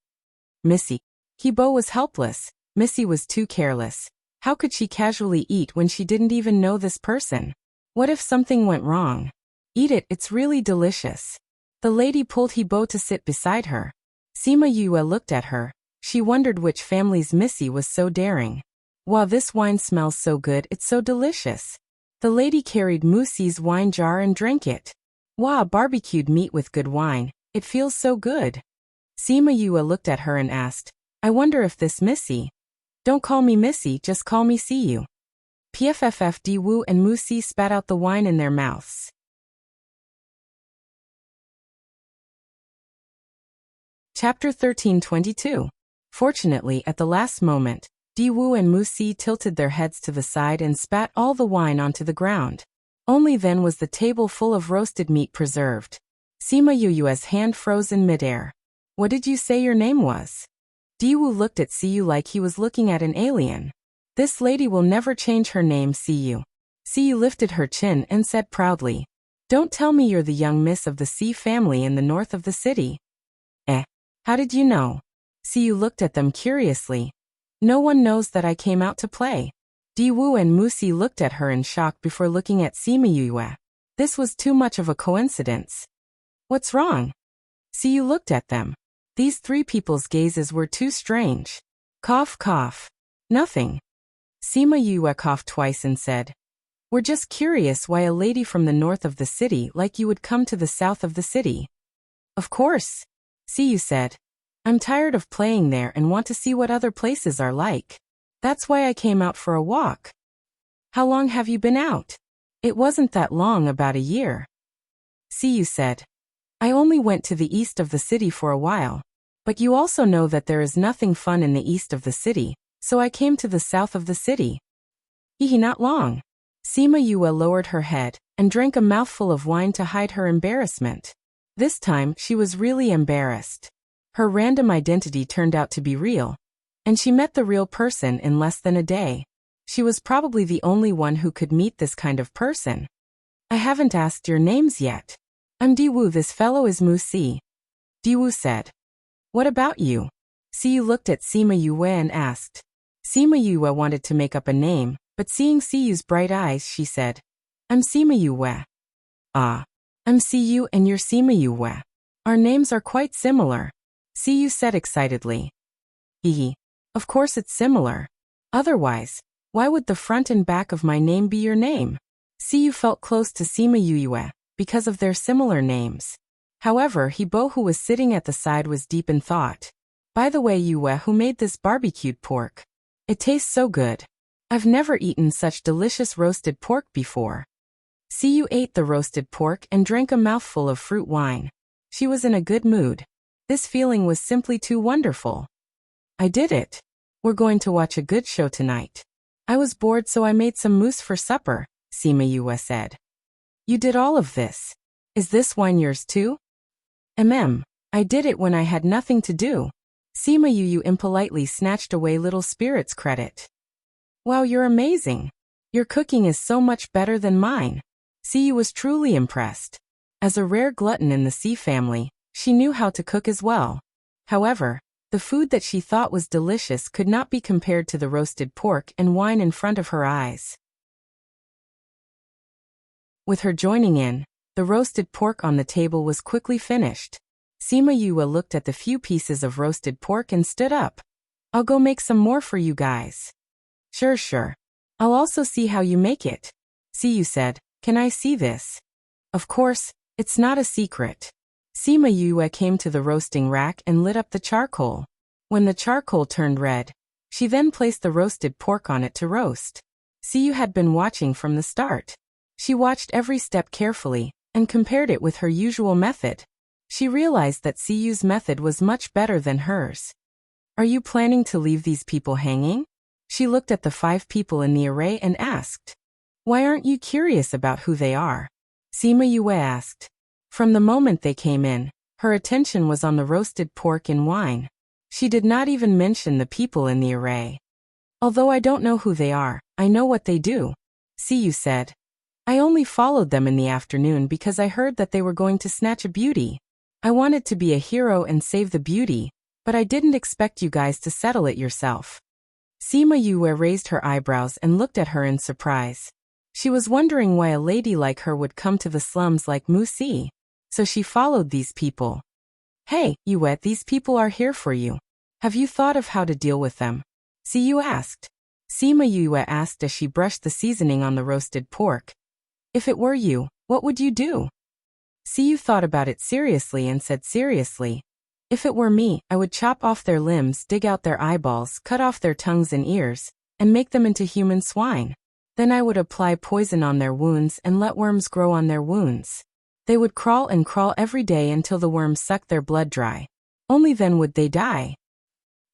Speaker 1: Missy. Hebo was helpless. Missy was too careless. How could she casually eat when she didn't even know this person? What if something went wrong? Eat it, it's really delicious. The lady pulled Hebo to sit beside her. Sima Yue looked at her. She wondered which family's Missy was so daring. Wow, this wine smells so good, it's so delicious. The lady carried Wuxia's wine jar and drank it. Wow, barbecued meat with good wine, it feels so good. Sima Yue looked at her and asked, I wonder if this Missy. Don't call me Missy, just call me Siyu. PFFF Di Wu and Mu Si spat out the wine in their mouths. Chapter 13:22. Fortunately, at the last moment, Di Wu and Mu Si tilted their heads to the side and spat all the wine onto the ground. Only then was the table full of roasted meat preserved. Sima Yu's hand froze in midair. What did you say your name was? Di Wu looked at Siyu like he was looking at an alien. This lady will never change her name, Siyu. Siyu lifted her chin and said proudly, Don't tell me you're the young miss of the Si family in the north of the city. How did you know? Siyu looked at them curiously. No one knows that I came out to play. Di Wu and Mu Si looked at her in shock before looking at Sima Yue. This was too much of a coincidence. What's wrong? Siyu looked at them. These three people's gazes were too strange. Cough, cough. Nothing. Sima Yue coughed twice and said, We're just curious why a lady from the north of the city like you would come to the south of the city. Of course. Siyu said, I'm tired of playing there and want to see what other places are like. That's why I came out for a walk. How long have you been out? It wasn't that long, about a year. Siyu said, I only went to the east of the city for a while. But you also know that there is nothing fun in the east of the city, so I came to the south of the city. Not long. Sima Yue lowered her head and drank a mouthful of wine to hide her embarrassment. This time, she was really embarrassed. Her random identity turned out to be real, and she met the real person in less than a day. She was probably the only one who could meet this kind of person. I haven't asked your names yet. I'm Di Wu, this fellow is Mu Si. Di Wu said. What about you? Siyu looked at Sima Yue and asked. Sima Yue wanted to make up a name, but seeing Siyu's bright eyes, she said, I'm Sima Yue. Ah. I'm Siyu and you're Sima Yue. Our names are quite similar. Siyu said excitedly. Of course it's similar. Otherwise, why would the front and back of my name be your name? Siyu felt close to Sima Yue because of their similar names. However, Hebo, who was sitting at the side, was deep in thought. By the way, Yue, who made this barbecued pork? It tastes so good. I've never eaten such delicious roasted pork before. Siyu ate the roasted pork and drank a mouthful of fruit wine. She was in a good mood. This feeling was simply too wonderful. I did it. We're going to watch a good show tonight. I was bored, so I made some mousse for supper, Sima Yue said. You did all of this. Is this wine yours too? I did it when I had nothing to do. Sima Yue impolitely snatched away little spirit's credit. Wow, you're amazing. Your cooking is so much better than mine. Siyu was truly impressed. As a rare glutton in the Si family, she knew how to cook as well. However, the food that she thought was delicious could not be compared to the roasted pork and wine in front of her eyes. With her joining in, the roasted pork on the table was quickly finished. Sima Yue looked at the few pieces of roasted pork and stood up. I'll go make some more for you guys. Sure. I'll also see how you make it. Siyu said, Can I see this? Of course, it's not a secret. Sima Yue came to the roasting rack and lit up the charcoal. When the charcoal turned red, she then placed the roasted pork on it to roast. Siyu had been watching from the start. She watched every step carefully and compared it with her usual method. She realized that Siyu's method was much better than hers. Are you planning to leave these people hanging? She looked at the 5 people in the array and asked. Why aren't you curious about who they are? Sima Yue asked. From the moment they came in, her attention was on the roasted pork and wine. She did not even mention the people in the array. Although I don't know who they are, I know what they do. Siyu said. I only followed them in the afternoon because I heard that they were going to snatch a beauty. I wanted to be a hero and save the beauty, but I didn't expect you guys to settle it yourself. Sima Yue raised her eyebrows and looked at her in surprise. She was wondering why a lady like her would come to the slums like Mu Si. So she followed these people. Hey, Yue, these people are here for you. Have you thought of how to deal with them? Siyu asked. Sima Yue asked as she brushed the seasoning on the roasted pork. If it were you, what would you do? Siyu thought about it seriously and said seriously. If it were me, I would chop off their limbs, dig out their eyeballs, cut off their tongues and ears, and make them into human swine. Then I would apply poison on their wounds and let worms grow on their wounds. They would crawl and crawl every day until the worms sucked their blood dry. Only then would they die.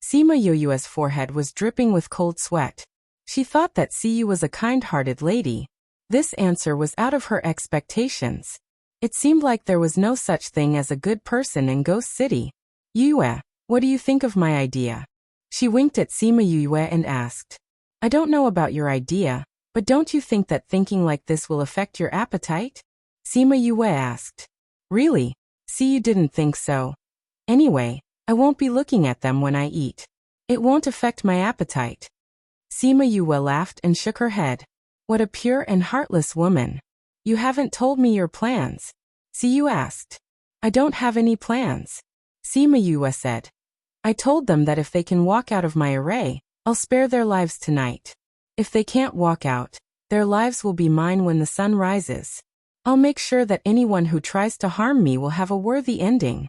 Speaker 1: Sima Yoyue's forehead was dripping with cold sweat. She thought that Siyu was a kind-hearted lady. This answer was out of her expectations. It seemed like there was no such thing as a good person in Ghost City. Yue, what do you think of my idea? She winked at Sima Yue and asked. I don't know about your idea, but don't you think that thinking like this will affect your appetite? Sima Yue asked. Really? Siyu didn't think so. Anyway, I won't be looking at them when I eat. It won't affect my appetite. Sima Yue laughed and shook her head. What a pure and heartless woman. You haven't told me your plans. Siyu asked. I don't have any plans. Sima Yue said. I told them that if they can walk out of my array, I'll spare their lives tonight. If they can't walk out, their lives will be mine when the sun rises. I'll make sure that anyone who tries to harm me will have a worthy ending.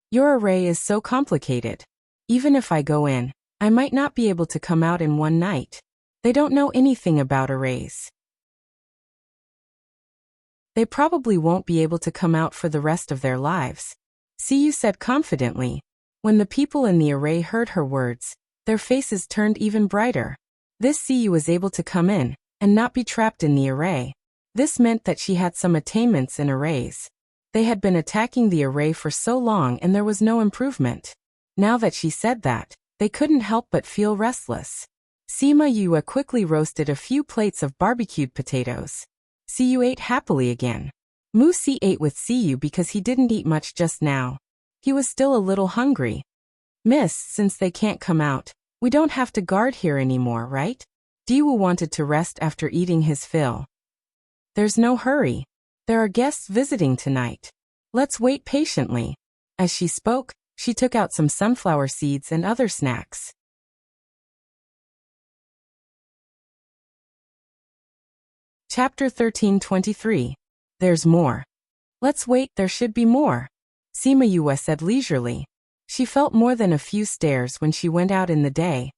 Speaker 1: Your array is so complicated. Even if I go in, I might not be able to come out in one night. They don't know anything about arrays. They probably won't be able to come out for the rest of their lives. Siyu said confidently. When the people in the array heard her words, their faces turned even brighter. This Siyu was able to come in and not be trapped in the array. This meant that she had some attainments in arrays. They had been attacking the array for so long and there was no improvement. Now that she said that, they couldn't help but feel restless. Sima Yue quickly roasted a few plates of barbecued potatoes. Siyu ate happily again. Mu Si ate with Siyu because he didn't eat much just now. He was still a little hungry. Miss, since they can't come out, we don't have to guard here anymore, right? Diwu wanted to rest after eating his fill. There's no hurry. There are guests visiting tonight. Let's wait patiently. As she spoke, she took out some sunflower seeds and other snacks. Chapter 13:23. There's more. Let's wait, there should be more. Sima Yue said leisurely. She felt more than a few stares when she went out in the day.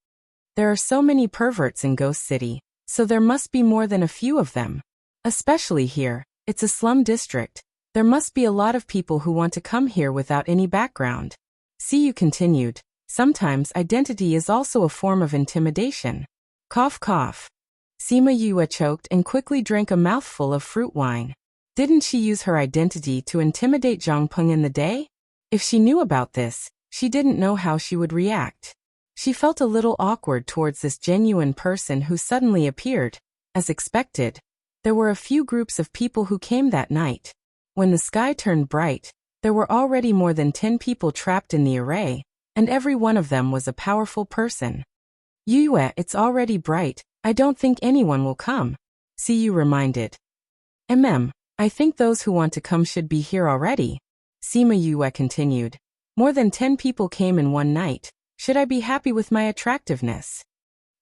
Speaker 1: There are so many perverts in Ghost City, so there must be more than a few of them. Especially here, it's a slum district. There must be a lot of people who want to come here without any background. Siyu continued. Sometimes identity is also a form of intimidation. Cough cough. Sima Yue choked and quickly drank a mouthful of fruit wine. Didn't she use her identity to intimidate Zhang Peng in the day? If she knew about this, she didn't know how she would react. She felt a little awkward towards this genuine person who suddenly appeared. As expected, there were a few groups of people who came that night. When the sky turned bright, there were already more than 10 people trapped in the array, and every one of them was a powerful person. Yue, it's already bright, I don't think anyone will come. Siyu reminded. I think those who want to come should be here already. Sima Yue continued. More than 10 people came in one night. Should I be happy with my attractiveness?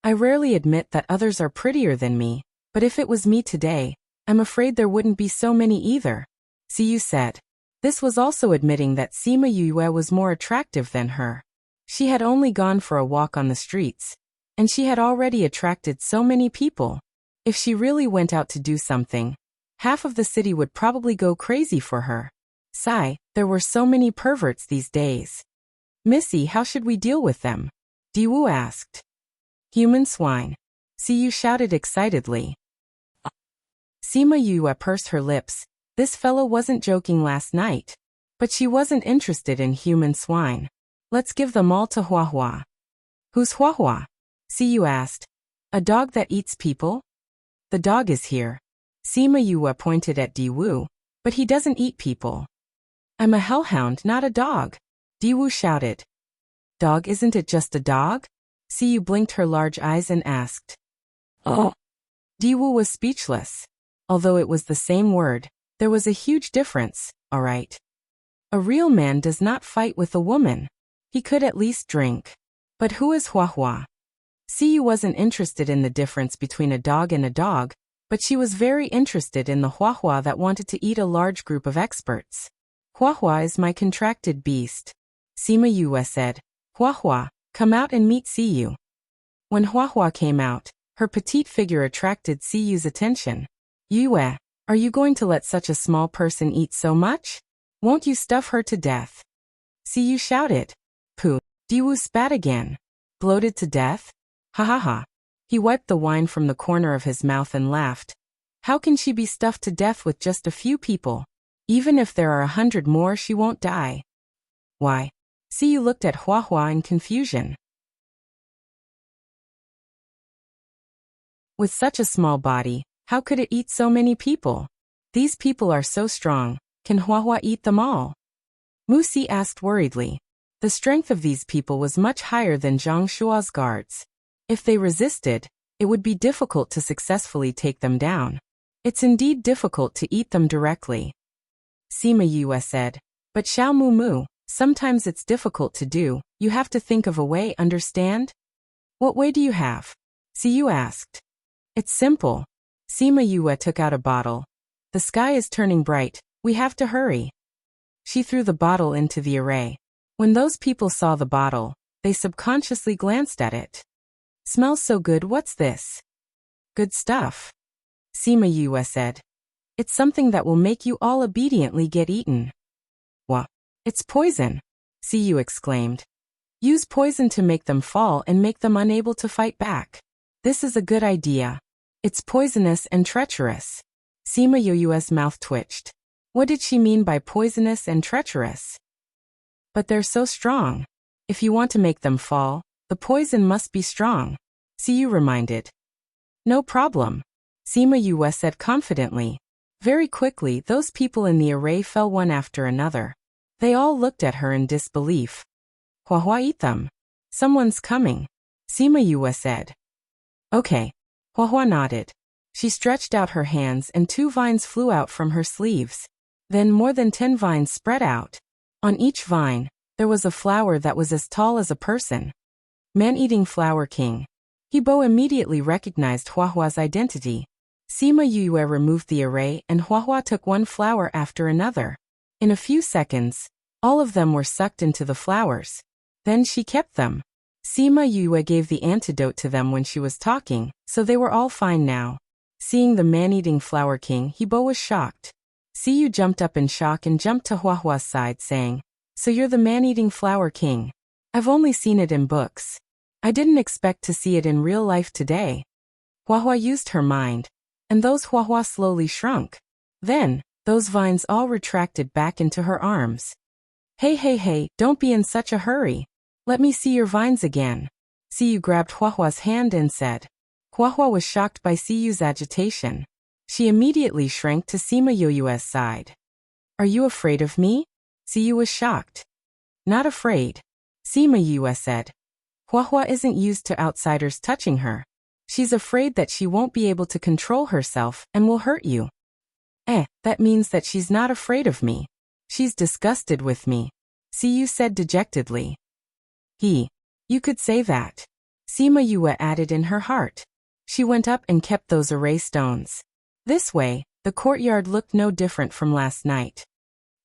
Speaker 1: I rarely admit that others are prettier than me, but if it was me today, I'm afraid there wouldn't be so many either. Siyu said. This was also admitting that Sima Yue was more attractive than her. She had only gone for a walk on the streets, and she had already attracted so many people. If she really went out to do something, half of the city would probably go crazy for her. Sigh, there were so many perverts these days. Missy, how should we deal with them? Diwu asked. Human swine. Siyu shouted excitedly. Sima Yue pursed her lips. This fellow wasn't joking last night. But she wasn't interested in human swine. Let's give them all to Hua Hua. Who's Hua Hua? Siyu asked. A dog that eats people? The dog is here. Sima Yue pointed at Diwu. But he doesn't eat people. I'm a hellhound, not a dog. Diwu shouted. Dog, isn't it just a dog? Siyu blinked her large eyes and asked. Oh. Diwu was speechless. Although it was the same word, there was a huge difference, alright. A real man does not fight with a woman. He could at least drink. But who is Hua Hua? Siyu wasn't interested in the difference between a dog and a dog, but she was very interested in the Hua Hua that wanted to eat a large group of experts. Hua Hua is my contracted beast. Sima Yue said. Hua Hua, come out and meet Siyu. When Hua Hua came out, her petite figure attracted Siyu's attention. Yue, are you going to let such a small person eat so much? Won't you stuff her to death? Siyu shouted. Pooh, Diwu spat again. Bloated to death? Ha ha ha. He wiped the wine from the corner of his mouth and laughed. How can she be stuffed to death with just a few people? Even if there are 100 more, she won't die. Why? Siyu looked at Hua Hua in confusion. With such a small body, how could it eat so many people? These people are so strong, can Hua Hua eat them all? Musi asked worriedly. The strength of these people was much higher than Zhang Shua's guards. If they resisted, it would be difficult to successfully take them down. It's indeed difficult to eat them directly. Sima Yue said. But Xiao Mu Mu, sometimes it's difficult to do, you have to think of a way, understand? What way do you have? Siyu asked. It's simple. Sima Yue took out a bottle. The sky is turning bright, we have to hurry. She threw the bottle into the array. When those people saw the bottle, they subconsciously glanced at it. Smells so good, what's this? Good stuff. Sima Yue said. It's something that will make you all obediently get eaten. What? It's poison, Siyu exclaimed. Use poison to make them fall and make them unable to fight back. This is a good idea. It's poisonous and treacherous. Sima Yue's mouth twitched. What did she mean by poisonous and treacherous? But they're so strong. If you want to make them fall, the poison must be strong, Siyu reminded. No problem, Sima Yue said confidently. Very quickly, those people in the array fell one after another. They all looked at her in disbelief. Hua Hua, eat them. Someone's coming, Sima Yue said. Okay. Hua Hua nodded. She stretched out her hands and 2 vines flew out from her sleeves. Then more than 10 vines spread out. On each vine, there was a flower that was as tall as a person. Man-eating flower king. Hibo immediately recognized Hua Hua's identity. Sima Yue removed the array and Hua Hua took one flower after another. In a few seconds, all of them were sucked into the flowers. Then she kept them. Sima Yue gave the antidote to them when she was talking, so they were all fine now. Seeing the man-eating flower king, Hibo was shocked. Siyu jumped up in shock and jumped to Hua Hua's side saying, So you're the man-eating flower king. I've only seen it in books. I didn't expect to see it in real life today. Hua Hua used her mind, and those Hua Hua slowly shrunk. Then, those vines all retracted back into her arms. Hey, don't be in such a hurry. Let me see your vines again. Siyu grabbed Hua Hua's hand and said. Hua Hua was shocked by Siyu's agitation. She immediately shrank to Sima Yue's side. Are you afraid of me? Siyu was shocked. Not afraid, Sima Yue said. Hua Hua isn't used to outsiders touching her. She's afraid that she won't be able to control herself and will hurt you. That means that she's not afraid of me. She's disgusted with me, Siyu said dejectedly. You could say that, Sima Yue added in her heart. She went up and kept those array stones. This way, the courtyard looked no different from last night.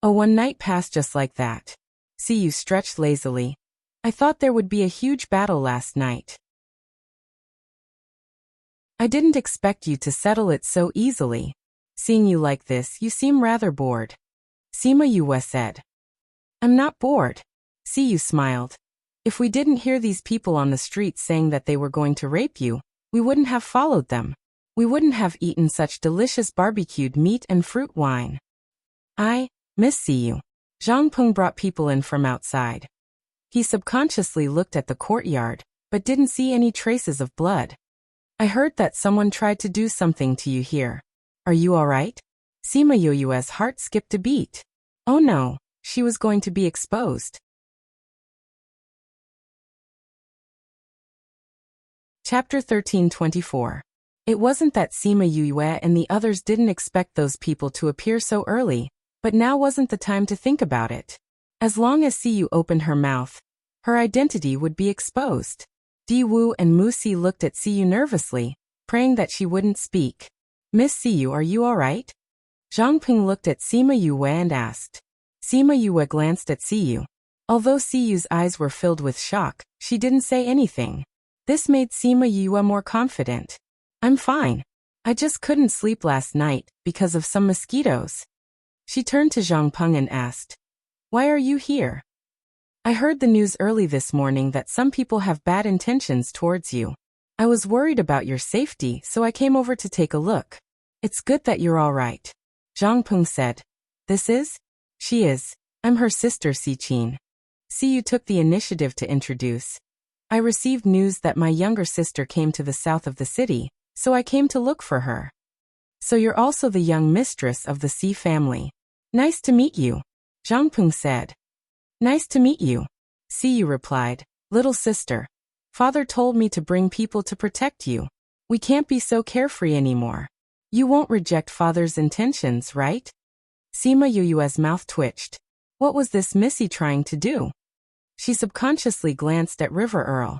Speaker 1: Oh, one night passed just like that. Siyu stretched lazily. I thought there would be a huge battle last night. I didn't expect you to settle it so easily. Seeing you like this, you seem rather bored, Sima Yue said. I'm not bored, Siyu smiled. If we didn't hear these people on the street saying that they were going to rape you, we wouldn't have followed them. We wouldn't have eaten such delicious barbecued meat and fruit wine. I miss Siyu. Zhang Peng brought people in from outside. He subconsciously looked at the courtyard, but didn't see any traces of blood. I heard that someone tried to do something to you here. Are you all right? Sima Yue's heart skipped a beat. Oh no, she was going to be exposed. Chapter 13:24. It wasn't that Sima Yue and the others didn't expect those people to appear so early, but now wasn't the time to think about it. As long as Siyu opened her mouth, her identity would be exposed. Di Wu and Musi looked at Siyu nervously, praying that she wouldn't speak. Miss Siyu, are you all right? Zhang Ping looked at Sima Yue and asked. Sima Yue glanced at Siyu. Although Siyu's eyes were filled with shock, she didn't say anything. This made Sima Yue more confident. I'm fine. I just couldn't sleep last night because of some mosquitoes. She turned to Zhang Peng and asked, "Why are you here?" "I heard the news early this morning that some people have bad intentions towards you. I was worried about your safety, so I came over to take a look. It's good that you're all right." Zhang Peng said. "This is?" "She is. I'm her sister Siqin." Siyu took the initiative to introduce. "I received news that my younger sister came to the south of the city, so I came to look for her." "So you're also the young mistress of the Si family. Nice to meet you," Zhang Peng said. "Nice to meet you," Siyu replied. "Little sister, father told me to bring people to protect you. We can't be so carefree anymore. You won't reject father's intentions, right?" Sima Yue's mouth twitched. What was this Missy trying to do? She subconsciously glanced at River Earl.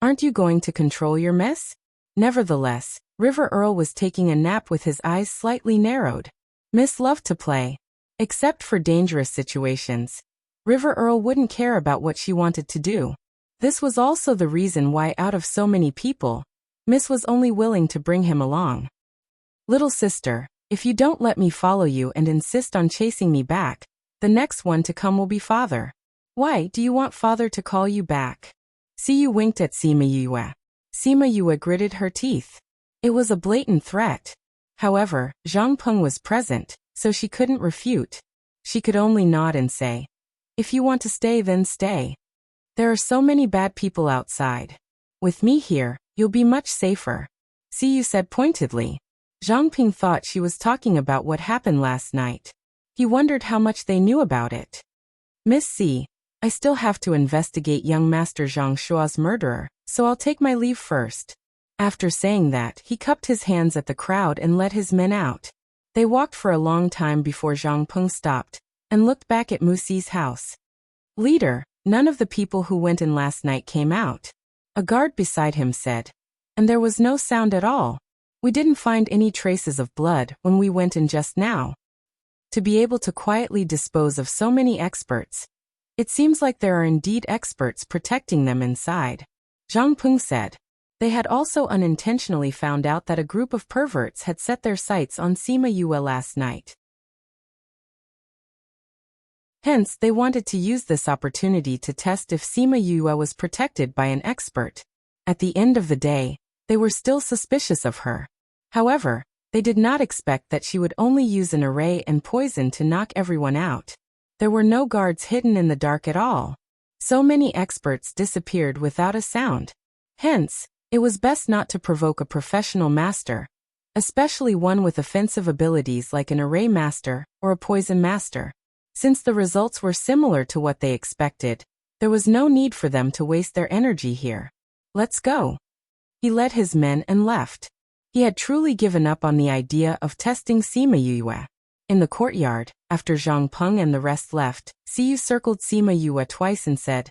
Speaker 1: "Aren't you going to control your mess?" Nevertheless, River Earl was taking a nap with his eyes slightly narrowed. Miss loved to play. Except for dangerous situations, River Earl wouldn't care about what she wanted to do. This was also the reason why out of so many people, Miss was only willing to bring him along. "Little sister, if you don't let me follow you and insist on chasing me back, the next one to come will be father. Why do you want father to call you back?" Siyu winked at Sima Yue. Sima Yue gritted her teeth. It was a blatant threat. However, Zhang Peng was present, so she couldn't refute. She could only nod and say, "If you want to stay, then stay. There are so many bad people outside. With me here, you'll be much safer," Siyu said pointedly. Zhang Peng thought she was talking about what happened last night. He wondered how much they knew about it. "Miss C, I still have to investigate young Master Zhang Shua's murderer, so I'll take my leave first." After saying that, he cupped his hands at the crowd and let his men out. They walked for a long time before Zhang Peng stopped and looked back at Mu Si's house. "Leader, none of the people who went in last night came out," a guard beside him said. "And there was no sound at all. We didn't find any traces of blood when we went in just now." To be able to quietly dispose of so many experts, it seems like there are indeed experts protecting them inside, Zhang Peng said. They had also unintentionally found out that a group of perverts had set their sights on Sima Yue last night. Hence, they wanted to use this opportunity to test if Sima Yue was protected by an expert. At the end of the day, they were still suspicious of her. However, they did not expect that she would only use an array and poison to knock everyone out. There were no guards hidden in the dark at all. So many experts disappeared without a sound. Hence, it was best not to provoke a professional master, especially one with offensive abilities like an array master or a poison master. Since the results were similar to what they expected, there was no need for them to waste their energy here. "Let's go." He led his men and left. He had truly given up on the idea of testing Sima Yue. In the courtyard, after Zhang Peng and the rest left, Siyu circled Sima Yue twice and said,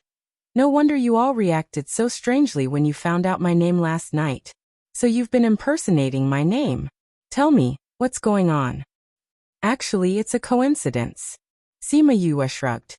Speaker 1: "No wonder you all reacted so strangely when you found out my name last night. So you've been impersonating my name. Tell me, what's going on?" "Actually, it's a coincidence." Sima Yue shrugged.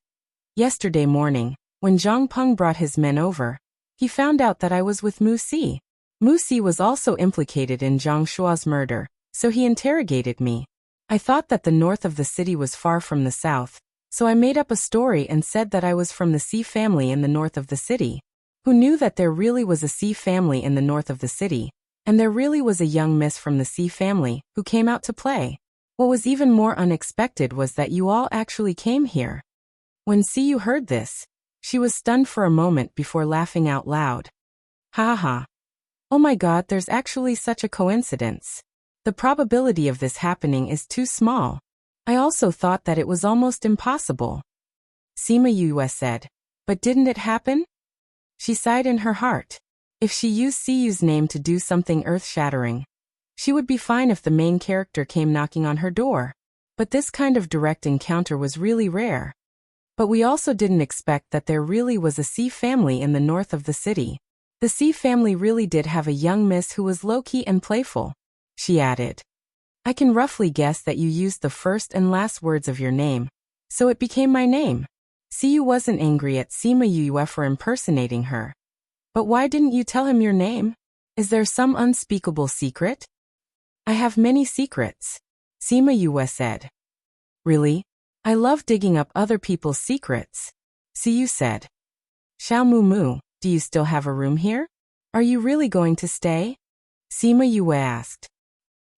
Speaker 1: "Yesterday morning, when Zhang Peng brought his men over, he found out that I was with Mu Si. Mu Si was also implicated in Zhang Shua's murder, so he interrogated me. I thought that the north of the city was far from the south, so I made up a story and said that I was from the Si family in the north of the city. Who knew that there really was a Si family in the north of the city, and there really was a young miss from the Si family who came out to play. What was even more unexpected was that you all actually came here." When Siyu heard this, she was stunned for a moment before laughing out loud. "Ha ha. Oh my god, there's actually such a coincidence. The probability of this happening is too small. I also thought that it was almost impossible." Sima Yue said, "But didn't it happen?" She sighed in her heart. If she used Siyu's name to do something earth-shattering, she would be fine if the main character came knocking on her door. But this kind of direct encounter was really rare. But we also didn't expect that there really was a Si family in the north of the city. The Si family really did have a young miss who was low-key and playful, she added. "I can roughly guess that you used the first and last words of your name, so it became my name." Siyu wasn't angry at Sima Yue for impersonating her. But why didn't you tell him your name? Is there some unspeakable secret? I have many secrets, Sima Yue said. Really? I love digging up other people's secrets, Siyu said. Xiao Mu Mu, do you still have a room here? Are you really going to stay? Sima Yue asked.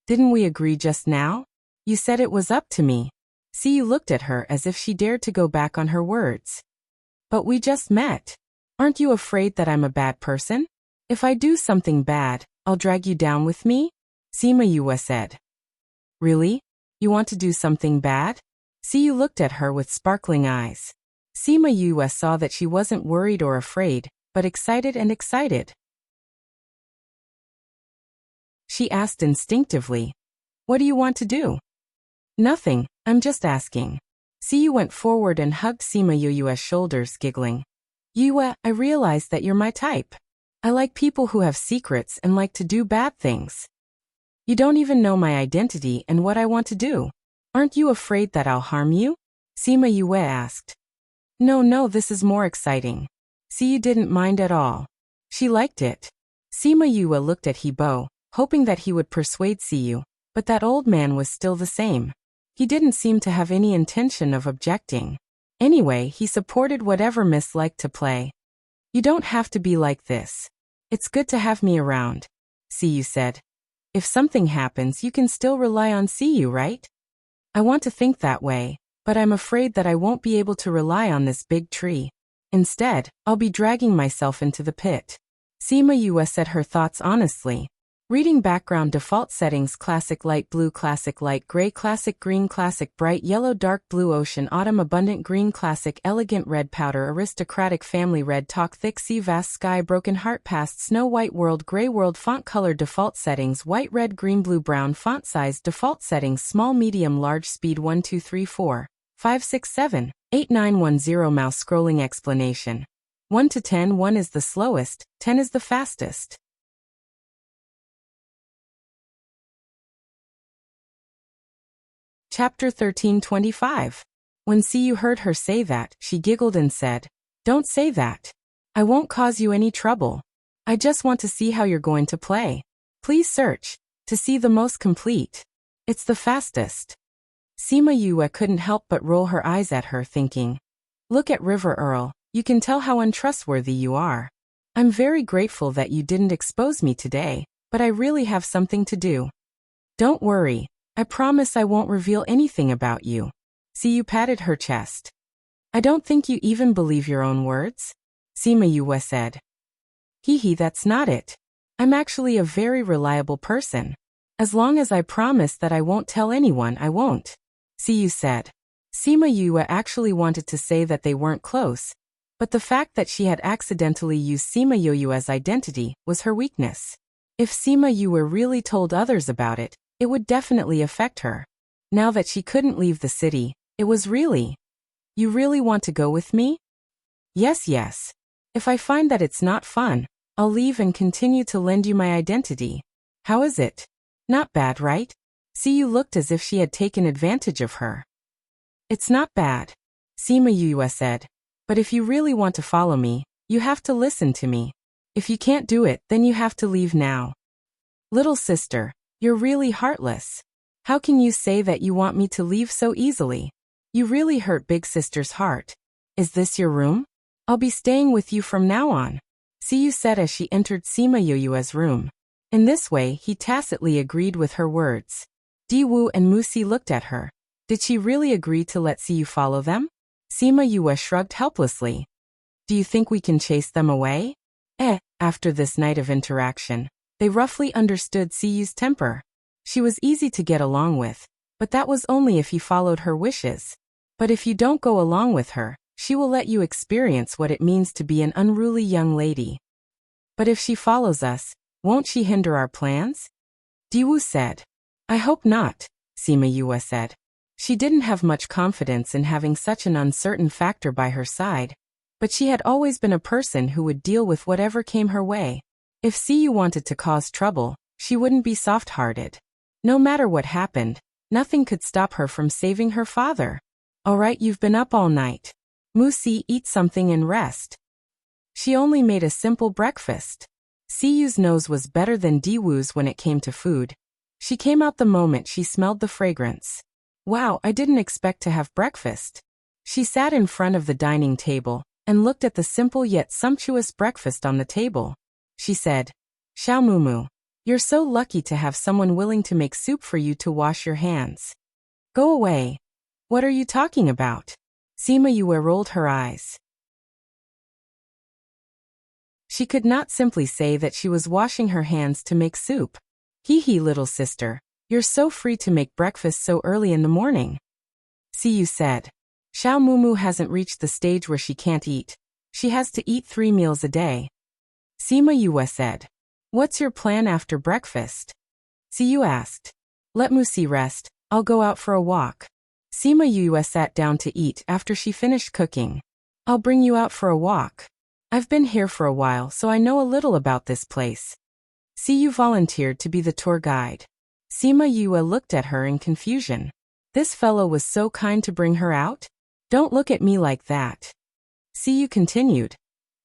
Speaker 1: Didn't we agree just now? You said it was up to me. Siyu looked at her as if she dared to go back on her words. But we just met. Aren't you afraid that I'm a bad person? If I do something bad, I'll drag you down with me? Sima Yue said. Really? You want to do something bad? Siyu looked at her with sparkling eyes. Sima Yue saw that she wasn't worried or afraid, but excited and excited. She asked instinctively, What do you want to do? Nothing, I'm just asking. Siyu went forward and hugged Sima Yue's shoulders, giggling. Yue, I realize that you're my type. I like people who have secrets and like to do bad things. You don't even know my identity and what I want to do. Aren't you afraid that I'll harm you? Sima Yue asked. No, this is more exciting. Siyu didn't mind at all. She liked it. Sima Yue looked at Hebo, hoping that he would persuade Siyu, but that old man was still the same. He didn't seem to have any intention of objecting. Anyway, he supported whatever Miss liked to play. You don't have to be like this. It's good to have me around, Siyu said. If something happens, you can still rely on Siyu, right? I want to think that way, but I'm afraid that I won't be able to rely on this big tree. Instead, I'll be dragging myself into the pit. Sima Yue said her thoughts honestly. Reading background default settings: classic light blue, classic light gray, classic green, classic bright yellow, dark blue, ocean, autumn, abundant green, classic, elegant red, powder, aristocratic, family, red, talk, thick sea, vast sky, broken heart, past, snow white, world, gray, world, font color default settings: white, red, green, blue, brown, font size default settings: small, medium, large, speed 1 2 3 4 5 6 7 8 9 1 0, mouse scrolling explanation. 1 to 10, 1 is the slowest, 10 is the fastest. Chapter 13:25. When Siyu heard her say that, she giggled and said, Don't say that. I won't cause you any trouble. I just want to see how you're going to play. Please search to see the most complete. It's the fastest. Sima Yue couldn't help but roll her eyes at her, thinking, Look at River Earl, you can tell how untrustworthy you are. I'm very grateful that you didn't expose me today, but I really have something to do. Don't worry. I promise I won't reveal anything about you. Siyu patted her chest. I don't think you even believe your own words, Sima Yue said. Hee, that's not it. I'm actually a very reliable person. As long as I promise that I won't tell anyone, I won't, Siyu said. Sima Yue actually wanted to say that they weren't close, but the fact that she had accidentally used Sima Yue's identity was her weakness. If Sima Yue really told others about it, it would definitely affect her. Now that she couldn't leave the city, it was really, You really want to go with me? Yes. If I find that it's not fun, I'll leave and continue to lend you my identity. How is it? Not bad, right? Siyu looked as if she had taken advantage of her. It's not bad, Sima Yue said. But if you really want to follow me, you have to listen to me. If you can't do it, then you have to leave now. Little sister, you're really heartless. How can you say that you want me to leave so easily? You really hurt big sister's heart. Is this your room? I'll be staying with you from now on, Siyu said as she entered Sima Yue's room. In this way, he tacitly agreed with her words. Diwu and Musi looked at her. Did she really agree to let Siyu follow them? Sima Yue shrugged helplessly. Do you think we can chase them away? After this night of interaction, they roughly understood Siyu's temper. She was easy to get along with, but that was only if you followed her wishes. But if you don't go along with her, she will let you experience what it means to be an unruly young lady. But if she follows us, won't she hinder our plans? Diwu said. I hope not, Sima Yue said. She didn't have much confidence in having such an uncertain factor by her side, but she had always been a person who would deal with whatever came her way. If Siyu wanted to cause trouble, she wouldn't be soft-hearted. No matter what happened, nothing could stop her from saving her father. All right, you've been up all night. Musi, eat something and rest. She only made a simple breakfast. Siyu's nose was better than Diwu's when it came to food. She came out the moment she smelled the fragrance. Wow, I didn't expect to have breakfast. She sat in front of the dining table and looked at the simple yet sumptuous breakfast on the table. She said, Xiao Mumu, you're so lucky to have someone willing to make soup for you to wash your hands. Go away. What are you talking about? Sima Yue rolled her eyes. She could not simply say that she was washing her hands to make soup. Hee, little sister, you're so free to make breakfast so early in the morning. Siyu said. Xiao Mumu hasn't reached the stage where she can't eat. She has to eat 3 meals a day. Sima Yue said. What's your plan after breakfast? Siyu asked. Let Musi rest, I'll go out for a walk. Sima Yue sat down to eat after she finished cooking. I'll bring you out for a walk. I've been here for a while, so I know a little about this place. Siyu volunteered to be the tour guide. Sima Yue looked at her in confusion. This fellow was so kind to bring her out? Don't look at me like that. Siyu continued.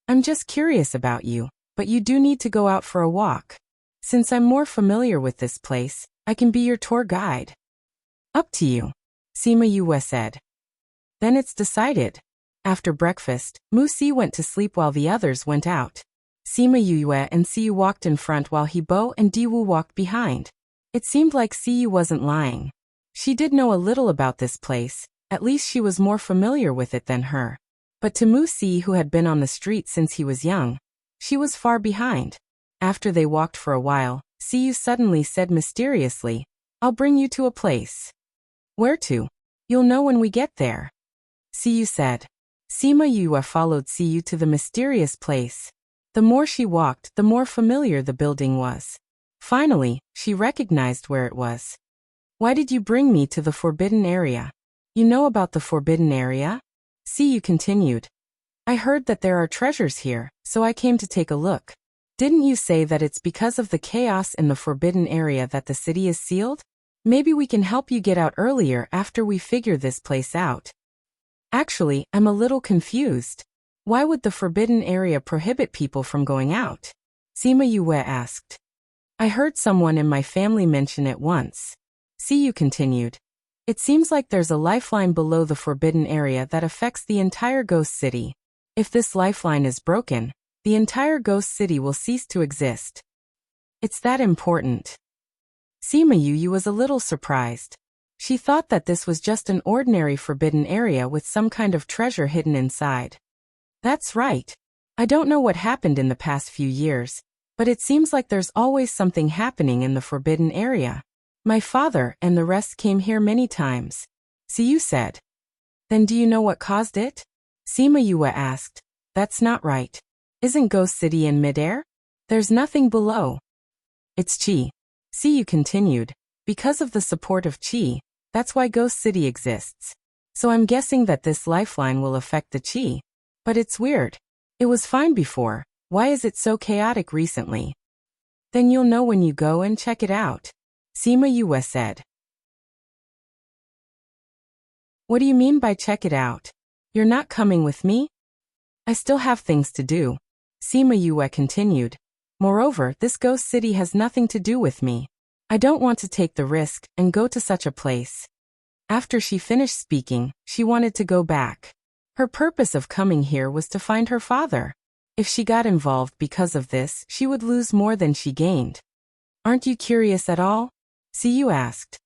Speaker 1: I'm just curious about you, but you do need to go out for a walk. Since I'm more familiar with this place, I can be your tour guide. Up to you, Sima Yue said. Then it's decided. After breakfast, Musi went to sleep while the others went out. Sima Yue and Siyu walked in front while Hebo and Diwu walked behind. It seemed like Siyu wasn't lying. She did know a little about this place, at least she was more familiar with it than her. But to Musi, who had been on the street since he was young, she was far behind. After they walked for a while, Siyu suddenly said mysteriously, I'll bring you to a place. Where to? You'll know when we get there. Siyu said. Sima Yue followed Siyu to the mysterious place. The more she walked, the more familiar the building was. Finally, she recognized where it was. Why did you bring me to the forbidden area? You know about the forbidden area? Siyu continued. I heard that there are treasures here, so I came to take a look. Didn't you say that it's because of the chaos in the forbidden area that the city is sealed? Maybe we can help you get out earlier after we figure this place out. Actually, I'm a little confused. Why would the forbidden area prohibit people from going out? Sima Yue asked. I heard someone in my family mention it once. Siyu continued. It seems like there's a lifeline below the forbidden area that affects the entire ghost city. If this lifeline is broken, the entire ghost city will cease to exist. It's that important. Sima Yue was a little surprised. She thought that this was just an ordinary forbidden area with some kind of treasure hidden inside. That's right. I don't know what happened in the past few years, but it seems like there's always something happening in the forbidden area. My father and the rest came here many times. Siyu said. Then do you know what caused it? Sima Yue asked. That's not right. Isn't Ghost City in midair? There's nothing below. It's Qi. Siyu continued. Because of the support of Qi, that's why Ghost City exists. So I'm guessing that this lifeline will affect the Qi. But it's weird. It was fine before. Why is it so chaotic recently? Then you'll know when you go and check it out. Sima Yue said. What do you mean by check it out? You're not coming with me? I still have things to do. Sima Yue continued. Moreover, this ghost city has nothing to do with me. I don't want to take the risk and go to such a place. After she finished speaking, she wanted to go back. Her purpose of coming here was to find her father. If she got involved because of this, she would lose more than she gained. Aren't you curious at all? Siyu asked.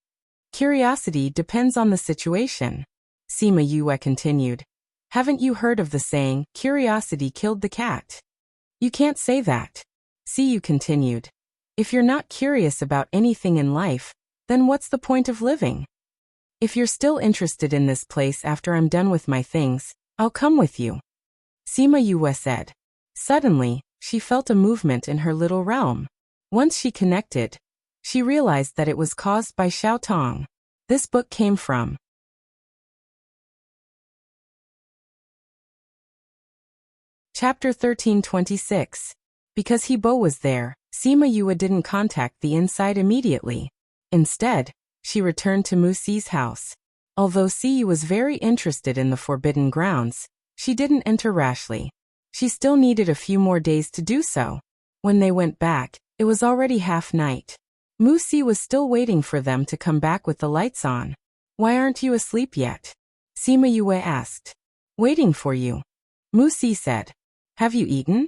Speaker 1: Curiosity depends on the situation. Sima Yue continued. Haven't you heard of the saying, curiosity killed the cat? You can't say that. Siyu continued. If you're not curious about anything in life, then what's the point of living? If you're still interested in this place after I'm done with my things, I'll come with you. Sima Yue said. Suddenly, she felt a movement in her little realm. Once she connected, she realized that it was caused by Xiao Tong. This book came from Chapter 1326. Because Hebo was there, Sima Yue didn't contact the inside immediately. Instead, she returned to Musi's house. Although Siyu was very interested in the forbidden grounds, She didn't enter rashly. She still needed a few more days to do so. When they went back, it was already half-night. Wuxia was still waiting for them to come back with the lights on. Why aren't you asleep yet? Sima Yue asked. Waiting for you. Wuxia said. Have you eaten?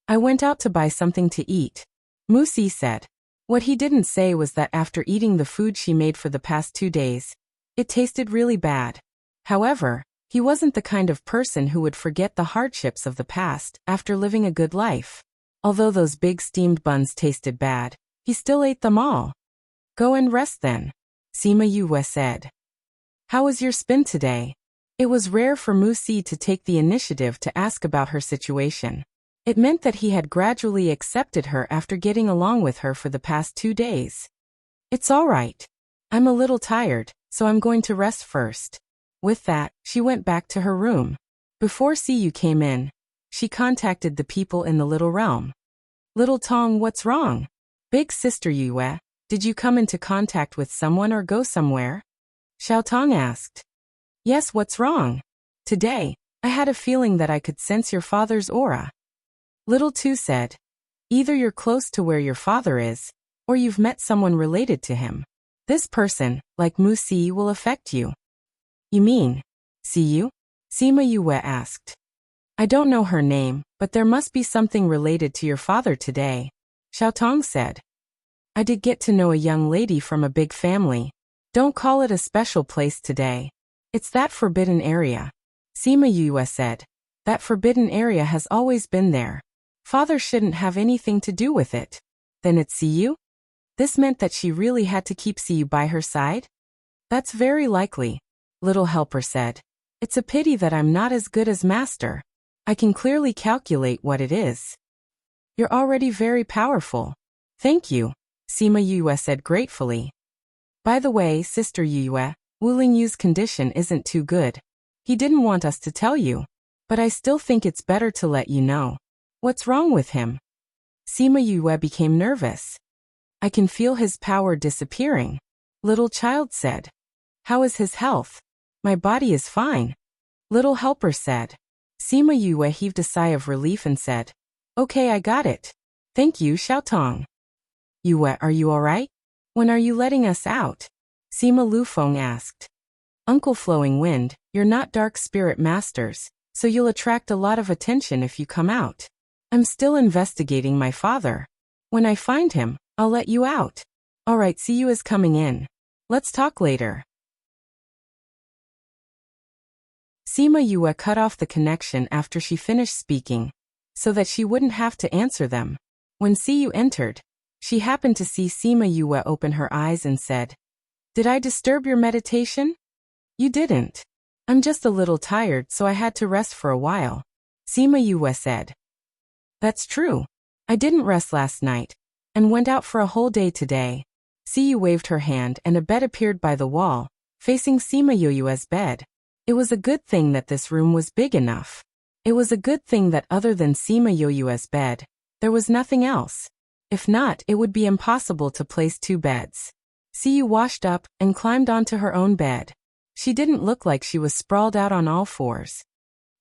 Speaker 1: I went out to buy something to eat. Wuxia said. What he didn't say was that after eating the food she made for the past 2 days, it tasted really bad. However, he wasn't the kind of person who would forget the hardships of the past after living a good life. Although those big steamed buns tasted bad, he still ate them all. Go and rest then, Sima Yue said. How was your spin today? It was rare for Wuxia to take the initiative to ask about her situation. It meant that he had gradually accepted her after getting along with her for the past 2 days. It's all right. I'm a little tired, so I'm going to rest first. With that, she went back to her room. Before Siyu came in, she contacted the people in the little realm. Little Tong, what's wrong? Big sister Yue, did you come into contact with someone or go somewhere? Xiao Tong asked. Yes, what's wrong? Today, I had a feeling that I could sense your father's aura. Little Tu said. Either you're close to where your father is, or you've met someone related to him. This person, like Wuxia, will affect you. You mean, Siyu? Sima Yue asked. I don't know her name, but there must be something related to your father today, Xiao Tong said. I did get to know a young lady from a big family. Don't call it a special place today. It's that forbidden area. Sima Yue said. That forbidden area has always been there. Father shouldn't have anything to do with it. Then it's Siyu? This meant that she really had to keep Siyu by her side? That's very likely, Little Helper said. It's a pity that I'm not as good as Master. I can clearly calculate what it is. You're already very powerful. Thank you, Sima Yue said gratefully. By the way, Sister Yue, Wu Lingyu's condition isn't too good. He didn't want us to tell you, but I still think it's better to let you know. What's wrong with him? Sima Yue became nervous. I can feel his power disappearing, Little Child said. How is his health? My body is fine, Little Helper said. Sima Yue heaved a sigh of relief and said, Okay, I got it. Thank you, Xiao Tong. Yue, are you alright? When are you letting us out? Sima Lufeng asked. Uncle Flowing Wind, you're not dark spirit masters, so you'll attract a lot of attention if you come out. I'm still investigating my father. When I find him, I'll let you out. Alright, Siyu is coming in. Let's talk later. Sima Yue cut off the connection after she finished speaking, so that she wouldn't have to answer them. When Siyu entered, she happened to see Sima Yue open her eyes and said, Did I disturb your meditation? You didn't. I'm just a little tired, so I had to rest for a while, Sima Yue said. That's true. I didn't rest last night, and went out for a whole day today. Siyu waved her hand and a bed appeared by the wall, facing Sima Yue's bed. It was a good thing that this room was big enough. It was a good thing that other than Sima Yue's bed, there was nothing else. If not, it would be impossible to place 2 beds. Siyu washed up and climbed onto her own bed. She didn't look like she was sprawled out on all fours.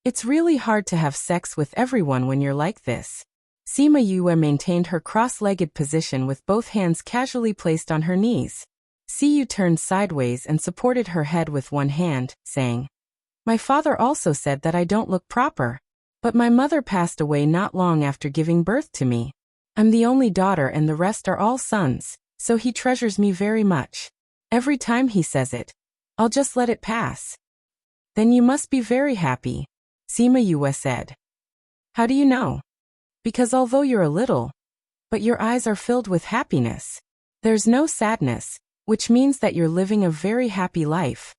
Speaker 1: It's really hard to have sex with everyone when you're like this. Sima Yue maintained her cross-legged position with both hands casually placed on her knees. Siyu turned sideways and supported her head with one hand, saying, My father also said that I don't look proper. But my mother passed away not long after giving birth to me. I'm the only daughter and the rest are all sons, so he treasures me very much. Every time he says it, I'll just let it pass. Then you must be very happy, Sima Yue said. How do you know? Because although you're a little, but your eyes are filled with happiness. There's no sadness, which means that you're living a very happy life.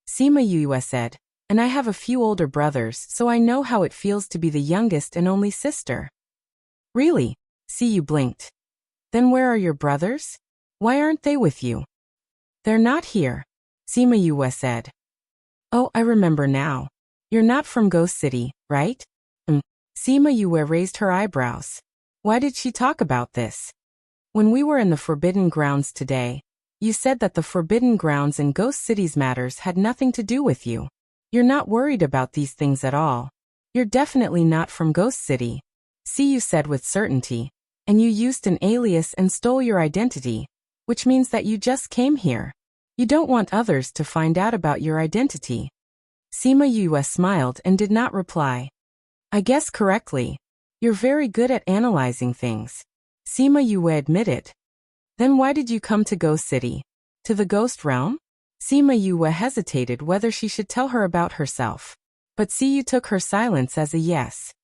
Speaker 1: Sima Yue said, and I have a few older brothers, so I know how it feels to be the youngest and only sister. Really? Siyu blinked. Then where are your brothers? Why aren't they with you? They're not here, Sima Yue said. Oh, I remember now. You're not from Ghost City, right? Sima Yue raised her eyebrows. Why did she talk about this? When we were in the Forbidden Grounds today, you said that the Forbidden Grounds and Ghost City's matters had nothing to do with you. You're not worried about these things at all. You're definitely not from Ghost City, Siyu said with certainty. And you used an alias and stole your identity, which means that you just came here. You don't want others to find out about your identity. Sima Yue smiled and did not reply. I guess correctly. You're very good at analyzing things, Sima Yue admitted. Then why did you come to Ghost City? To the Ghost Realm? Sima Yue hesitated whether she should tell her about herself. But Siyu took her silence as a yes.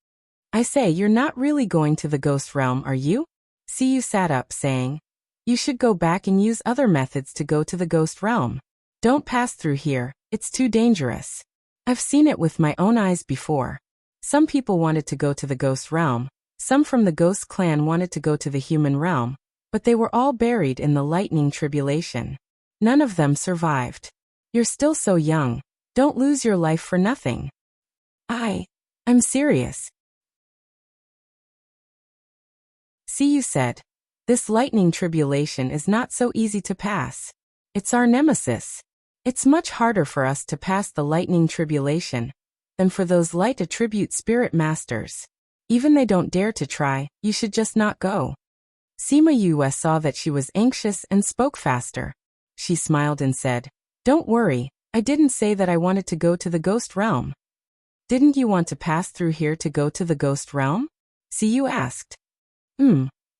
Speaker 1: I say, you're not really going to the Ghost Realm, are you? Siyu sat up, saying, you should go back and use other methods to go to the Ghost Realm. Don't pass through here, it's too dangerous. I've seen it with my own eyes before. Some people wanted to go to the Ghost Realm, some from the Ghost Clan wanted to go to the Human Realm, but they were all buried in the lightning tribulation. None of them survived. You're still so young, don't lose your life for nothing. I'm serious. Siyu said, this lightning tribulation is not so easy to pass. It's our nemesis. It's much harder for us to pass the lightning tribulation than for those light attribute spirit masters. Even they don't dare to try, you should just not go. Sima Yue saw that she was anxious and spoke faster. She smiled and said, don't worry, I didn't say that I wanted to go to the Ghost Realm. Didn't you want to pass through here to go to the Ghost Realm? Siyu asked.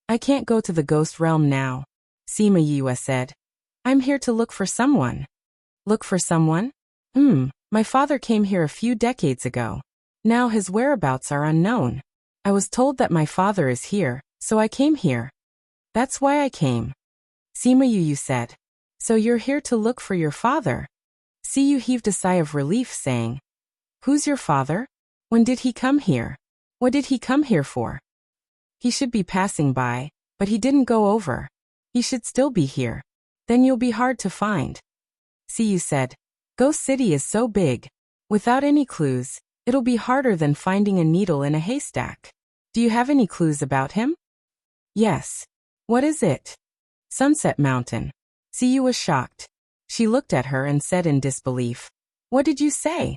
Speaker 1: I can't go to the Ghost Realm now, Sima Yue said. I'm here to look for someone. Look for someone? My father came here a few decades ago. Now his whereabouts are unknown. I was told that my father is here, so I came here. That's why I came. Sima Yue said. So you're here to look for your father? Siyu heaved a sigh of relief, saying, who's your father? When did he come here? What did he come here for? He should be passing by, but he didn't go over. He should still be here. Then you'll be hard to find. Siyu said, Ghost City is so big. Without any clues, it'll be harder than finding a needle in a haystack. Do you have any clues about him? Yes. What is it? Sunset Mountain. Siyu was shocked. She looked at her and said in disbelief, what did you say?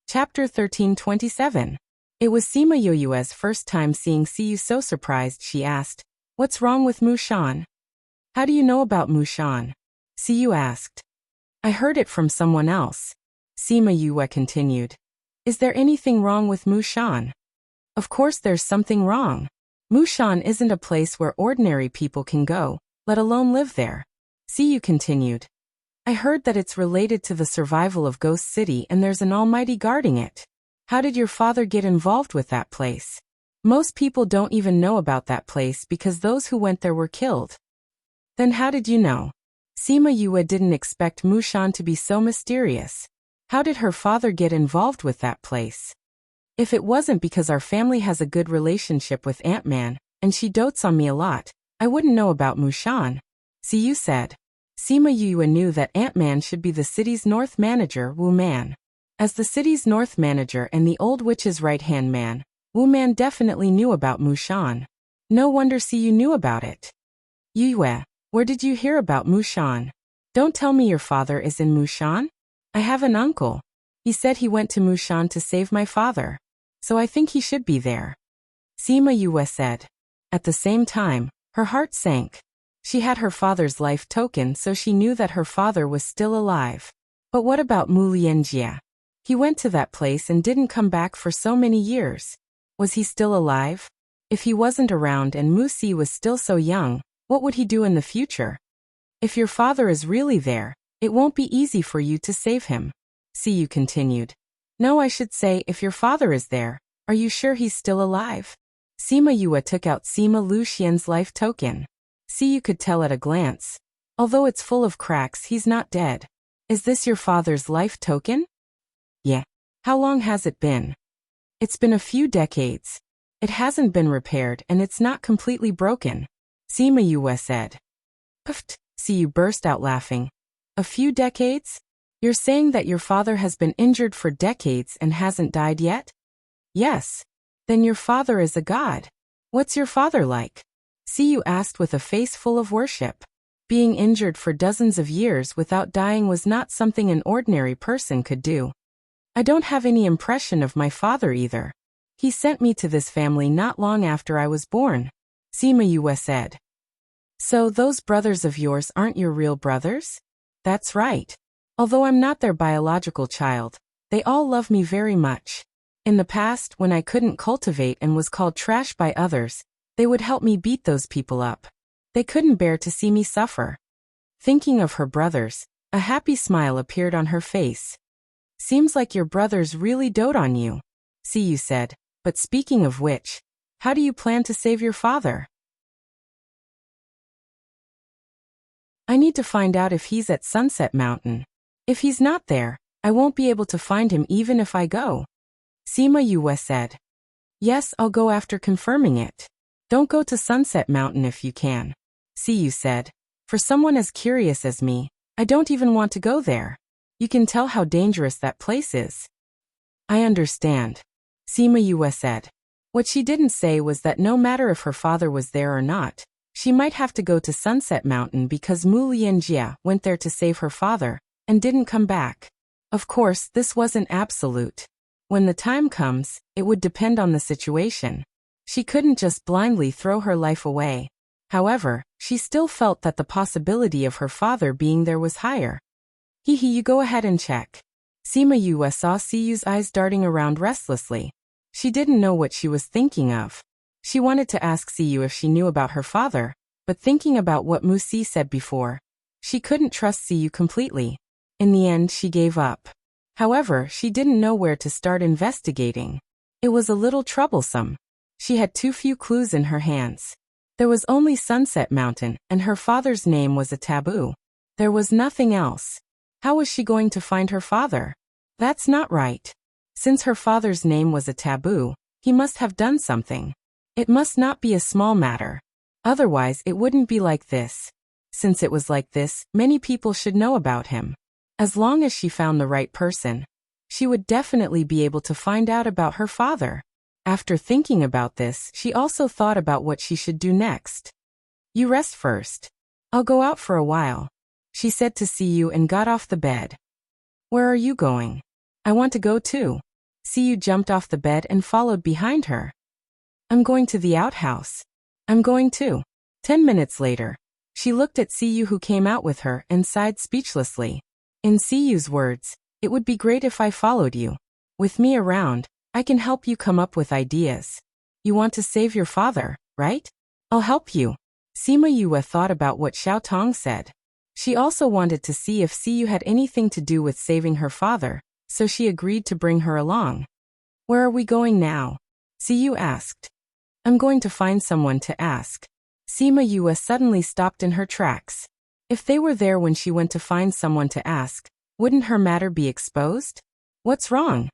Speaker 1: Chapter 1327. It was Sima Yue's first time seeing Siyu so surprised she asked, what's wrong with Mushan? How do you know about Mushan? Siyu asked. I heard it from someone else. Sima Yue continued. Is there anything wrong with Mushan? Of course there's something wrong. Mushan isn't a place where ordinary people can go, let alone live there. Siyu continued. I heard that it's related to the survival of Ghost City and there's an almighty guarding it. How did your father get involved with that place? Most people don't even know about that place because those who went there were killed. Then how did you know? Sima Yue didn't expect Mushan to be so mysterious. How did her father get involved with that place? If it wasn't because our family has a good relationship with Ant-Man, and she dotes on me a lot, I wouldn't know about Mushan. Siyu said. Sima Yue knew that Ant-Man should be the city's North manager, Wu Man. As the city's North manager and the old witch's right-hand man, Wu Man definitely knew about Mushan. No wonder Siyu knew about it. Yue, where did you hear about Mushan? Don't tell me your father is in Mushan? I have an uncle. He said he went to Mushan to save my father. So I think he should be there. Sima Yue said. At the same time, her heart sank. She had her father's life token, so she knew that her father was still alive. But what about Mu Lianjia? He went to that place and didn't come back for so many years. Was he still alive? If he wasn't around and Mu Si was still so young, what would he do in the future? If your father is really there, it won't be easy for you to save him. Siyu continued. No, I should say, if your father is there, are you sure he's still alive? Sima Yue took out Sima Lu Xian's life token. Siyu could tell at a glance. Although it's full of cracks, he's not dead. Is this your father's life token? Yeah. How long has it been? It's been a few decades. It hasn't been repaired and it's not completely broken. Sima Yue said. Puffed. Siyu burst out laughing. A few decades? You're saying that your father has been injured for decades and hasn't died yet? Yes. Then your father is a god. What's your father like? Siyu asked with a face full of worship. Being injured for dozens of years without dying was not something an ordinary person could do. I don't have any impression of my father either. He sent me to this family not long after I was born, Sima Yue said. So those brothers of yours aren't your real brothers? That's right. Although I'm not their biological child, they all love me very much. In the past, when I couldn't cultivate and was called trash by others, they would help me beat those people up. They couldn't bear to see me suffer. Thinking of her brothers, a happy smile appeared on her face. Seems like your brothers really dote on you, Siyu said. But speaking of which, how do you plan to save your father? I need to find out if he's at Sunset Mountain. If he's not there, I won't be able to find him even if I go, Sima Yue said. Yes, I'll go after confirming it. Don't go to Sunset Mountain if you can, Siyu said. For someone as curious as me, I don't even want to go there. You can tell how dangerous that place is. I understand, Sima Yue said. What she didn't say was that no matter if her father was there or not, she might have to go to Sunset Mountain because Mu Lianjia went there to save her father and didn't come back. Of course, this wasn't absolute. When the time comes, it would depend on the situation. She couldn't just blindly throw her life away. However, she still felt that the possibility of her father being there was higher. You go ahead and check. Sima Yue saw Siyu's eyes darting around restlessly. She didn't know what she was thinking of. She wanted to ask Siyu if she knew about her father, but thinking about what Mu Si said before, she couldn't trust Siyu completely. In the end, she gave up. However, she didn't know where to start investigating. It was a little troublesome. She had too few clues in her hands. There was only Sunset Mountain, and her father's name was a taboo. There was nothing else. How was she going to find her father? That's not right. Since her father's name was a taboo, he must have done something. It must not be a small matter. Otherwise, it wouldn't be like this. Since it was like this, many people should know about him. As long as she found the right person, she would definitely be able to find out about her father. After thinking about this, she also thought about what she should do next. You rest first. I'll go out for a while, she said to Siyu and got off the bed. Where are you going? I want to go too. Siyu jumped off the bed and followed behind her. I'm going to the outhouse. I'm going too. 10 minutes later, she looked at Siyu who came out with her and sighed speechlessly. In Siyu's words, it would be great if I followed you. With me around, I can help you come up with ideas. You want to save your father, right? I'll help you. Sima Yue thought about what Xiao Tong said. She also wanted to see if Siyu had anything to do with saving her father, so she agreed to bring her along. Where are we going now? Siyu asked. I'm going to find someone to ask. Sima Yue suddenly stopped in her tracks. If they were there when she went to find someone to ask, wouldn't her matter be exposed? What's wrong?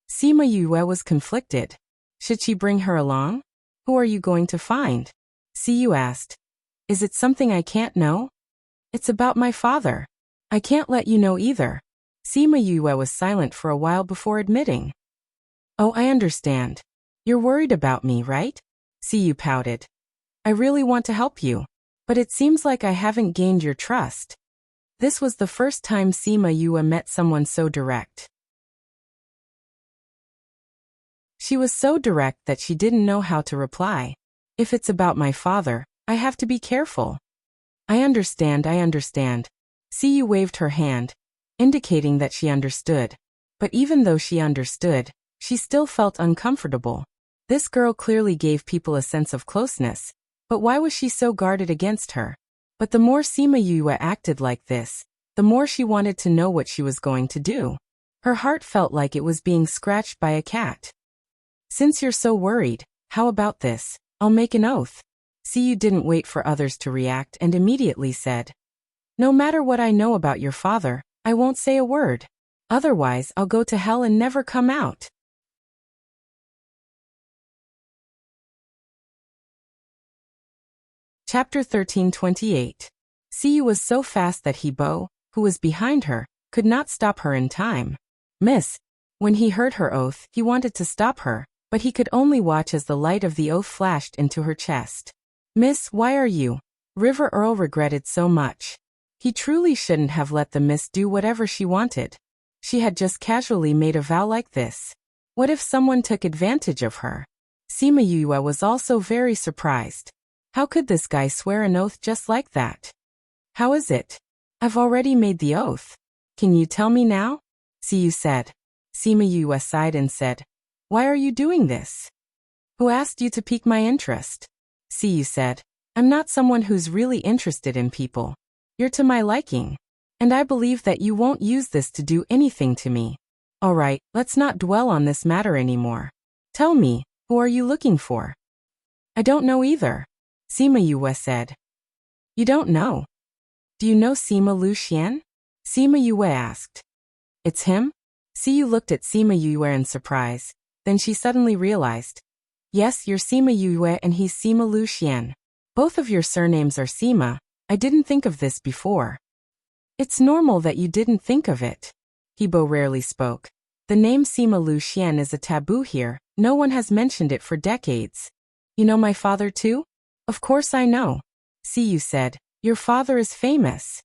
Speaker 1: Sima Yue was conflicted. Should she bring her along? Who are you going to find? Siyu asked. Is it something I can't know? It's about my father. I can't let you know either. Sima Yue was silent for a while before admitting. Oh, I understand. You're worried about me, right? Siyu pouted. I really want to help you, but it seems like I haven't gained your trust. This was the first time Sima Yue met someone so direct. She was so direct that she didn't know how to reply. If it's about my father, I have to be careful. I understand. Siyu waved her hand, indicating that she understood. But even though she understood, she still felt uncomfortable. This girl clearly gave people a sense of closeness, but why was she so guarded against her? But the more Sima Yue acted like this, the more she wanted to know what she was going to do. Her heart felt like it was being scratched by a cat. Since you're so worried, how about this? I'll make an oath. Siyu didn't wait for others to react and immediately said, no matter what I know about your father, I won't say a word. Otherwise, I'll go to hell and never come out. Chapter 13:28. Siyu was so fast that Hebo, who was behind her, could not stop her in time. Miss. When he heard her oath, he wanted to stop her, but he could only watch as the light of the oath flashed into her chest. Miss, why are you? River Earl regretted so much. He truly shouldn't have let the miss do whatever she wanted. She had just casually made a vow like this. What if someone took advantage of her? Sima Yue was also very surprised. How could this guy swear an oath just like that? How is it? I've already made the oath. Can you tell me now? Siyu said. Sima Yue sighed and said, Why are you doing this? Who asked you to pique my interest? Siyu said, I'm not someone who's really interested in people. You're to my liking. And I believe that you won't use this to do anything to me. Alright, let's not dwell on this matter anymore. Tell me, who are you looking for? I don't know either. Sima Yue said. You don't know? Do you know Sima Lu Xian? Sima Yue asked. It's him? Siyu looked at Sima Yue in surprise. Then she suddenly realized. Yes, you're Sima Yue and he's Sima Lu Xian. Both of your surnames are Sima. I didn't think of this before. It's normal that you didn't think of it. Hebo rarely spoke. The name Sima Lu Xian is a taboo here. No one has mentioned it for decades. You know my father too? Of course I know. Siyu said, Your father is famous.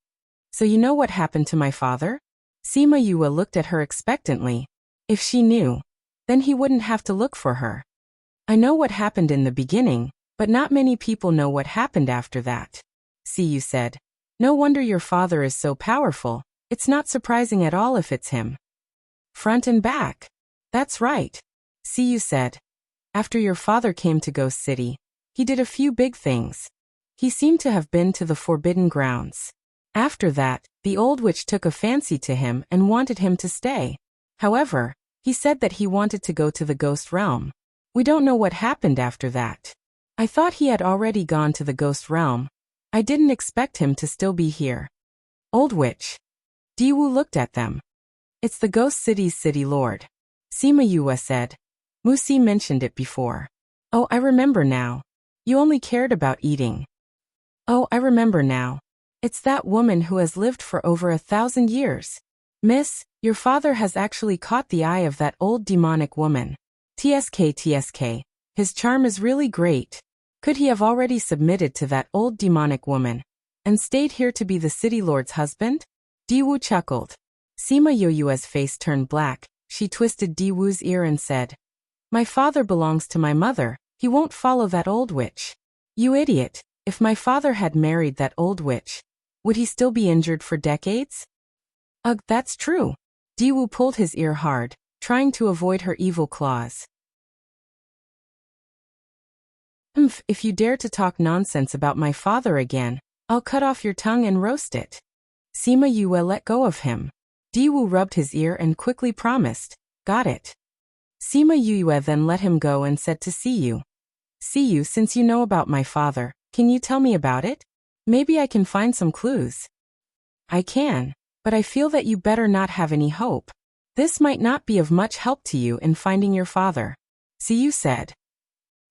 Speaker 1: So you know what happened to my father? Sima Yue looked at her expectantly. If she knew, then he wouldn't have to look for her. I know what happened in the beginning, but not many people know what happened after that. Siyu said. No wonder your father is so powerful. It's not surprising at all if it's him. Front and back. That's right. Siyu said. After your father came to Ghost City, he did a few big things. He seemed to have been to the Forbidden Grounds. After that, the old witch took a fancy to him and wanted him to stay. However, he said that he wanted to go to the Ghost Realm. We don't know what happened after that. I thought he had already gone to the Ghost Realm. I didn't expect him to still be here. Old witch. Diwu looked at them. It's the Ghost City's city lord. Sima Yue said. Musi mentioned it before. Oh, I remember now. You only cared about eating. Oh, I remember now. It's that woman who has lived for over 1,000 years. Miss, your father has actually caught the eye of that old demonic woman. TSK. His charm is really great. Could he have already submitted to that old demonic woman and stayed here to be the city lord's husband? Diwu chuckled. Sima Yue's face turned black. She twisted Diwu's ear and said, My father belongs to my mother. He won't follow that old witch. You idiot. If my father had married that old witch, would he still be injured for decades? Ugh, that's true. Diwu pulled his ear hard, trying to avoid her evil claws. If you dare to talk nonsense about my father again, I'll cut off your tongue and roast it. Sima Yue let go of him. Diwu rubbed his ear and quickly promised, Got it. Sima Yue then let him go and said to Siyu, Siyu, since you know about my father, can you tell me about it? Maybe I can find some clues. I can, but I feel that you better not have any hope. This might not be of much help to you in finding your father. Siyu said.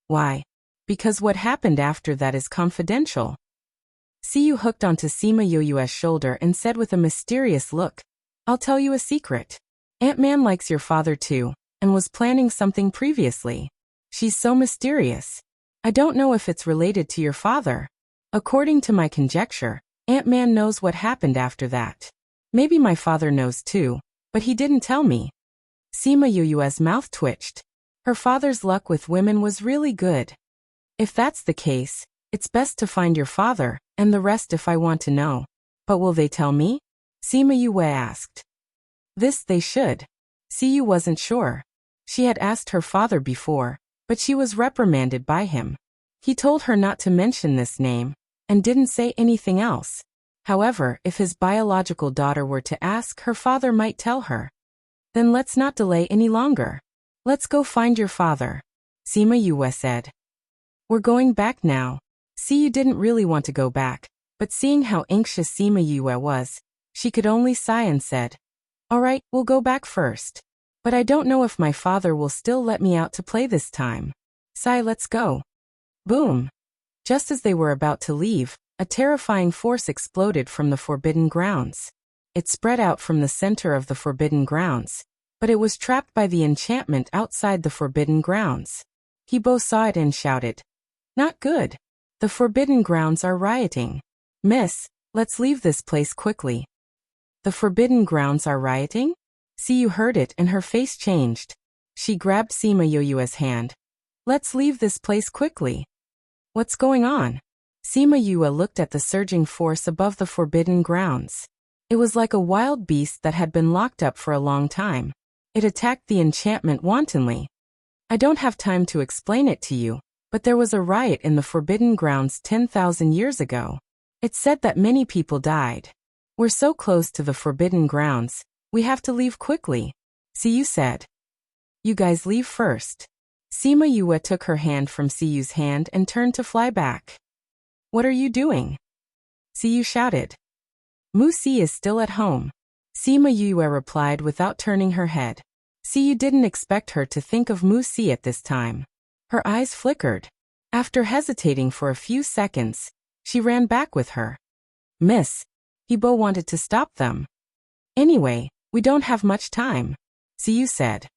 Speaker 1: Why? Because what happened after that is confidential. Siyu hooked onto Sima Yue's shoulder and said with a mysterious look, I'll tell you a secret. Ant-Man likes your father too, and was planning something previously. She's so mysterious. I don't know if it's related to your father. According to my conjecture, Ant-Man knows what happened after that. Maybe my father knows too, but he didn't tell me. Sima Yue's mouth twitched. Her father's luck with women was really good. If that's the case, it's best to find your father, and the rest if I want to know. But will they tell me? Sima Yue asked. This they should. Siyu wasn't sure. She had asked her father before, but she was reprimanded by him. He told her not to mention this name, and didn't say anything else. However, if his biological daughter were to ask, her father might tell her. Then let's not delay any longer. Let's go find your father. Sima Yue said. We're going back now. Siyu didn't really want to go back, but seeing how anxious Sima Yue was, she could only sigh and said, Alright, we'll go back first. But I don't know if my father will still let me out to play this time. Sai, let's go. Boom. Just as they were about to leave, a terrifying force exploded from the Forbidden Grounds. It spread out from the center of the Forbidden Grounds, but it was trapped by the enchantment outside the Forbidden Grounds. Hebo saw it and shouted, Not good. The forbidden grounds are rioting. Miss, let's leave this place quickly. The forbidden grounds are rioting? Siyu heard it and her face changed. She grabbed Sima Yoyue's hand. Let's leave this place quickly. What's going on? Sima Yue looked at the surging force above the forbidden grounds. It was like a wild beast that had been locked up for a long time. It attacked the enchantment wantonly. I don't have time to explain it to you, but there was a riot in the forbidden grounds 10,000 years ago. It said that many people died. We're so close to the forbidden grounds, we have to leave quickly. Siyu said. You guys leave first. Sima Yue took her hand from Siyu's hand and turned to fly back. What are you doing? Siyu shouted. Mu Si is still at home. Sima Yue replied without turning her head. Siyu didn't expect her to think of Mu Si at this time. Her eyes flickered. After hesitating for a few seconds, she ran back with her. Miss, Hebo wanted to stop them. Anyway, we don't have much time, Siyu said.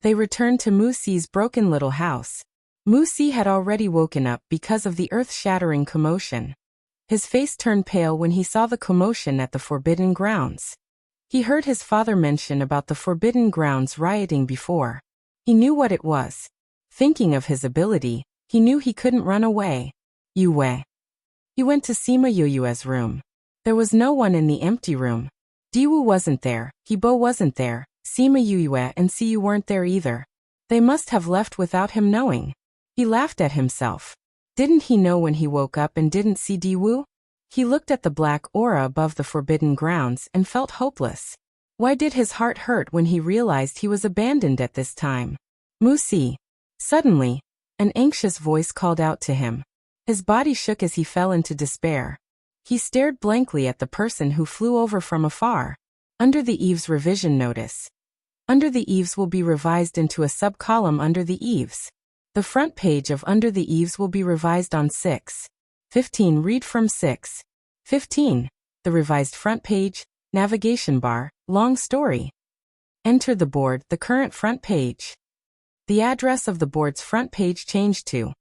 Speaker 1: They returned to Mu Si's broken little house. Mu Si had already woken up because of the earth-shattering commotion. His face turned pale when he saw the commotion at the forbidden grounds. He heard his father mention about the forbidden grounds rioting before. He knew what it was. Thinking of his ability, he knew he couldn't run away. Yue. He went to Sima Yoyue's room. There was no one in the empty room. Diwu wasn't there, Hebo wasn't there, Sima Yue and Siyu weren't there either. They must have left without him knowing. He laughed at himself. Didn't he know when he woke up and didn't see Diwu? He looked at the black aura above the forbidden grounds and felt hopeless. Why did his heart hurt when he realized he was abandoned at this time? Mu Si. Suddenly, an anxious voice called out to him. His body shook as he fell into despair. He stared blankly at the person who flew over from afar. Under the eaves revision notice. Under the eaves will be revised into a sub-column under the eaves. The front page of Under the Eaves will be revised on 6:15. Read from 6:15. The revised front page, navigation bar, long story. Enter the board, the current front page. The address of the board's front page changed to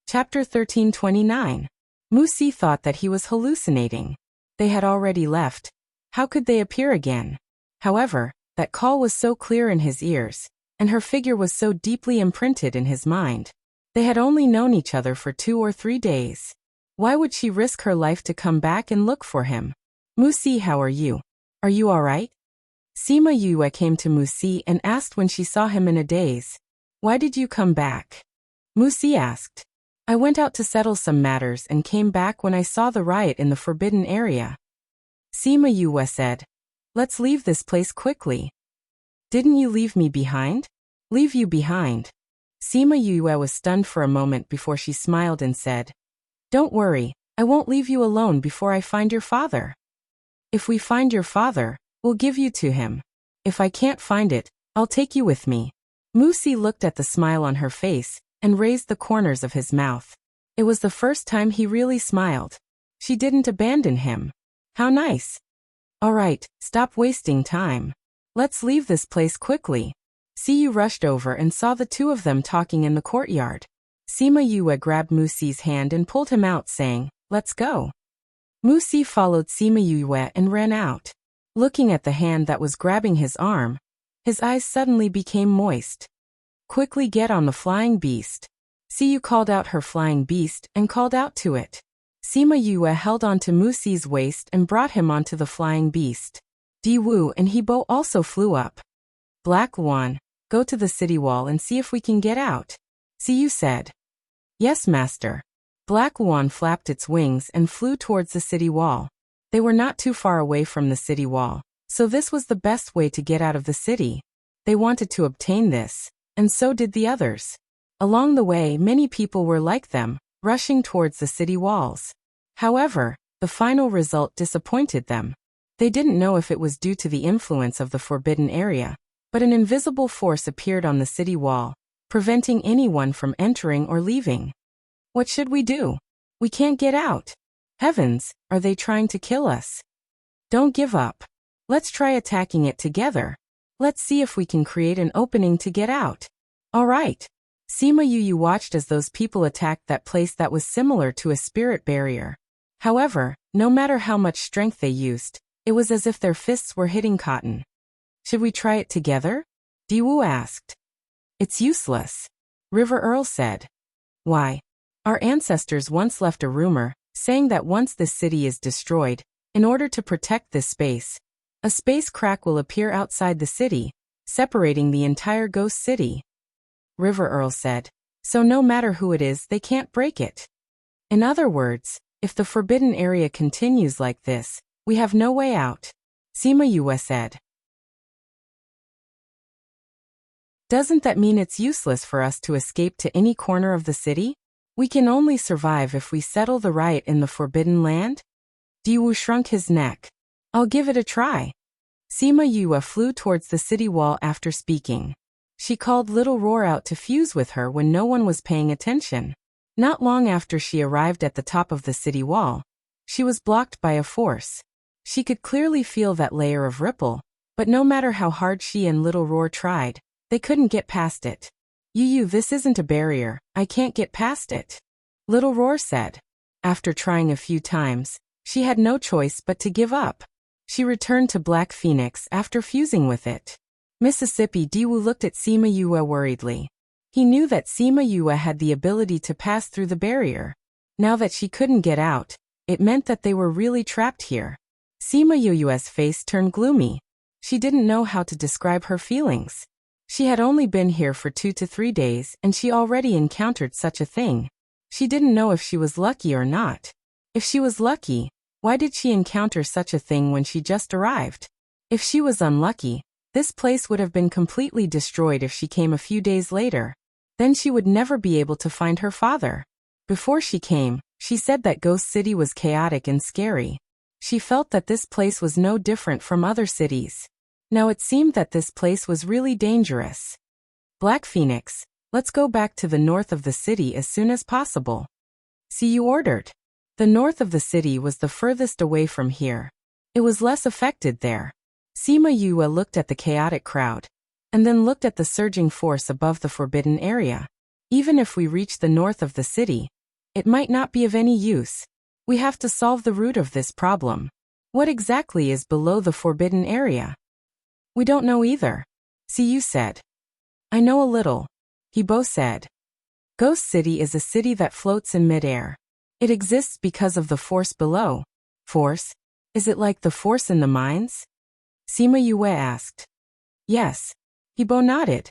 Speaker 1: Chapter 1329. Mu Si thought that he was hallucinating. They had already left. How could they appear again? However, that call was so clear in his ears, and her figure was so deeply imprinted in his mind. They had only known each other for 2 or 3 days. Why would she risk her life to come back and look for him? Mu Si, how are you? Are you all right? Sima Yue came to Mu Si and asked when she saw him in a daze. Why did you come back? Mu Si asked. I went out to settle some matters and came back when I saw the riot in the forbidden area. Sima Yue said. Let's leave this place quickly. Didn't you leave me behind? Leave you behind. Sima Yue was stunned for a moment before she smiled and said, Don't worry, I won't leave you alone before I find your father. If we find your father, we'll give you to him. If I can't find it, I'll take you with me. Mu Si looked at the smile on her face and raised the corners of his mouth. It was the first time he really smiled. She didn't abandon him. How nice. All right, stop wasting time. Let's leave this place quickly. Siyu rushed over and saw the two of them talking in the courtyard. Sima Yue grabbed Mu Si's hand and pulled him out, saying, Let's go. Mu Si followed Sima Yue and ran out. Looking at the hand that was grabbing his arm, his eyes suddenly became moist. Quickly get on the flying beast. Siyu called out her flying beast and called out to it. Sima Yue held onto Mu Si's waist and brought him onto the flying beast. Diwu and Hebo also flew up. Black Wan, go to the city wall and see if we can get out. Siyu said. Yes, master. Black Wan flapped its wings and flew towards the city wall. They were not too far away from the city wall, so this was the best way to get out of the city. They wanted to obtain this, and so did the others. Along the way, many people were like them, rushing towards the city walls. However, the final result disappointed them. They didn't know if it was due to the influence of the forbidden area, but an invisible force appeared on the city wall, preventing anyone from entering or leaving. What should we do? We can't get out. Heavens, are they trying to kill us? Don't give up. Let's try attacking it together. Let's see if we can create an opening to get out. All right. Sima Yu watched as those people attacked that place that was similar to a spirit barrier. However, no matter how much strength they used, it was as if their fists were hitting cotton. Should we try it together? Diwu asked. It's useless. River Earl said. Why? Our ancestors once left a rumor, saying that once this city is destroyed, in order to protect this space, a space crack will appear outside the city, separating the entire ghost city. River Earl said. So no matter who it is, they can't break it. In other words, if the forbidden area continues like this, we have no way out. Sima Yue said. Doesn't that mean it's useless for us to escape to any corner of the city? We can only survive if we settle the riot in the Forbidden Land? Diwu shrunk his neck. I'll give it a try. Sima Yue flew towards the city wall after speaking. She called Little Roar out to fuse with her when no one was paying attention. Not long after she arrived at the top of the city wall, she was blocked by a force. She could clearly feel that layer of ripple, but no matter how hard she and Little Roar tried, they couldn't get past it. Yu, this isn't a barrier, I can't get past it. Little Roar said. After trying a few times, she had no choice but to give up. She returned to Black Phoenix after fusing with it. Mississippi Diwu looked at Sima Yue worriedly. He knew that Sima Yue had the ability to pass through the barrier. Now that she couldn't get out, it meant that they were really trapped here. Sima Yue's face turned gloomy. She didn't know how to describe her feelings. She had only been here for 2 to 3 days and she already encountered such a thing. She didn't know if she was lucky or not. If she was lucky, why did she encounter such a thing when she just arrived? If she was unlucky, this place would have been completely destroyed if she came a few days later. Then she would never be able to find her father. Before she came, she said that Ghost City was chaotic and scary. She felt that this place was no different from other cities. Now it seemed that this place was really dangerous. Black Phoenix, let's go back to the north of the city as soon as possible. See, you ordered. The north of the city was the furthest away from here. It was less affected there. Sima Yue looked at the chaotic crowd, and then looked at the surging force above the forbidden area. Even if we reach the north of the city, it might not be of any use. We have to solve the root of this problem. What exactly is below the forbidden area? We don't know either. Siyu said. I know a little. Hebo said. Ghost City is a city that floats in midair. It exists because of the force below. Force? Is it like the force in the mines? Sima Yue asked. Yes. Hebo nodded.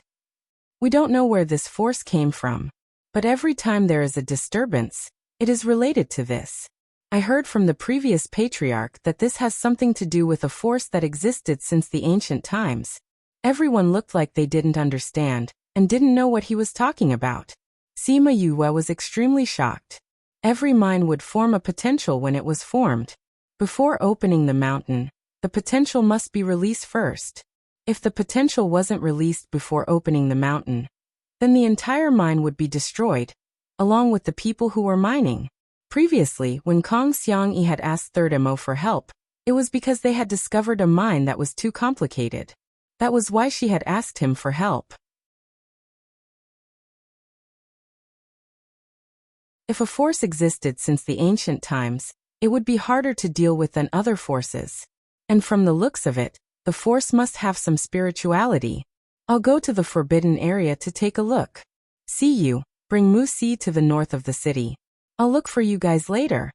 Speaker 1: We don't know where this force came from, but every time there is a disturbance, it is related to this. I heard from the previous patriarch that this has something to do with a force that existed since the ancient times. Everyone looked like they didn't understand, and didn't know what he was talking about. Sima Yue was extremely shocked. Every mine would form a potential when it was formed. Before opening the mountain, the potential must be released first. If the potential wasn't released before opening the mountain, then the entire mine would be destroyed, along with the people who were mining. Previously, when Kong Xiangyi had asked Third Mo for help, it was because they had discovered a mine that was too complicated. That was why she had asked him for help. If a force existed since the ancient times, it would be harder to deal with than other forces. And from the looks of it, the force must have some spirituality. I'll go to the forbidden area to take a look. See you, bring Musi to the north of the city. I'll look for you guys later.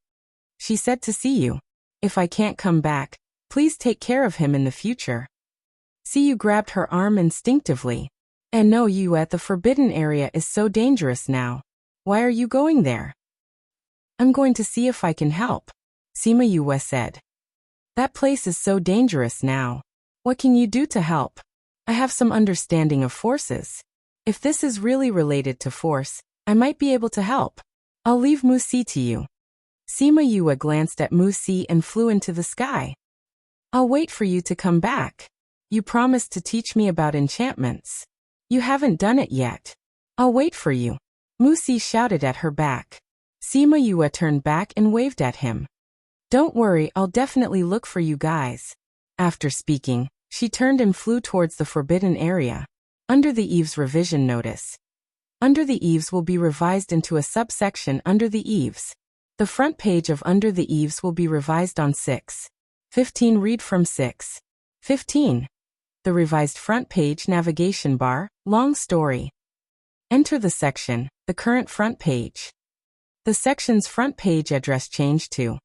Speaker 1: She said to Siyu. If I can't come back, please take care of him in the future. Siyu grabbed her arm instinctively. And no, you at the forbidden area is so dangerous now. Why are you going there? I'm going to see if I can help, Sima Yue said. That place is so dangerous now. What can you do to help? I have some understanding of forces. If this is really related to force, I might be able to help. I'll leave Musi to you. Sima Yue glanced at Musi and flew into the sky. I'll wait for you to come back. You promised to teach me about enchantments. You haven't done it yet. I'll wait for you. Musi shouted at her back. Sima Yue turned back and waved at him. Don't worry, I'll definitely look for you guys. After speaking, she turned and flew towards the forbidden area. Under the eaves revision notice. Under the eaves will be revised into a subsection under the eaves. The front page of Under the Eaves will be revised on 6/15. Read from 6/15. The revised front page navigation bar, long story. Enter the section, the current front page. The section's front page address changed to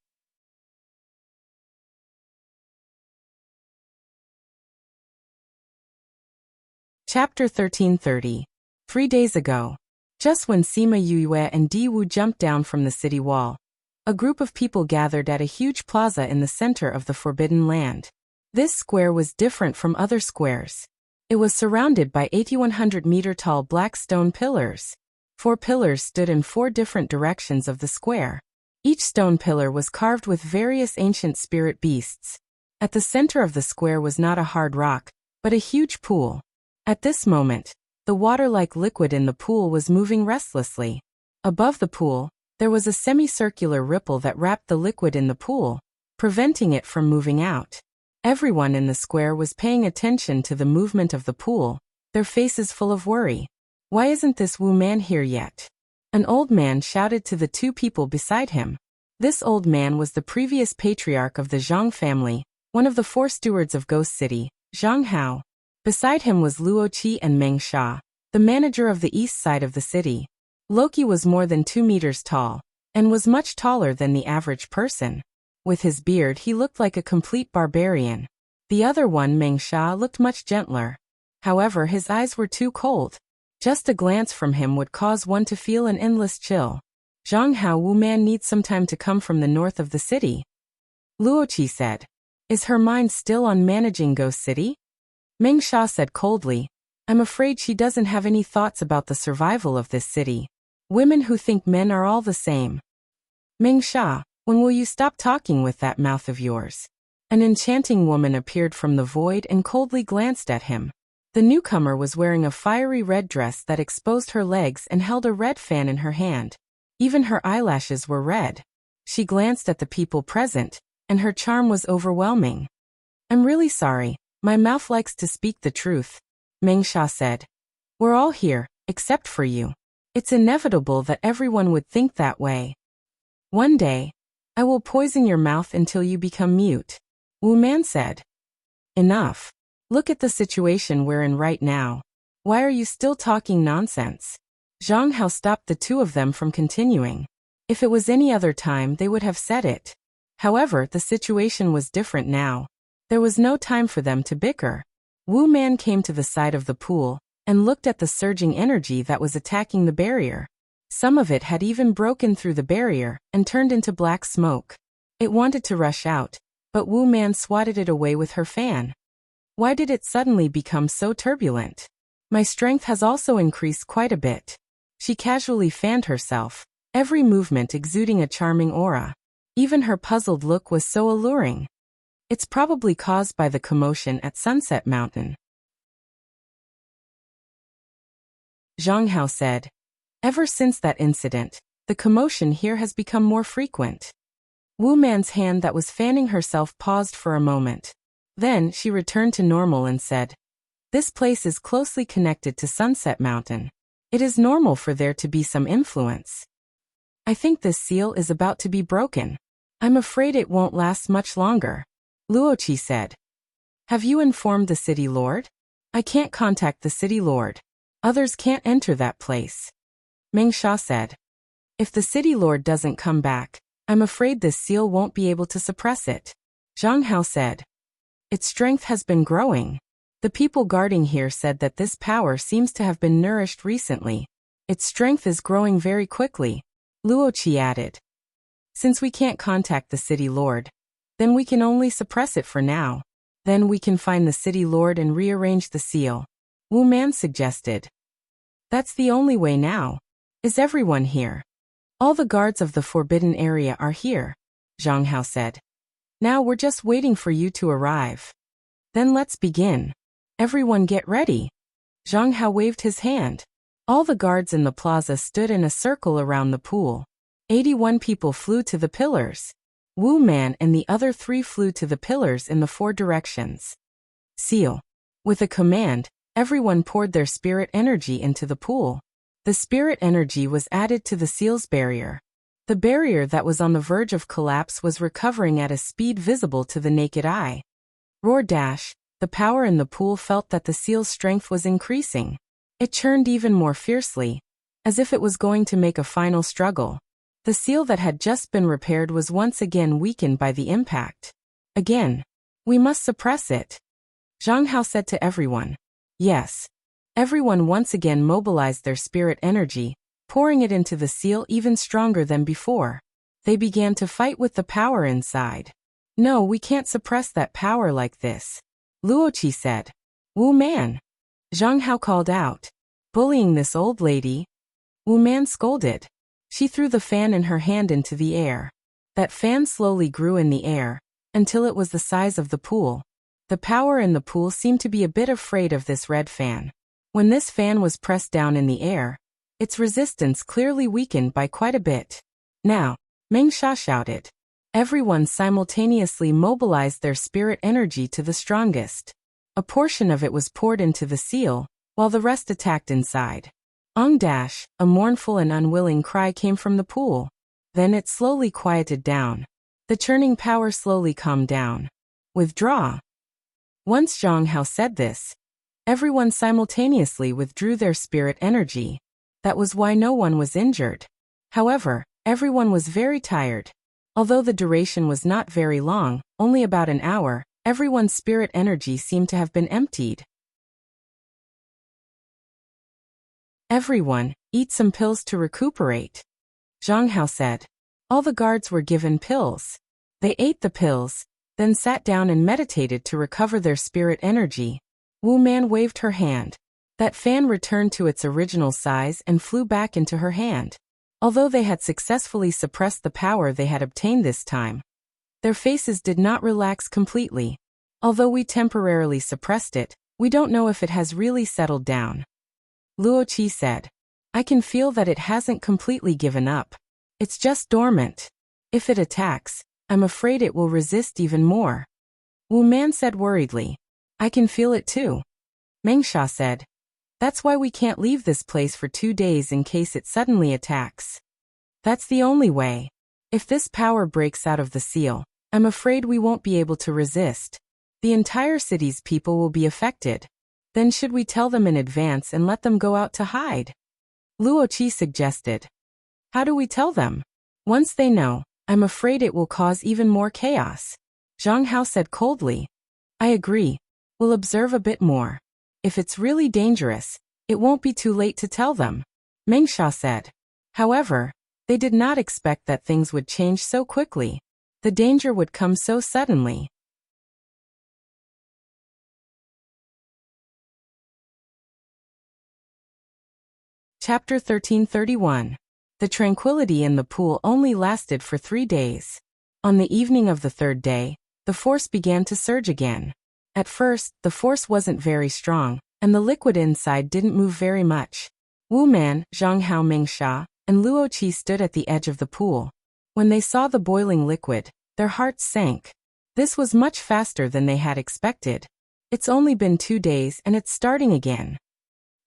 Speaker 1: Chapter 1330. 3 days ago. Just when Sima Yue and Di Wu jumped down from the city wall, a group of people gathered at a huge plaza in the center of the Forbidden Land. This square was different from other squares. It was surrounded by 8,100-meter-tall black stone pillars. 4 pillars stood in 4 different directions of the square. Each stone pillar was carved with various ancient spirit beasts. At the center of the square was not a hard rock, but a huge pool. At this moment, the water-like liquid in the pool was moving restlessly. Above the pool, there was a semicircular ripple that wrapped the liquid in the pool, preventing it from moving out. Everyone in the square was paying attention to the movement of the pool, their faces full of worry. Why isn't this Wu man here yet? An old man shouted to the 2 people beside him. This old man was the previous patriarch of the Zhang family, one of the 4 stewards of Ghost City, Zhang Hao. Beside him was Luo Qi and Meng Sha, the manager of the east side of the city. Loki was more than 2 meters tall, and was much taller than the average person. With his beard he looked like a complete barbarian. The other one, Meng Sha, looked much gentler. However, his eyes were too cold. Just a glance from him would cause one to feel an endless chill. Zhang Hao Wu man needs some time to come from the north of the city. Luo Qi said. Is her mind still on managing Ghost City? Meng Sha said coldly, I'm afraid she doesn't have any thoughts about the survival of this city. Women who think men are all the same. Meng Sha, when will you stop talking with that mouth of yours? An enchanting woman appeared from the void and coldly glanced at him. The newcomer was wearing a fiery red dress that exposed her legs and held a red fan in her hand. Even her eyelashes were red. She glanced at the people present, and her charm was overwhelming. I'm really sorry. My mouth likes to speak the truth, Meng Sha said. We're all here, except for you. It's inevitable that everyone would think that way. One day, I will poison your mouth until you become mute, Wu Man said. Enough. Look at the situation we're in right now. Why are you still talking nonsense? Zhang Hao stopped the 2 of them from continuing. If it was any other time they would have said it. However, the situation was different now. There was no time for them to bicker. Wu Man came to the side of the pool and looked at the surging energy that was attacking the barrier. Some of it had even broken through the barrier and turned into black smoke. It wanted to rush out, but Wu Man swatted it away with her fan. Why did it suddenly become so turbulent? My strength has also increased quite a bit. She casually fanned herself, every movement exuding a charming aura. Even her puzzled look was so alluring. It's probably caused by the commotion at Sunset Mountain. Zhang Hao said. Ever since that incident, the commotion here has become more frequent. Wu Man's hand that was fanning herself paused for a moment. Then she returned to normal and said, This place is closely connected to Sunset Mountain. It is normal for there to be some influence. I think this seal is about to be broken. I'm afraid it won't last much longer. Luo Qi said. Have you informed the city lord? I can't contact the city lord. Others can't enter that place. Meng Sha said. If the city lord doesn't come back, I'm afraid this seal won't be able to suppress it. Zhang Hao said. Its strength has been growing. The people guarding here said that this power seems to have been nourished recently. Its strength is growing very quickly. Luo Qi added. Since we can't contact the city lord, then we can only suppress it for now. Then we can find the city lord and rearrange the seal. Wu Man suggested. That's the only way now. Is everyone here? All the guards of the forbidden area are here, Zhang Hao said. Now we're just waiting for you to arrive. Then let's begin. Everyone get ready. Zhang Hao waved his hand. All the guards in the plaza stood in a circle around the pool. 81 people flew to the pillars. Wu Man and the other 3 flew to the pillars in the 4 directions. Seal. With a command, everyone poured their spirit energy into the pool. The spirit energy was added to the seal's barrier. The barrier that was on the verge of collapse was recovering at a speed visible to the naked eye. Roar dash, the power in the pool felt that the seal's strength was increasing. It churned even more fiercely, as if it was going to make a final struggle. The seal that had just been repaired was once again weakened by the impact. Again. We must suppress it. Zhang Hao said to everyone. Yes. Everyone once again mobilized their spirit energy, pouring it into the seal even stronger than before. They began to fight with the power inside. No, we can't suppress that power like this, Luoqi said. Wu Man. Zhang Hao called out. Bullying this old lady? Wu Man scolded. She threw the fan in her hand into the air. That fan slowly grew in the air, until it was the size of the pool. The power in the pool seemed to be a bit afraid of this red fan. When this fan was pressed down in the air, its resistance clearly weakened by quite a bit. Now, Meng Sha shouted. Everyone simultaneously mobilized their spirit energy to the strongest. A portion of it was poured into the seal, while the rest attacked inside. Ong dash, a mournful and unwilling cry came from the pool. Then it slowly quieted down. The churning power slowly calmed down. Withdraw. Once Zhang Hao said this, everyone simultaneously withdrew their spirit energy. That was why no one was injured. However, everyone was very tired. Although the duration was not very long, only about an hour, everyone's spirit energy seemed to have been emptied. Everyone, eat some pills to recuperate, Zhang Hao said. All the guards were given pills. They ate the pills, then sat down and meditated to recover their spirit energy. Wu Man waved her hand. That fan returned to its original size and flew back into her hand. Although they had successfully suppressed the power they had obtained this time, their faces did not relax completely. Although we temporarily suppressed it, we don't know if it has really settled down. Luoqi said. I can feel that it hasn't completely given up. It's just dormant. If it attacks, I'm afraid it will resist even more. Wu Man said worriedly. I can feel it too. Meng Sha said. That's why we can't leave this place for 2 days in case it suddenly attacks. That's the only way. If this power breaks out of the seal, I'm afraid we won't be able to resist. The entire city's people will be affected. Then should we tell them in advance and let them go out to hide? Luoqi suggested. How do we tell them? Once they know, I'm afraid it will cause even more chaos. Zhang Hao said coldly. I agree. We'll observe a bit more. If it's really dangerous, it won't be too late to tell them, Meng Sha said. However, they did not expect that things would change so quickly. The danger would come so suddenly. Chapter 1331. The tranquility in the pool only lasted for 3 days. On the evening of the 3rd day, the force began to surge again. At first, the force wasn't very strong, and the liquid inside didn't move very much. Wu Man, Zhang Hao, Meng Sha, and Luoqi stood at the edge of the pool. When they saw the boiling liquid, their hearts sank. This was much faster than they had expected. It's only been 2 days and it's starting again.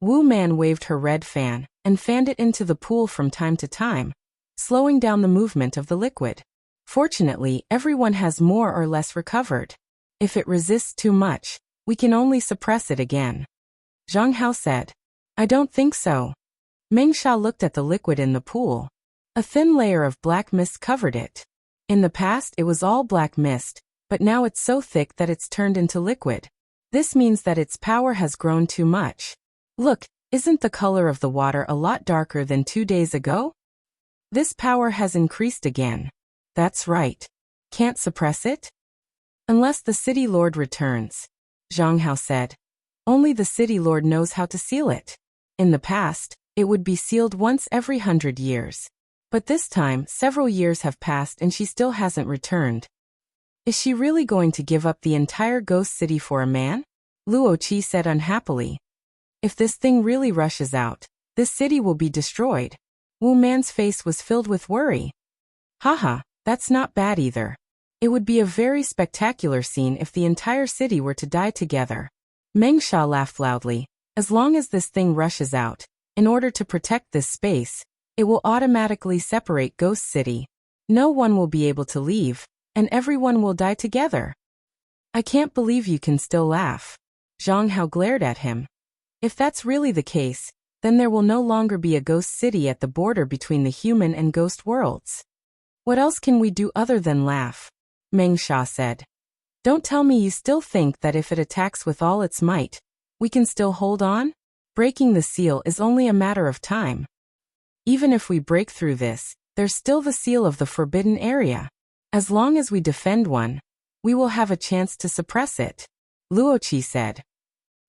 Speaker 1: Wu Man waved her red fan and fanned it into the pool from time to time, slowing down the movement of the liquid. Fortunately, everyone has more or less recovered. If it resists too much, we can only suppress it again. Zhang Hao said. I don't think so. Meng Sha looked at the liquid in the pool. A thin layer of black mist covered it. In the past it was all black mist, but now it's so thick that it's turned into liquid. This means that its power has grown too much. Look, isn't the color of the water a lot darker than 2 days ago? This power has increased again. That's right. Can't suppress it? Unless the city lord returns, Zhang Hao said. Only the city lord knows how to seal it. In the past, it would be sealed once every 100 years. But this time, several years have passed and she still hasn't returned. Is she really going to give up the entire ghost city for a man? Luoqi said unhappily. If this thing really rushes out, this city will be destroyed. Wu Man's face was filled with worry. Haha, that's not bad either. It would be a very spectacular scene if the entire city were to die together. Meng Sha laughed loudly. As long as this thing rushes out, in order to protect this space, it will automatically separate Ghost City. No one will be able to leave, and everyone will die together. I can't believe you can still laugh. Zhang Hao glared at him. If that's really the case, then there will no longer be a ghost city at the border between the human and ghost worlds. What else can we do other than laugh? Meng Sha said. Don't tell me you still think that if it attacks with all its might, we can still hold on? Breaking the seal is only a matter of time. Even if we break through this, there's still the seal of the forbidden area. As long as we defend one, we will have a chance to suppress it, Luoqi said.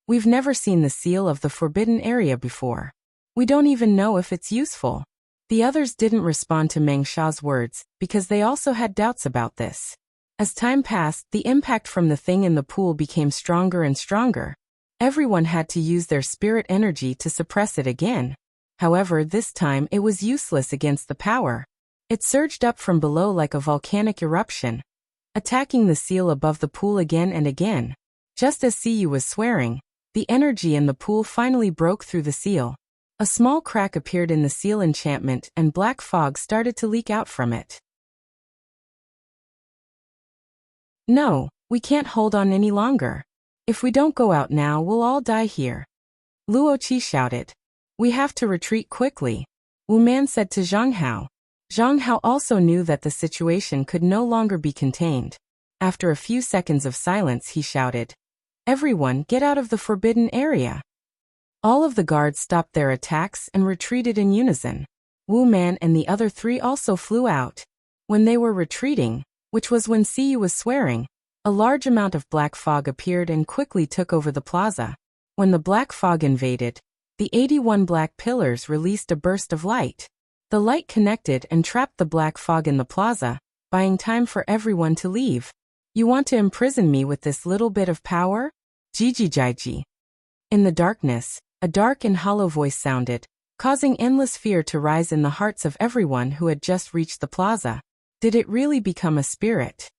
Speaker 1: We've never seen the seal of the forbidden area before. We don't even know if it's useful. The others didn't respond to Meng Sha's words because they also had doubts about this. As time passed, the impact from the thing in the pool became stronger and stronger. Everyone had to use their spirit energy to suppress it again. However, this time it was useless against the power. It surged up from below like a volcanic eruption, attacking the seal above the pool again and again. Just as Siyu was swearing, the energy in the pool finally broke through the seal. A small crack appeared in the seal enchantment and black fog started to leak out from it. No, we can't hold on any longer. If we don't go out now, we'll all die here. Luoqi shouted. We have to retreat quickly, Wu Man said to Zhang Hao. Zhang Hao also knew that the situation could no longer be contained. After a few seconds of silence, he shouted, Everyone, get out of the forbidden area. All of the guards stopped their attacks and retreated in unison. Wu Man and the other three also flew out. When they were retreating, which was when Siyu was swearing, a large amount of black fog appeared and quickly took over the plaza. When the black fog invaded, the 81 black pillars released a burst of light. The light connected and trapped the black fog in the plaza, buying time for everyone to leave. You want to imprison me with this little bit of power? Jiji. In the darkness, a dark and hollow voice sounded, causing endless fear to rise in the hearts of everyone who had just reached the plaza. Did it really become a spirit?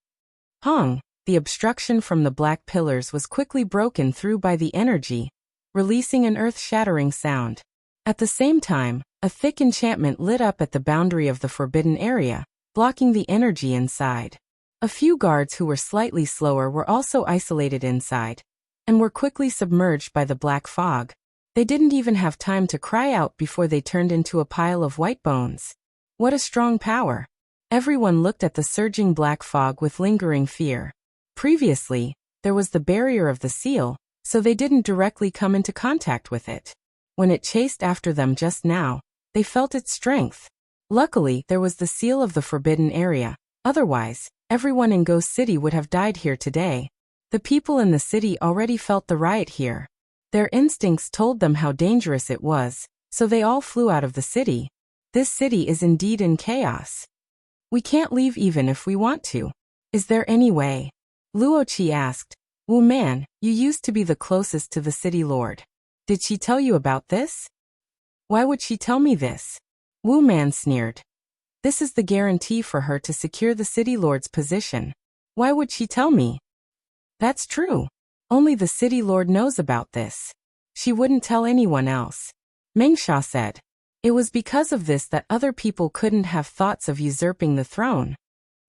Speaker 1: Hong, the obstruction from the black pillars was quickly broken through by the energy, releasing an earth-shattering sound. At the same time, a thick enchantment lit up at the boundary of the forbidden area, blocking the energy inside. A few guards who were slightly slower were also isolated inside, and were quickly submerged by the black fog. They didn't even have time to cry out before they turned into a pile of white bones. What a strong power! Everyone looked at the surging black fog with lingering fear. Previously, there was the barrier of the seal, so they didn't directly come into contact with it. When it chased after them just now, they felt its strength. Luckily, there was the seal of the forbidden area. Otherwise, everyone in Ghost City would have died here today. The people in the city already felt the riot here. Their instincts told them how dangerous it was, so they all flew out of the city. This city is indeed in chaos. We can't leave even if we want to. Is there any way? Luoqi asked. Wu Man, you used to be the closest to the city lord. Did she tell you about this? Why would she tell me this? Wu Man sneered. This is the guarantee for her to secure the city lord's position. Why would she tell me? That's true. Only the city lord knows about this. She wouldn't tell anyone else. Meng Sha said. It was because of this that other people couldn't have thoughts of usurping the throne.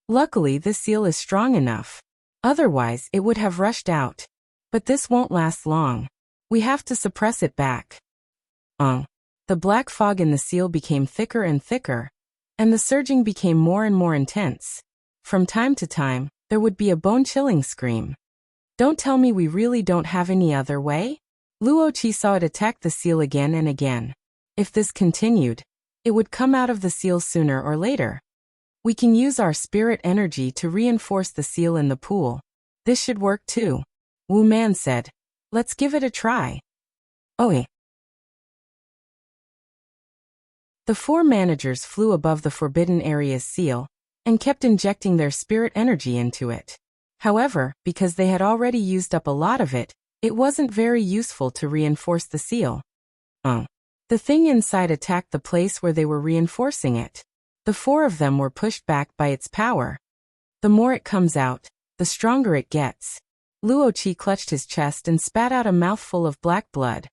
Speaker 1: Luckily, this seal is strong enough. Otherwise, it would have rushed out. But this won't last long. We have to suppress it back. The black fog in the seal became thicker and thicker, and the surging became more and more intense. From time to time, there would be a bone-chilling scream. Don't tell me we really don't have any other way? Luoqi saw it attack the seal again and again. If this continued, it would come out of the seal sooner or later. We can use our spirit energy to reinforce the seal in the pool. This should work too. Wu Man said. Let's give it a try. Oh. The four managers flew above the forbidden area's seal, and kept injecting their spirit energy into it. However, because they had already used up a lot of it, it wasn't very useful to reinforce the seal. The thing inside attacked the place where they were reinforcing it. The four of them were pushed back by its power. The more it comes out, the stronger it gets. Luoqi clutched his chest and spat out a mouthful of black blood.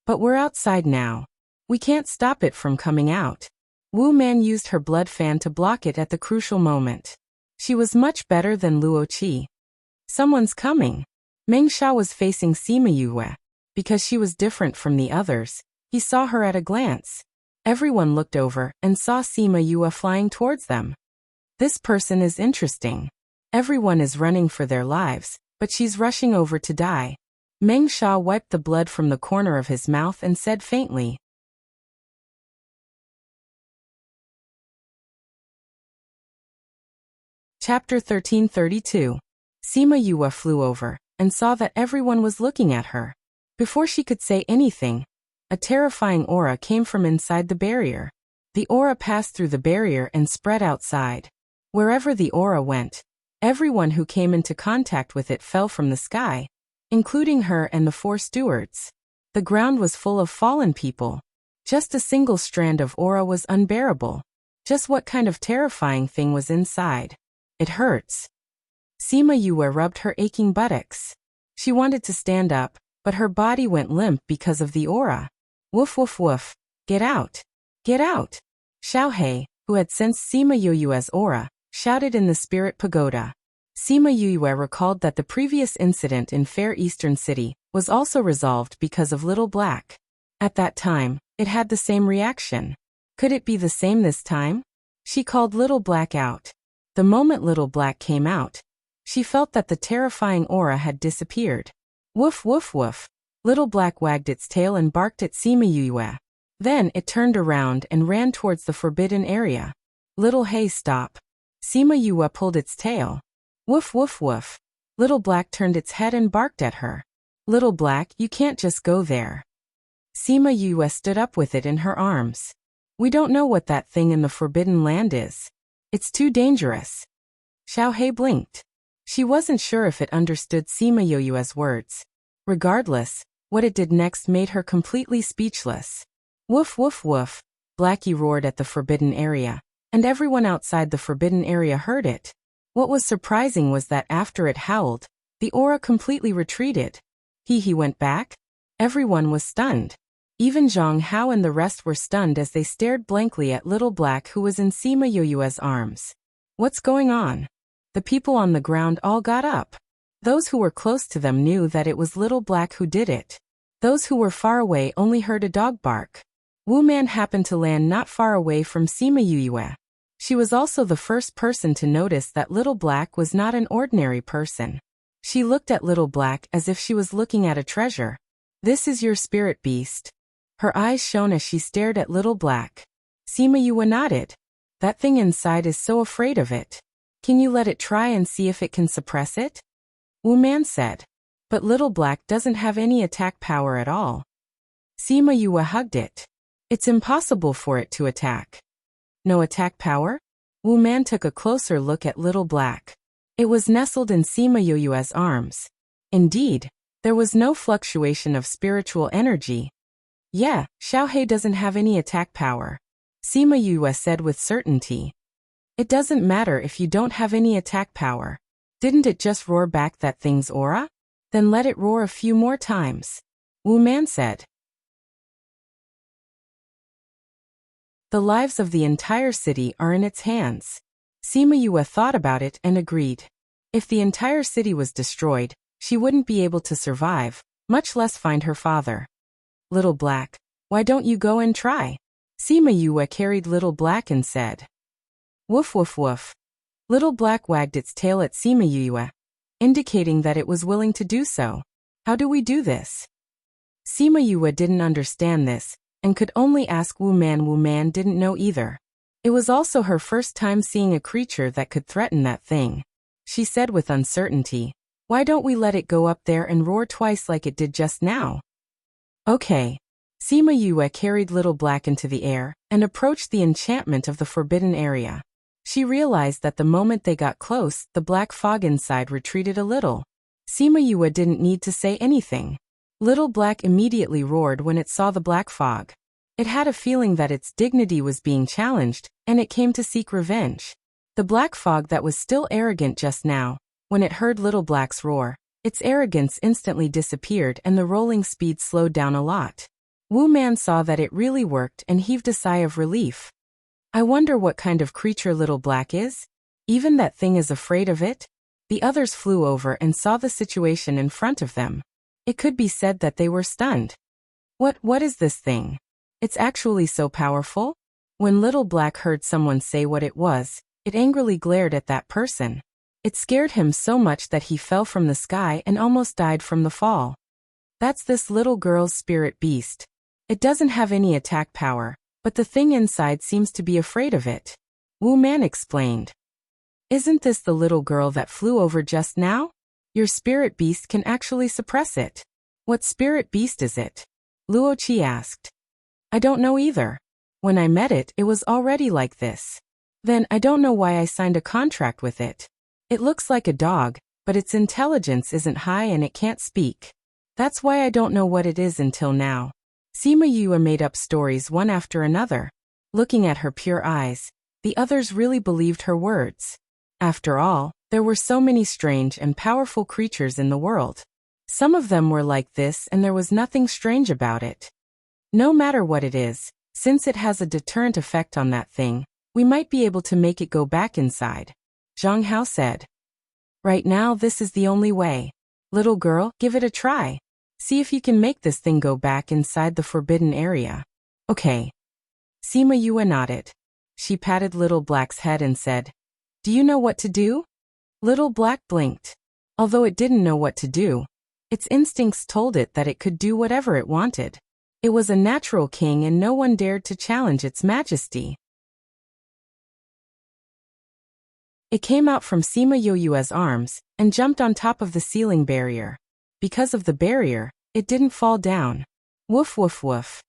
Speaker 1: But we're outside now. We can't stop it from coming out. Wu Man used her blood fan to block it at the crucial moment. She was much better than Luoqi. Someone's coming. Meng Sha was facing Sima Yue. Because she was different from the others, he saw her at a glance. Everyone looked over and saw Sima Yue flying towards them. This person is interesting. Everyone is running for their lives, but she's rushing over to die. Meng Sha wiped the blood from the corner of his mouth and said faintly. Chapter 1332. Sima Yue flew over and saw that everyone was looking at her. Before she could say anything, a terrifying aura came from inside the barrier. The aura passed through the barrier and spread outside. Wherever the aura went, everyone who came into contact with it fell from the sky, including her and the 4 stewards. The ground was full of fallen people. Just a single strand of aura was unbearable. Just what kind of terrifying thing was inside? It hurts. Sima Yue rubbed her aching buttocks. She wanted to stand up, but her body went limp because of the aura. Woof woof woof. Get out. Get out. Xiaohei, who had sensed Sima Yue's aura, shouted in the spirit pagoda. Sima Yue recalled that the previous incident in Fair Eastern City was also resolved because of Little Black. At that time, it had the same reaction. Could it be the same this time? She called Little Black out. The moment Little Black came out, she felt that the terrifying aura had disappeared. Woof woof woof. Little Black wagged its tail and barked at Sima Yue. Then it turned around and ran towards the forbidden area. Little Hey, stop. Sima Yue pulled its tail. Woof woof woof. Little Black turned its head and barked at her. Little Black, you can't just go there. Sima Yue stood up with it in her arms. We don't know what that thing in the forbidden land is. It's too dangerous. Xiaohei blinked. She wasn't sure if it understood Sima Yue's words. Regardless, what it did next made her completely speechless. Woof woof woof, Blackie roared at the forbidden area, and everyone outside the forbidden area heard it. What was surprising was that after it howled, the aura completely retreated. He went back? Everyone was stunned. Even Zhang Hao and the rest were stunned as they stared blankly at Little Black who was in Sima Yue's arms. What's going on? The people on the ground all got up. Those who were close to them knew that it was Little Black who did it. Those who were far away only heard a dog bark. Wu Man happened to land not far away from Sima Yue. She was also the first person to notice that Little Black was not an ordinary person. She looked at Little Black as if she was looking at a treasure. This is your spirit beast. Her eyes shone as she stared at Little Black. Sima Yue nodded. That thing inside is so afraid of it. Can you let it try and see if it can suppress it? Wu Man said. But Little Black doesn't have any attack power at all. Sima Yue hugged it. It's impossible for it to attack. No attack power? Wu Man took a closer look at Little Black. It was nestled in Sima Yue's arms. Indeed, there was no fluctuation of spiritual energy. Yeah, Xiaohei doesn't have any attack power. Sima Yue said with certainty. It doesn't matter if you don't have any attack power. Didn't it just roar back that thing's aura? Then let it roar a few more times. Wu Man said. The lives of the entire city are in its hands. Sima Yue thought about it and agreed. If the entire city was destroyed, she wouldn't be able to survive, much less find her father. Little Black, why don't you go and try? Sima Yue carried Little Black and said. Woof woof woof. Little Black wagged its tail at Sima Yue, indicating that it was willing to do so. How do we do this? Sima Yue didn't understand this, and could only ask Wu Man. Wu Man didn't know either. It was also her first time seeing a creature that could threaten that thing. She said with uncertainty, why don't we let it go up there and roar twice like it did just now? Okay. Sima Yue carried Little Black into the air, and approached the enchantment of the forbidden area. She realized that the moment they got close, the black fog inside retreated a little. Sima Yue didn't need to say anything. Little Black immediately roared when it saw the black fog. It had a feeling that its dignity was being challenged, and it came to seek revenge. The black fog that was still arrogant just now, when it heard Little Black's roar, its arrogance instantly disappeared and the rolling speed slowed down a lot. Wu Man saw that it really worked and heaved a sigh of relief. I wonder what kind of creature Little Black is? Even that thing is afraid of it? The others flew over and saw the situation in front of them. It could be said that they were stunned. What is this thing? It's actually so powerful? When Little Black heard someone say what it was, it angrily glared at that person. It scared him so much that he fell from the sky and almost died from the fall. That's this little girl's spirit beast. It doesn't have any attack power, but the thing inside seems to be afraid of it. Wu Man explained. Isn't this the little girl that flew over just now? Your spirit beast can actually suppress it. What spirit beast is it? Luo Qi asked. I don't know either. When I met it, it was already like this. Then I don't know why I signed a contract with it. It looks like a dog, but its intelligence isn't high and it can't speak. That's why I don't know what it is until now. Sima Yue made up stories one after another. Looking at her pure eyes, the others really believed her words. After all, there were so many strange and powerful creatures in the world. Some of them were like this and there was nothing strange about it. No matter what it is, since it has a deterrent effect on that thing, we might be able to make it go back inside. Zhang Hao said. Right now this is the only way. Little girl, give it a try. See if you can make this thing go back inside the forbidden area. Okay. Sima Yue nodded. She patted Little Black's head and said, Do you know what to do? Little Black blinked. Although it didn't know what to do, its instincts told it that it could do whatever it wanted. It was a natural king and no one dared to challenge its majesty. It came out from Sima Yue's arms and jumped on top of the ceiling barrier. Because of the barrier, it didn't fall down. Woof woof woof.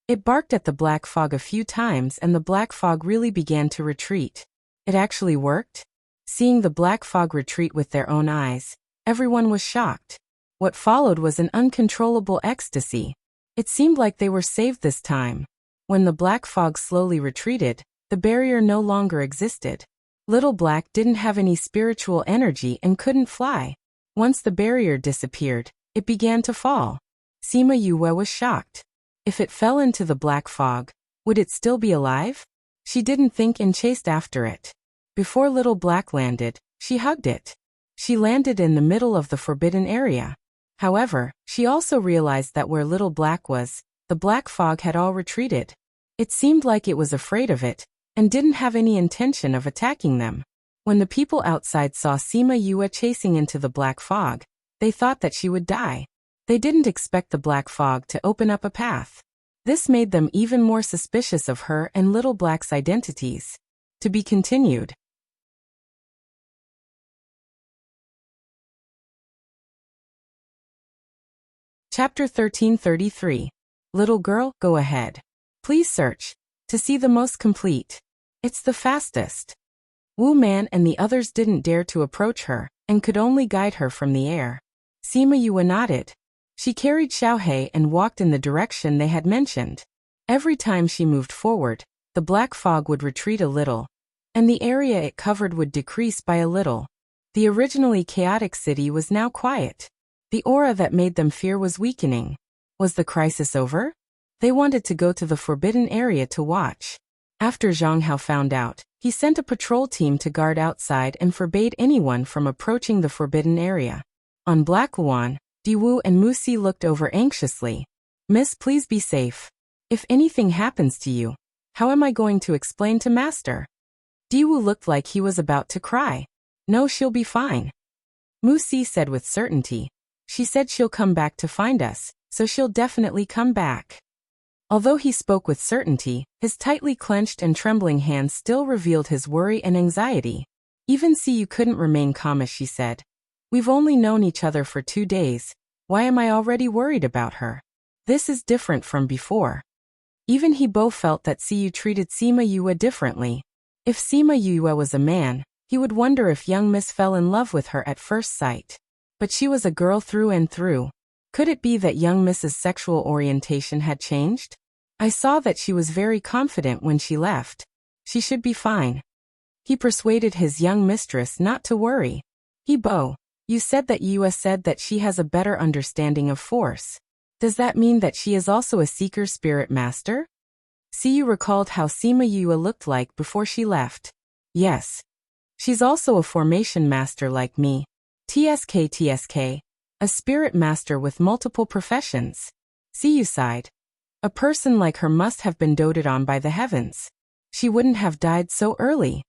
Speaker 1: It barked at the black fog a few times and the black fog really began to retreat. It actually worked? Seeing the black fog retreat with their own eyes, everyone was shocked. What followed was an uncontrollable ecstasy. It seemed like they were saved this time. When the black fog slowly retreated, the barrier no longer existed. Little Black didn't have any spiritual energy and couldn't fly. Once the barrier disappeared, it began to fall. Sima Yue was shocked. If it fell into the black fog, would it still be alive? She didn't think and chased after it. Before Little Black landed, she hugged it. She landed in the middle of the forbidden area. However, she also realized that where Little Black was, the black fog had all retreated. It seemed like it was afraid of it, and didn't have any intention of attacking them. When the people outside saw Sima Yue chasing into the black fog, they thought that she would die. They didn't expect the black fog to open up a path. This made them even more suspicious of her and Little Black's identities. To be continued. Chapter 1333. Little girl, go ahead. Please search to see the most complete. It's the fastest. Wu Man and the others didn't dare to approach her, and could only guide her from the air. Sima Yue nodded. She carried Xiaohei and walked in the direction they had mentioned. Every time she moved forward, the black fog would retreat a little, and the area it covered would decrease by a little. The originally chaotic city was now quiet. The aura that made them fear was weakening. Was the crisis over? They wanted to go to the forbidden area to watch. After Zhang Hao found out, he sent a patrol team to guard outside and forbade anyone from approaching the forbidden area. On Black Luan, Diwu and Musi looked over anxiously. Miss, please be safe. If anything happens to you, how am I going to explain to Master? Diwu looked like he was about to cry. No, she'll be fine. Musi said with certainty. She said she'll come back to find us, so she'll definitely come back. Although he spoke with certainty, his tightly clenched and trembling hands still revealed his worry and anxiety. Even Siyu couldn't remain calm as she said. We've only known each other for 2 days. Why am I already worried about her? This is different from before. Even Hebo felt that Siyu treated Sima Yue differently. If Sima Yue was a man, he would wonder if young Miss fell in love with her at first sight. But she was a girl through and through. Could it be that young Miss's sexual orientation had changed? I saw that she was very confident when she left. She should be fine. He persuaded his young mistress not to worry. Hebo, you said that Yue said that she has a better understanding of force. Does that mean that she is also a seeker spirit master? Siyu recalled how Sima Yue looked like before she left. Yes. She's also a formation master like me. TSK. A spirit master with multiple professions. Siyu sighed. A person like her must have been doted on by the heavens. She wouldn't have died so early.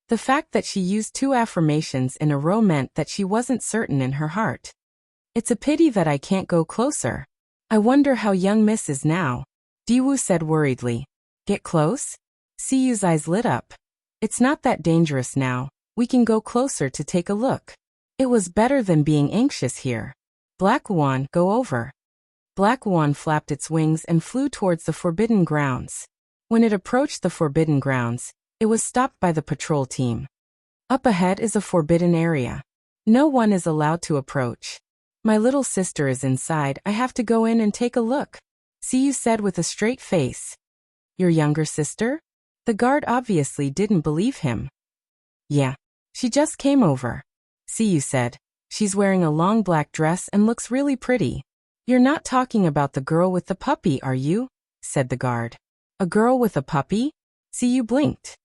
Speaker 1: The fact that she used 2 affirmations in a row meant that she wasn't certain in her heart. It's a pity that I can't go closer. I wonder how young Miss is now. Diwu said worriedly. Get close? Siyu's eyes lit up. It's not that dangerous now. We can go closer to take a look. It was better than being anxious here. Black Wan, go over. Black Wan flapped its wings and flew towards the forbidden grounds. When it approached the forbidden grounds, it was stopped by the patrol team. Up ahead is a forbidden area. No one is allowed to approach. My little sister is inside. I have to go in and take a look. Siyu said with a straight face. Your younger sister? The guard obviously didn't believe him. Yeah. She just came over. Siyu said. She's wearing a long black dress and looks really pretty. You're not talking about the girl with the puppy, are you? Said the guard. A girl with a puppy? Siyu blinked.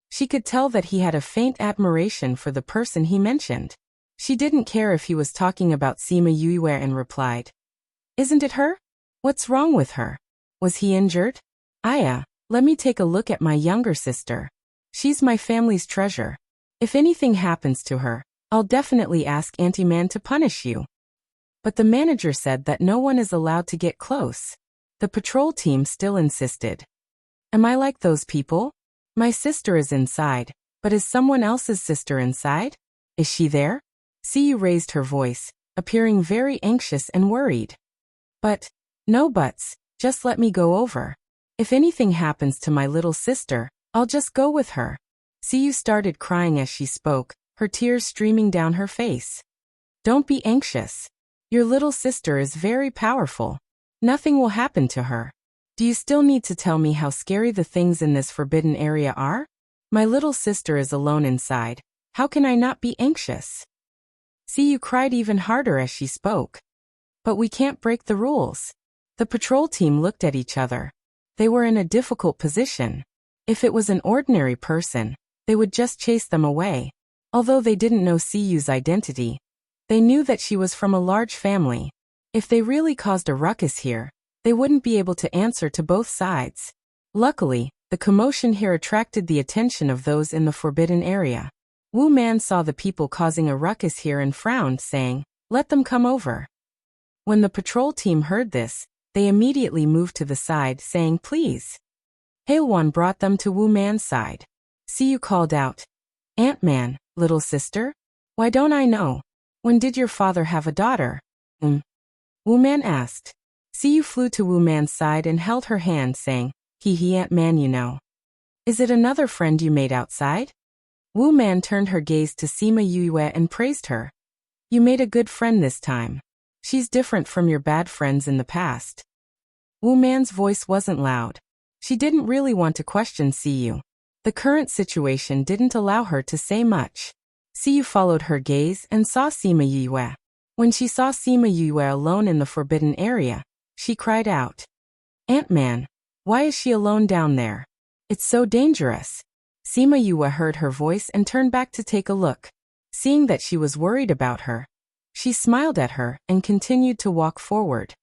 Speaker 1: She could tell that he had a faint admiration for the person he mentioned. She didn't care if he was talking about Sima Yue and replied. Isn't it her? What's wrong with her? Was he injured? Aya, let me take a look at my younger sister. She's my family's treasure. If anything happens to her, I'll definitely ask Auntie Man to punish you. But the manager said that no one is allowed to get close. The patrol team still insisted. Am I like those people? My sister is inside, but is someone else's sister inside? Is she there? Siyu raised her voice, appearing very anxious and worried. But, no buts, just let me go over. If anything happens to my little sister, I'll just go with her. Siyu started crying as she spoke, her tears streaming down her face. Don't be anxious. Your little sister is very powerful. Nothing will happen to her. Do you still need to tell me how scary the things in this forbidden area are? My little sister is alone inside. How can I not be anxious? Siyu cried even harder as she spoke. But we can't break the rules. The patrol team looked at each other. They were in a difficult position. If it was an ordinary person, they would just chase them away. Although they didn't know Siyu's identity, they knew that she was from a large family. If they really caused a ruckus here, they wouldn't be able to answer to both sides. Luckily, the commotion here attracted the attention of those in the forbidden area. Wu Man saw the people causing a ruckus here and frowned, saying, "Let them come over." When the patrol team heard this, they immediately moved to the side, saying, "Please." Hailwan brought them to Wu Man's side. Siyu called out, "Ant-Man, little sister? Why don't I know? When did your father have a daughter?" Wu Man asked. Siyu flew to Wu Man's side and held her hand, saying, "He Ant-Man, you know. Is it another friend you made outside?" Wu Man turned her gaze to Sima Yue and praised her. "You made a good friend this time. She's different from your bad friends in the past." Wu Man's voice wasn't loud. She didn't really want to question Siyu. The current situation didn't allow her to say much. Siyu followed her gaze and saw Sima Yue. When she saw Sima Yue alone in the forbidden area, she cried out, "Ant-Man, why is she alone down there? It's so dangerous." Sima Yue heard her voice and turned back to take a look. Seeing that she was worried about her, she smiled at her and continued to walk forward.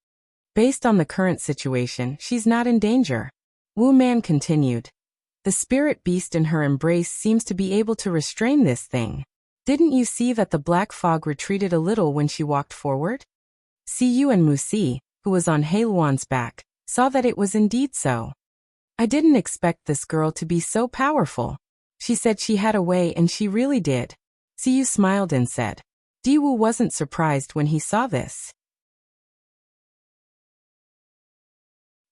Speaker 1: Based on the current situation, she's not in danger. Wu Man continued. The spirit beast in her embrace seems to be able to restrain this thing. Didn't you see that the black fog retreated a little when she walked forward? Siyu and Musi, who was on Hailwan's back, saw that it was indeed so. I didn't expect this girl to be so powerful. She said she had a way and she really did. Siyu smiled and said. Diwu wasn't surprised when he saw this.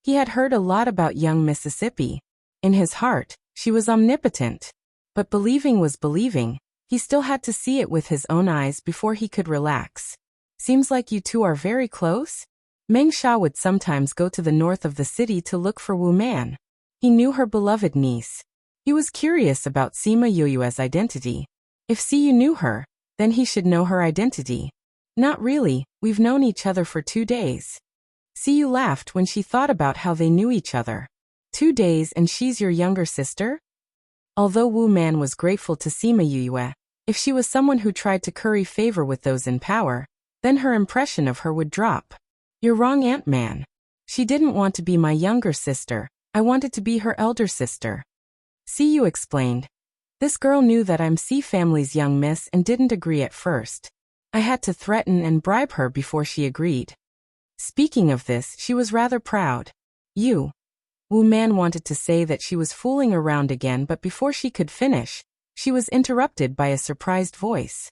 Speaker 1: He had heard a lot about young Mississippi. In his heart, she was omnipotent. But believing was believing. He still had to see it with his own eyes before he could relax. Seems like you two are very close? Meng Sha would sometimes go to the north of the city to look for Wu Man. He knew her beloved niece. He was curious about Sima Yue's identity. If Siyu knew her, then he should know her identity. Not really, we've known each other for 2 days. Siyu laughed when she thought about how they knew each other. 2 days and she's your younger sister? Although Wu Man was grateful to Sima Yue, if she was someone who tried to curry favor with those in power, then her impression of her would drop. You're wrong, Ant-Man. She didn't want to be my younger sister, I wanted to be her elder sister. Siyu explained. This girl knew that I'm C family's young miss and didn't agree at first. I had to threaten and bribe her before she agreed. Speaking of this, she was rather proud. Wu Man wanted to say that she was fooling around again, but before she could finish, she was interrupted by a surprised voice.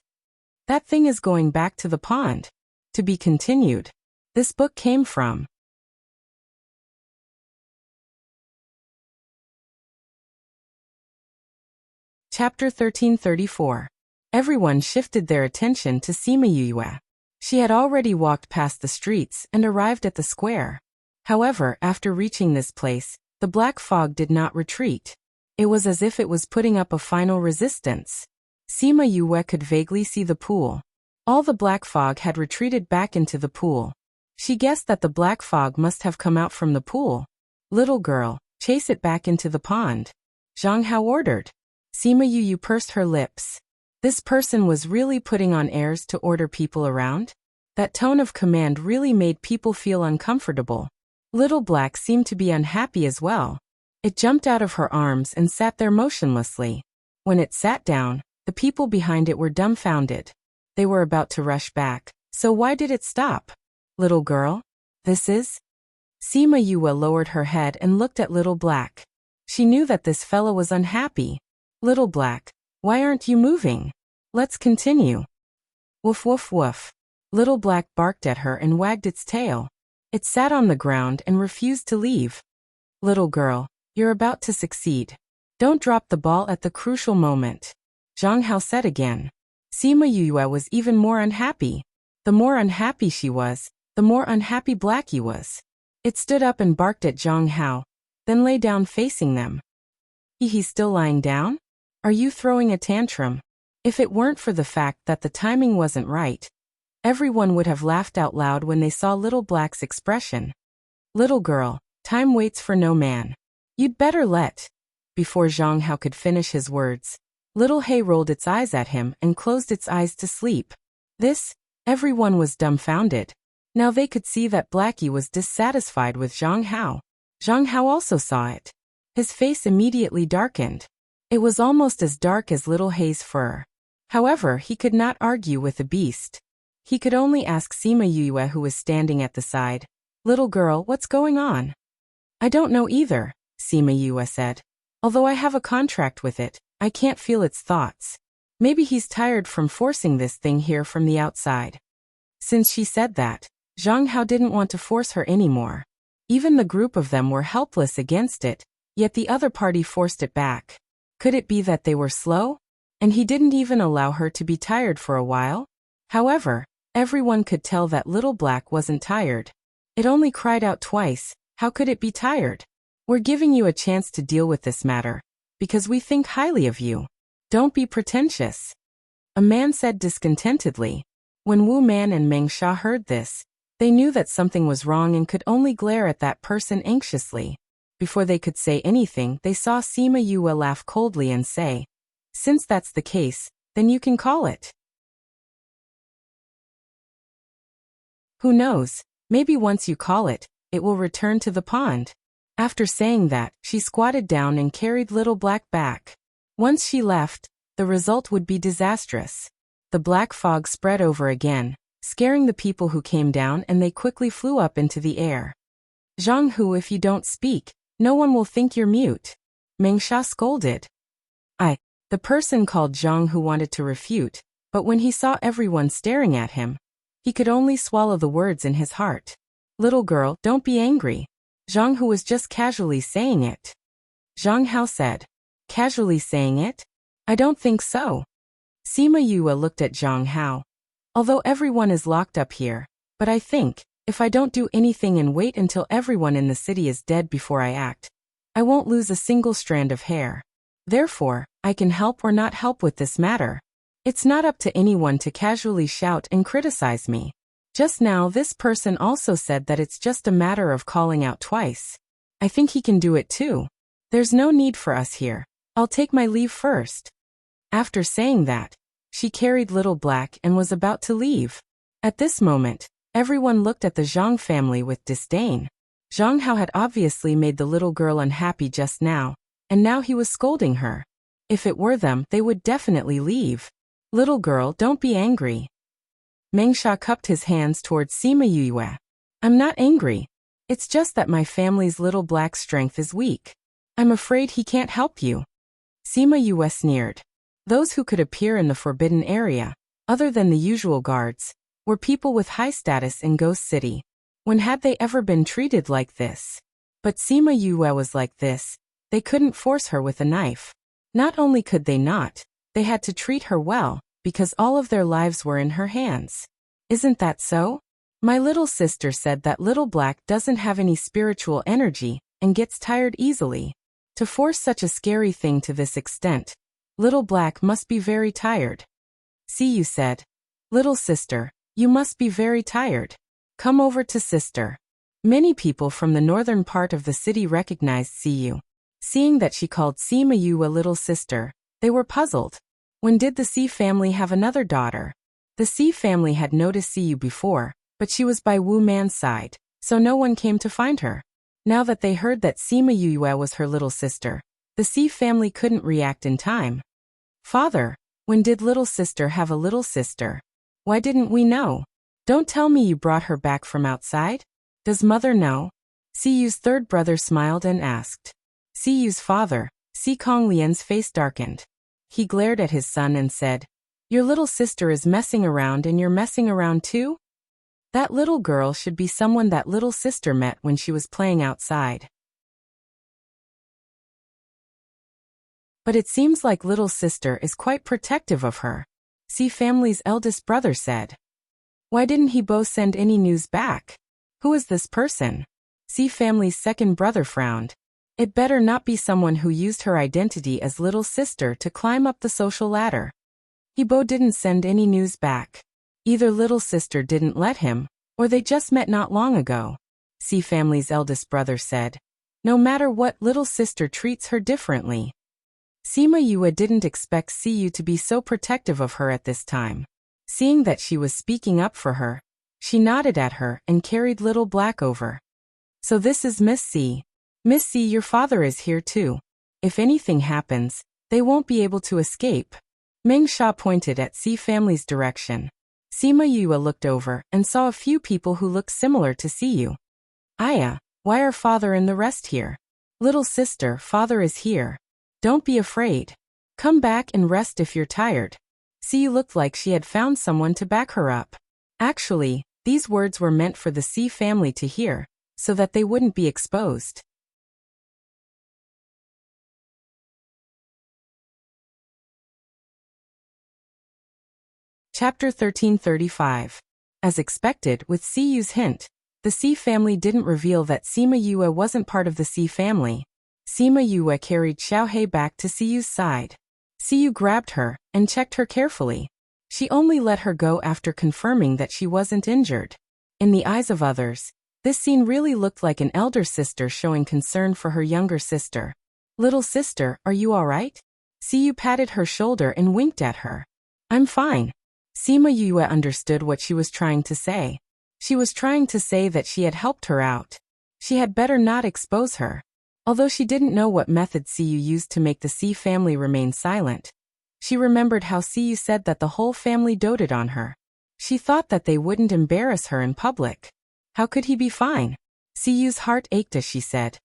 Speaker 1: That thing is going back to the pond. To be continued. This book came from Chapter 1334. Everyone shifted their attention to Sima Yue. She had already walked past the streets and arrived at the square. However, after reaching this place, the black fog did not retreat. It was as if it was putting up a final resistance. Sima Yue could vaguely see the pool. All the black fog had retreated back into the pool. She guessed that the black fog must have come out from the pool. Little girl, chase it back into the pond. Zhang Hao ordered. Sima Yue pursed her lips. This person was really putting on airs to order people around? That tone of command really made people feel uncomfortable. Little Black seemed to be unhappy as well. It jumped out of her arms and sat there motionlessly. When it sat down, the people behind it were dumbfounded. They were about to rush back. So why did it stop? Little girl? This is? Sima Yue lowered her head and looked at Little Black. She knew that this fellow was unhappy. Little Black, why aren't you moving? Let's continue. Woof woof woof. Little Black barked at her and wagged its tail. It sat on the ground and refused to leave. Little girl, you're about to succeed. Don't drop the ball at the crucial moment. Zhang Hao said again. Sima Yue was even more unhappy. The more unhappy she was, the more unhappy Blackie was. It stood up and barked at Zhang Hao, then lay down facing them. He's still lying down? Are you throwing a tantrum? If it weren't for the fact that the timing wasn't right, everyone would have laughed out loud when they saw Little Black's expression. Little girl, time waits for no man. You'd better let. Before Zhang Hao could finish his words, Little Hay rolled its eyes at him and closed its eyes to sleep. Everyone was dumbfounded. Now they could see that Blackie was dissatisfied with Zhang Hao. Zhang Hao also saw it. His face immediately darkened. It was almost as dark as Little Hay's fur. However, he could not argue with the beast. He could only ask Sima Yue, who was standing at the side. Little girl, what's going on? I don't know either, Sima Yue said. Although I have a contract with it, I can't feel its thoughts. Maybe he's tired from forcing this thing here from the outside. Since she said that, Zhang Hao didn't want to force her anymore. Even the group of them were helpless against it, yet the other party forced it back. Could it be that they were slow? And he didn't even allow her to be tired for a while? However, everyone could tell that Little Black wasn't tired. It only cried out twice. How could it be tired? We're giving you a chance to deal with this matter, because we think highly of you. Don't be pretentious. A man said discontentedly. When Wu Man and Meng Sha heard this, they knew that something was wrong and could only glare at that person anxiously. Before they could say anything, they saw Sima Yue laugh coldly and say, since that's the case, then you can call it. Who knows, maybe once you call it, it will return to the pond. After saying that, she squatted down and carried Little Black back. Once she left, the result would be disastrous. The black fog spread over again, scaring the people who came down, and they quickly flew up into the air. Zhang Hu, if you don't speak, no one will think you're mute. Meng Sha scolded. The person called Zhang Hu wanted to refute, but when he saw everyone staring at him, he could only swallow the words in his heart. Little girl, don't be angry. Zhang Hu was just casually saying it. Zhang Hao said. Casually saying it? I don't think so. Sima Yue looked at Zhang Hao. Although everyone is locked up here, but I think, if I don't do anything and wait until everyone in the city is dead before I act, I won't lose a single strand of hair. Therefore, I can help or not help with this matter. It's not up to anyone to casually shout and criticize me. Just now this person also said that it's just a matter of calling out twice. I think he can do it too. There's no need for us here. I'll take my leave first. After saying that, she carried Little Black and was about to leave. At this moment, everyone looked at the Zhang family with disdain. Zhang Hao had obviously made the little girl unhappy just now, and now he was scolding her. If it were them, they would definitely leave. Little girl, don't be angry. Mengsha cupped his hands towards Sima Yue. I'm not angry. It's just that my family's Little Black's strength is weak. I'm afraid he can't help you. Sima Yue sneered. Those who could appear in the forbidden area, other than the usual guards, were people with high status in Ghost City. When had they ever been treated like this? But Sima Yue was like this. They couldn't force her with a knife. Not only could they not, they had to treat her well, because all of their lives were in her hands. Isn't that so? My little sister said that Little Black doesn't have any spiritual energy and gets tired easily. To force such a scary thing to this extent, Little Black must be very tired. Siyu said. Little sister, you must be very tired. Come over to sister. Many people from the northern part of the city recognized Siyu. Seeing that she called Sima Yue a little sister, they were puzzled. When did the Si family have another daughter? The Si family had noticed Siyu before, but she was by Wu Man's side, so no one came to find her. Now that they heard that Sima Yue was her little sister, the Si family couldn't react in time. Father, when did little sister have a little sister? Why didn't we know? Don't tell me you brought her back from outside? Does mother know? Siyu's third brother smiled and asked. Siyu's father, Si Konglian's face darkened. He glared at his son and said, Your little sister is messing around and you're messing around too? That little girl should be someone that little sister met when she was playing outside. But it seems like little sister is quite protective of her, Si family's eldest brother said. Why didn't he both send any news back? Who is this person? Si family's second brother frowned. It better not be someone who used her identity as little sister to climb up the social ladder. Hebo didn't send any news back. Either little sister didn't let him, or they just met not long ago, Si family's eldest brother said. No matter what, little sister treats her differently. Sima Yue didn't expect Siyu to be so protective of her at this time. Seeing that she was speaking up for her, she nodded at her and carried Little Black over. So this is Miss C. Miss C, your father is here too. If anything happens, they won't be able to escape. Meng Sha pointed at Si family's direction. Sima Yue looked over and saw a few people who looked similar to Siyu. Aya, why are father and the rest here? Little sister, father is here. Don't be afraid. Come back and rest if you're tired. Siyu looked like she had found someone to back her up. Actually, these words were meant for the Si family to hear, so that they wouldn't be exposed. Chapter 1335. As expected, with Siyu's hint, the Si family didn't reveal that Sima Yue wasn't part of the Si family. Sima Yue carried Xiaohei back to Siyu's side. Siyu grabbed her and checked her carefully. She only let her go after confirming that she wasn't injured. In the eyes of others, this scene really looked like an elder sister showing concern for her younger sister. Little sister, are you all right? Siyu patted her shoulder and winked at her. I'm fine. Sima Yue understood what she was trying to say. She was trying to say that she had helped her out. She had better not expose her. Although she didn't know what method Siyu used to make the Si family remain silent, she remembered how Siyu said that the whole family doted on her. She thought that they wouldn't embarrass her in public. How could he be fine? Siyu's heart ached as she said.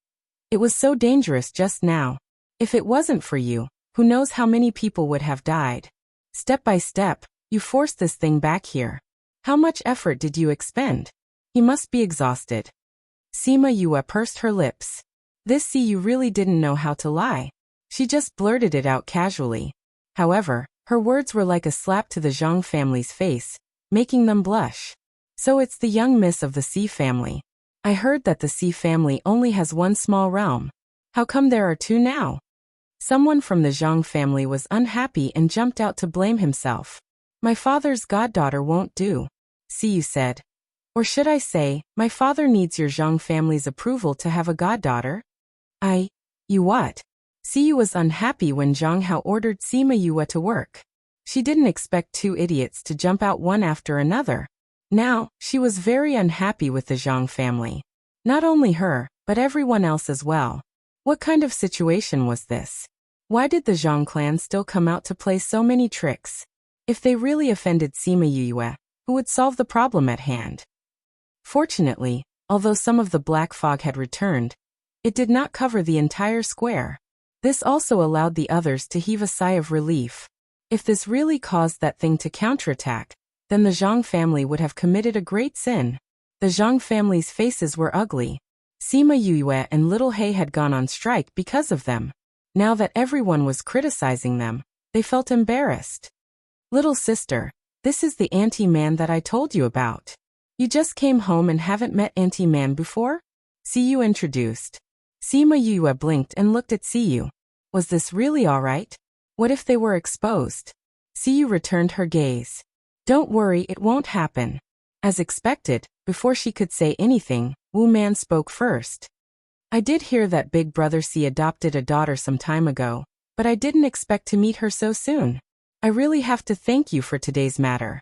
Speaker 1: It was so dangerous just now. If it wasn't for you, who knows how many people would have died. Step by step, you forced this thing back here. How much effort did you expend? He must be exhausted. Sima Yue pursed her lips. This Siyu really didn't know how to lie. She just blurted it out casually. However, her words were like a slap to the Zhang family's face, making them blush. So it's the young miss of the Si family. I heard that the Si family only has one small realm. How come there are two now? Someone from the Zhang family was unhappy and jumped out to blame himself. My father's goddaughter won't do, Siyu said. Or should I say, my father needs your Zhang family's approval to have a goddaughter? You what? Siyu was unhappy when Zhang Hao ordered Sima Yue to work. She didn't expect two idiots to jump out one after another. Now, she was very unhappy with the Zhang family. Not only her, but everyone else as well. What kind of situation was this? Why did the Zhang clan still come out to play so many tricks? If they really offended Sima Yue, who would solve the problem at hand? Fortunately, although some of the black fog had returned, it did not cover the entire square. This also allowed the others to heave a sigh of relief. If this really caused that thing to counterattack, then the Zhang family would have committed a great sin. The Zhang family's faces were ugly. Sima Yue and Little He had gone on strike because of them. Now that everyone was criticizing them, they felt embarrassed. Little sister, this is the anti-man that I told you about. You just came home and haven't met anti-man before? Siyu introduced. Sima Yue blinked and looked at Siyu. Was this really alright? What if they were exposed? Siyu returned her gaze. Don't worry, it won't happen. As expected, before she could say anything, Wu Man spoke first. I did hear that Big Brother C adopted a daughter some time ago, but I didn't expect to meet her so soon. I really have to thank you for today's matter.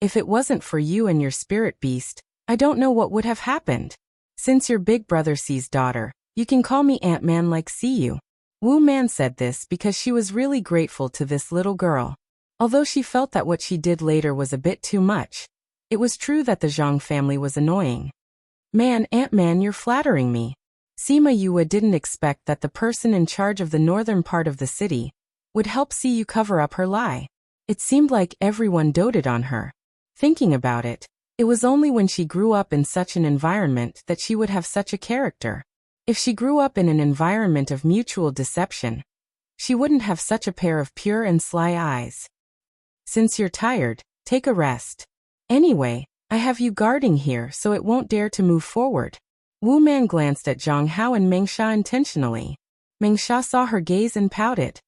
Speaker 1: If it wasn't for you and your spirit beast, I don't know what would have happened. Since you're Big Brother C's daughter, you can call me Ant-Man like Siyu. Wu Man said this because she was really grateful to this little girl. Although she felt that what she did later was a bit too much, it was true that the Zhang family was annoying. Man, Ant-Man, you're flattering me. Sima Yue didn't expect that the person in charge of the northern part of the city would help Siyu cover up her lie. It seemed like everyone doted on her. Thinking about it, it was only when she grew up in such an environment that she would have such a character. If she grew up in an environment of mutual deception, she wouldn't have such a pair of pure and sly eyes. Since you're tired, take a rest. Anyway, I have you guarding here so it won't dare to move forward. Wu Man glanced at Zhang Hao and Meng Sha intentionally. Meng Sha saw her gaze and pouted.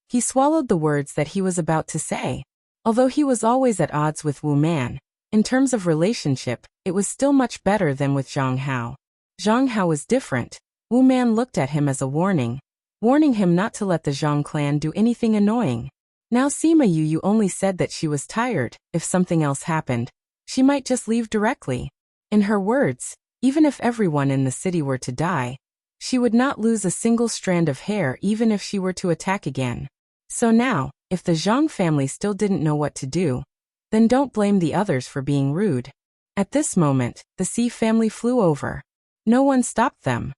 Speaker 1: He swallowed the words that he was about to say. Although he was always at odds with Wu Man, in terms of relationship, it was still much better than with Zhang Hao. Zhang Hao was different. Wu Man looked at him as a warning him not to let the Zhang clan do anything annoying. Now Sima Yue only said that she was tired. If something else happened, she might just leave directly. In her words, even if everyone in the city were to die, she would not lose a single strand of hair even if she were to attack again. So now, if the Zhang family still didn't know what to do, then don't blame the others for being rude. At this moment, the C family flew over. No one stopped them.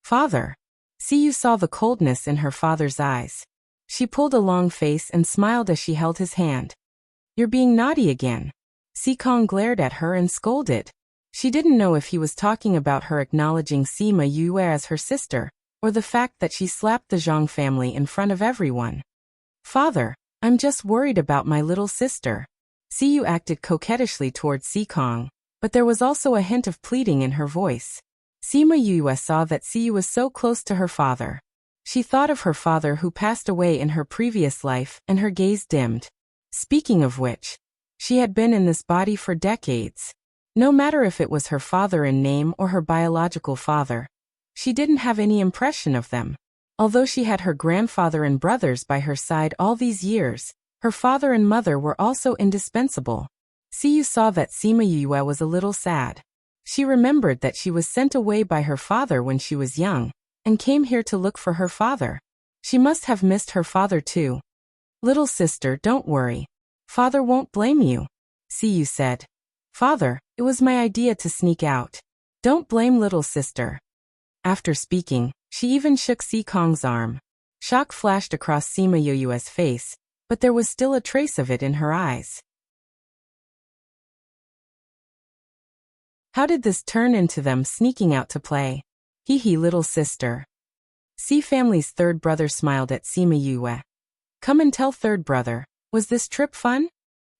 Speaker 1: Father. Siyu saw the coldness in her father's eyes. She pulled a long face and smiled as she held his hand. You're being naughty again. Sikong glared at her and scolded. She didn't know if he was talking about her acknowledging Sima Yue as her sister, or the fact that she slapped the Zhang family in front of everyone. Father, I'm just worried about my little sister. Siyu acted coquettishly towards Sikong, but there was also a hint of pleading in her voice. Sima Yue saw that Siyu was so close to her father. She thought of her father who passed away in her previous life, and her gaze dimmed. Speaking of which, she had been in this body for decades. No matter if it was her father in name or her biological father, she didn't have any impression of them. Although she had her grandfather and brothers by her side all these years, her father and mother were also indispensable. Siyu saw that Sima Yue was a little sad. She remembered that she was sent away by her father when she was young, and came here to look for her father. She must have missed her father too. Little sister, don't worry. Father won't blame you, Siyu said. Father, it was my idea to sneak out. Don't blame little sister. After speaking, she even shook Sikong's arm. Shock flashed across Sima Yue's face, but there was still a trace of it in her eyes. How did this turn into them sneaking out to play? Hee hee, little sister. C family's third brother smiled at Sima Yue. Come and tell third brother, was this trip fun?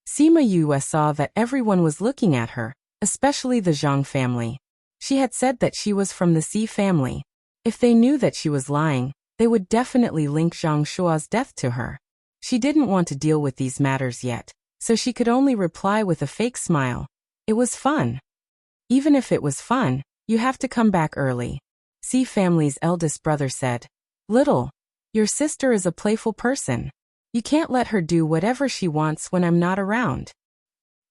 Speaker 1: Sima Yue saw that everyone was looking at her, especially the Zhang family. She had said that she was from the C family. If they knew that she was lying, they would definitely link Zhang Shua's death to her. She didn't want to deal with these matters yet, so she could only reply with a fake smile. It was fun. Even if it was fun, you have to come back early. C family's eldest brother said. Little, your sister is a playful person. You can't let her do whatever she wants when I'm not around.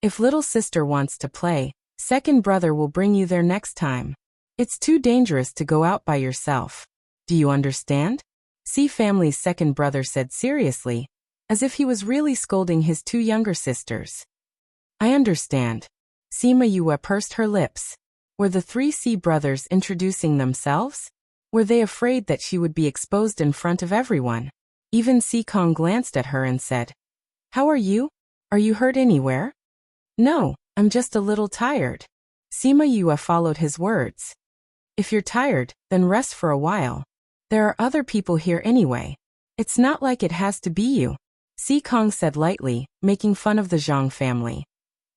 Speaker 1: If little sister wants to play, second brother will bring you there next time. It's too dangerous to go out by yourself. Do you understand? C family's second brother said seriously, as if he was really scolding his two younger sisters. I understand. Sima Yue pursed her lips. Were the three C brothers introducing themselves? Were they afraid that she would be exposed in front of everyone? Even Si Kong glanced at her and said, How are you? Are you hurt anywhere? No, I'm just a little tired. Sima Yue followed his words. If you're tired, then rest for a while. There are other people here anyway. It's not like it has to be you. Si Kong said lightly, making fun of the Zhang family.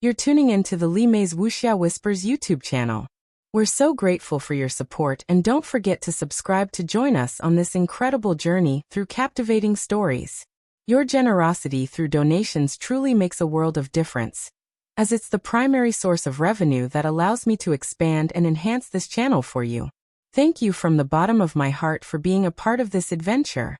Speaker 1: You're tuning into the Li Mei's Wuxia Whispers YouTube channel. We're so grateful for your support, and don't forget to subscribe to join us on this incredible journey through captivating stories. Your generosity through donations truly makes a world of difference, as it's the primary source of revenue that allows me to expand and enhance this channel for you. Thank you from the bottom of my heart for being a part of this adventure.